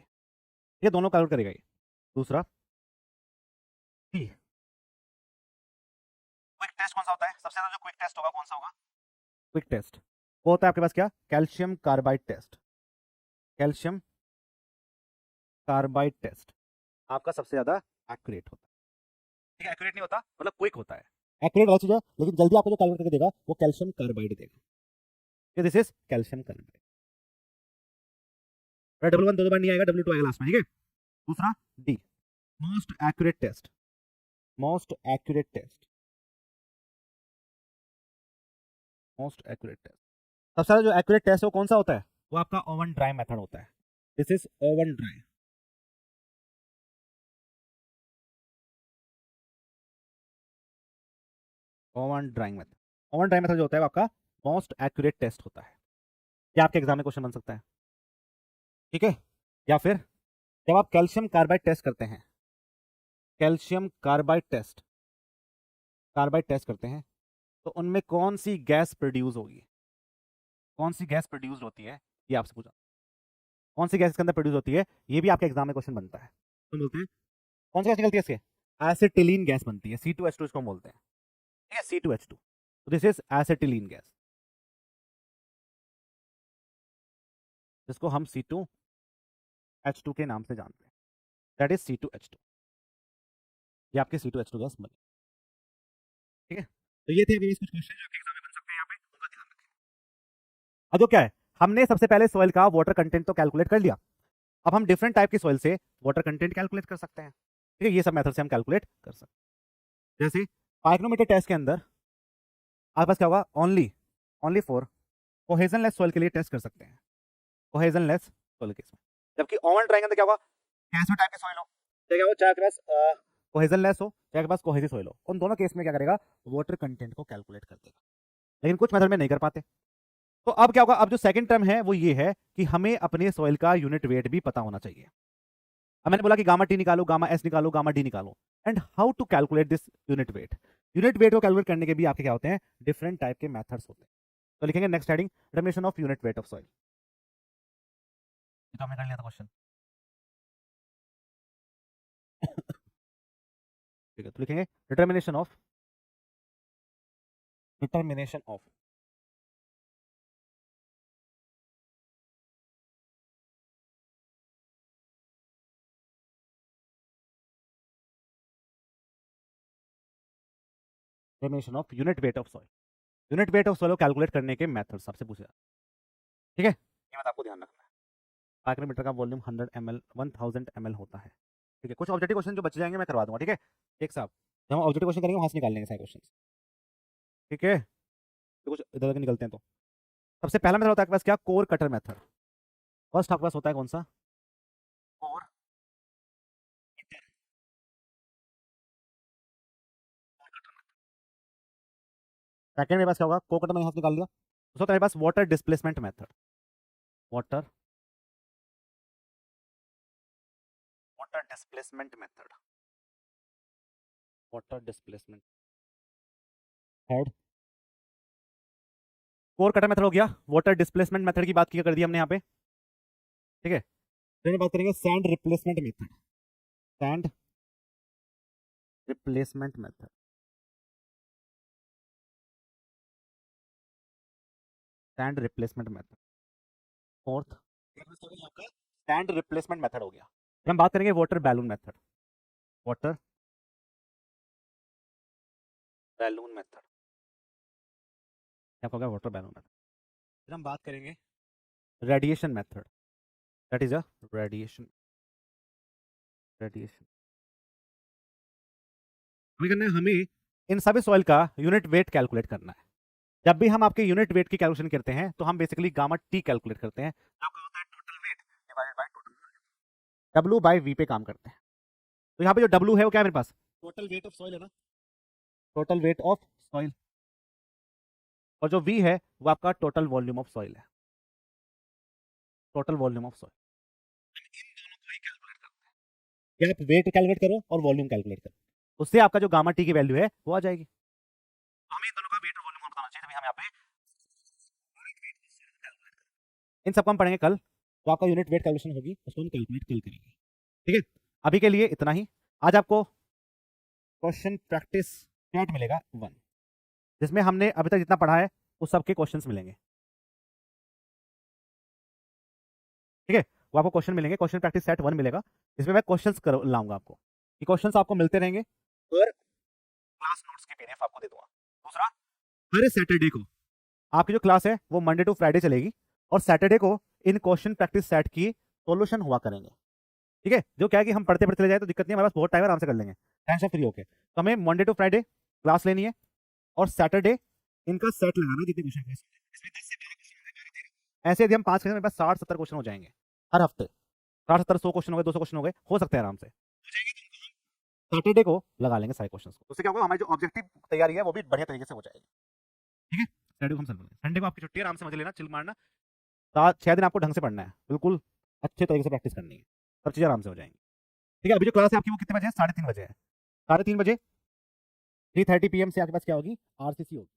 ये दोनों कैलकुलेट करेगा ये। दूसरा, क्विक टेस्ट कौन सा होता है? सबसे ज्यादा जो क्विक टेस्ट होगा कौन सा होगा? क्विक टेस्ट वो होता है आपके पास क्या? Calcium carbide test, calcium carbide test आपका सबसे ज्यादा एक्यूरेट होता है। ठीक है, एक्यूरेट नहीं होता मतलब क्विक होता है, एक्यूरेट वाला चीज है, लेकिन जल्दी आपको जो कैलकुलेट करके देगा वो कैल्शियम कार्बाइड देगा। This is calcium carbide. W1 दो बार नहीं आएगा, W2 आएगा लास्ट में, ठीक है। दूसरा, D, most accurate test, most accurate test, most accurate test. सबसे ज्यादा जो एक्यूरेट टेस्ट है वो कौन सा होता है? वो आपका ओवन ड्राई मेथड होता है। This is oven dry, oven drying method. Oven dry method जो होता है वो आपका मोस्ट एक्यूरेट टेस्ट होता है। क्या आपके एग्जाम में क्वेश्चन बन सकता है? ठीक है। या फिर जब आप कैल्शियम कार्बाइड टेस्ट करते हैं, calcium carbide test, carbide test करते हैं, तो उनमें कौन सी गैस प्रोड्यूस होगी, कौन सी गैस प्रोड्यूस होती है, ये आपसे पूछा। कौन सी गैस इसके अंदर प्रोड्यूस होती है, ये भी आपके एग्जाम में क्वेश्चन बनता है। तो बोलते हैं कौन सी गैस निकलती है इसके? एसिटिलीन गैस बनती है, C2H2 इसको हम बोलते हैं। ठीक है, C2H2, तो दिस इज एसिटिलीन गैस, जिसको हम C2H2 के नाम से जानते हैं, दैट इज C2H2। ये आपके C2H2 गैस बनी। ठीक है, तो ये थे अभी कुछ क्वेश्चन जो आपके एग्जाम में बन सकते हैं, यहाँ पे उनका ध्यान रखें। अब जो क्या है, हमने सबसे पहले सॉइल का वाटर कंटेंट तो कैलकुलेट कर लिया, अब हम डिफरेंट टाइप की सॉइल से वाटर कंटेंट कैलकुलेट कर सकते हैं। ठीक है, ये सब मेथड से हम कैलकुलेट कर सकते हैं। जैसे पाइक्रोमीटर टेस्ट के अंदर आपके पास क्या होगा? ओनली ओनली फॉर कोहेजनलेस सॉइल के लिए टेस्ट कर सकते हैं, कोहेजनलेस सॉइल के इसमें। जबकि ओवन ड्राइंग के अंदर क्या होगा? कैसे टाइप की सॉइल हो, चाहे क्या हो, चाहे आपके पास कोहेजनलेस हो, चाहे आपके पास कोहेसिव सॉइल हो, उन दोनों केस में क्या करेगा? वाटर कंटेंट को कैलकुलेट कर देगा। लेकिन कुछ मेथड में नहीं कर पाते। तो अब क्या होगा? अब जो सेकंड टर्म है वो ये है कि हमें अपने सॉइल का यूनिट वेट भी पता होना चाहिए। अब मैंने बोला कि गामा टी निकालो, गामा एस निकालो, गामा डी निकालो, and how to calculate this unit weight. Unit weight को कैलकुलेट करने के भी आपके क्या होते हैं? डिफरेंट टाइप के मेथड्स होते हैं। तो लिखेंगे next heading, determination of unit weight of soil. ये तो हमने कर लिया था क्वेश्चन। ठीक है, तो लिखेंगे determination of, determination of determination of unit weight of soil. Unit weight of soil को कैलकुलेट करने के मेथड सबसे पूछे जाते हैं। ठीक है, ये बात आपको ध्यान रखना है। माइक्रोमीटर का वॉल्यूम 100 ml 1000 ml होता है। ठीक है, कुछ ऑब्जेक्टिव क्वेश्चन जो बच जाएंगे मैं करवा दूंगा। ठीक है, एक साहब, जब हम ऑब्जेक्टिव क्वेश्चन करेंगे वहां से निकाल लेंगे सारे क्वेश्चन। ठीक है, तो कुछ इधर उधर निकलते हैं। तो सबसे पहला मेथड होता है आपके पास क्या? Core cutter method. फर्स्ट आपके पास होता है कौन सा? कोर। सेकंड मेरे पास क्या होगा? कोर कटर मैंने यहाँ से निकाल लिया। दूसरा मेरे पास water displacement method. Water water displacement method, water displacement head core cutter method हो गया। वाटर डिस्प्लेसमेंट मेथड की बात कर दी हमने यहाँ पे, ठीक है। फिर बात करेंगे sand replacement method, sand replacement method, sand replacement method fourth sand replacement method हो गया। फिर हम बात करेंगे water balloon method, water balloon method क्या होगा, वाटर बैलून मेथड। फिर हम बात करेंगे radiation method, that is a radiation, radiation हमें करना है, हमें इन सभी सॉइल का यूनिट वेट कैलकुलेट करना है। जब भी हम आपके यूनिट वेट की कैलकुलेशन करते हैं तो हम बेसिकली गामा टी कैलकुलेट करते हैं, आपका होता है total weight divided by total W by V पे काम करते हैं। तो यहाँ पे जो डब्ल्यू है वो क्या है मेरे पास, टोटल वेट ऑफ सॉइल है ना, टोटल वेट ऑफ सॉइल, और जो वी है वो आपका टोटल वॉल्यूम ऑफ सॉइल है, टोटल वॉल्यूम ऑफ सॉइल। इन दोनों को ही कैलकुलेट करते हैं, या आप वेट कैलकुलेट करो और वॉल्यूम कैलकुलेट करो, उससे आपका जो गामा टी की वैल्यू है वो आ जाएगी। तो हमें इन दोनों का वेट और वॉल्यूम बताना चाहिए, तभी हम यहाँ पे इन सबको हम पढ़ेंगे कल, तो आपका यूनिट वेट कैलकुलेशन होगी, उसको हम कैलकुलेट कल करेंगे, ठीक है। अभी के लिए इतना ही। आज आपको क्वेश्चन प्रैक्टिस सेट मिलेगा 1, जिसमें हमने अभी तक जितना पढ़ा है उस सबके क्वेश्चंस मिलेंगे, ठीक है। वो आपको क्वेश्चन मिलेंगे, क्वेश्चन प्रैक्टिस सेट 1 मिलेगा, जिसमें मैं क्वेश्चंस लाऊंगा आपको, ये क्वेश्चंस आपको मिलते रहेंगे और क्लास नोट्स की पीडीएफ आपको दे दूंगा। दूसरा, हर सैटरडे को आपकी जो क्लास है वो मंडे टू फ्राइडे चलेगी, और सैटरडे को इन क्वेश्चन प्रैक्टिस सेट की सॉल्यूशन हुआ करेंगे, ठीक है। जो क्या है कि हम पढ़ते पढ़ते चले जाए तो दिक्कत नहीं, हमारे पास बहुत टाइम आराम से कर लेंगे, टेंशन फ्री होके। तो हमें मंडे टू फ्राइडे क्लास लेनी है, और सैटरडे इनका सेट लगाना, जितने क्वेश्चन है इसमें 10 से 12 क्वेश्चन, ऐसे यदि हम 5 मेरे पास 60-70 क्वेश्चन हो जाएंगे हर हफ्ते, 60-70 100 क्वेश्चन हो गए, 200 क्वेश्चन हो सकते हैं आराम से, हो जाएंगे। तो हम सैटरडे को लगा लेंगे सारे क्वेश्चन को, उससे क्या होगा, हमारी जो ऑब्जेक्टिव तैयारी है वो भी बढ़िया तरीके से हो जाएगी, ठीक है। सैटरडे को हम सॉल्व करेंगे, संडे को आपकी छुट्टी है, आराम से मजे लेना, चिल मारना, 6 दिन आपको ढंग से पढ़ना है, बिल्कुल अच्छे तरीके से प्रैक्टिस करनी है, सब चीज़ें आराम से हो जाएंगी, ठीक है। अभी जो क्लास है आपकी वो कितने बजे है, 3:30 बजे है, 3:30 बजे 3:30 PM से आपके पास क्या होगी, आरसीसी होगी,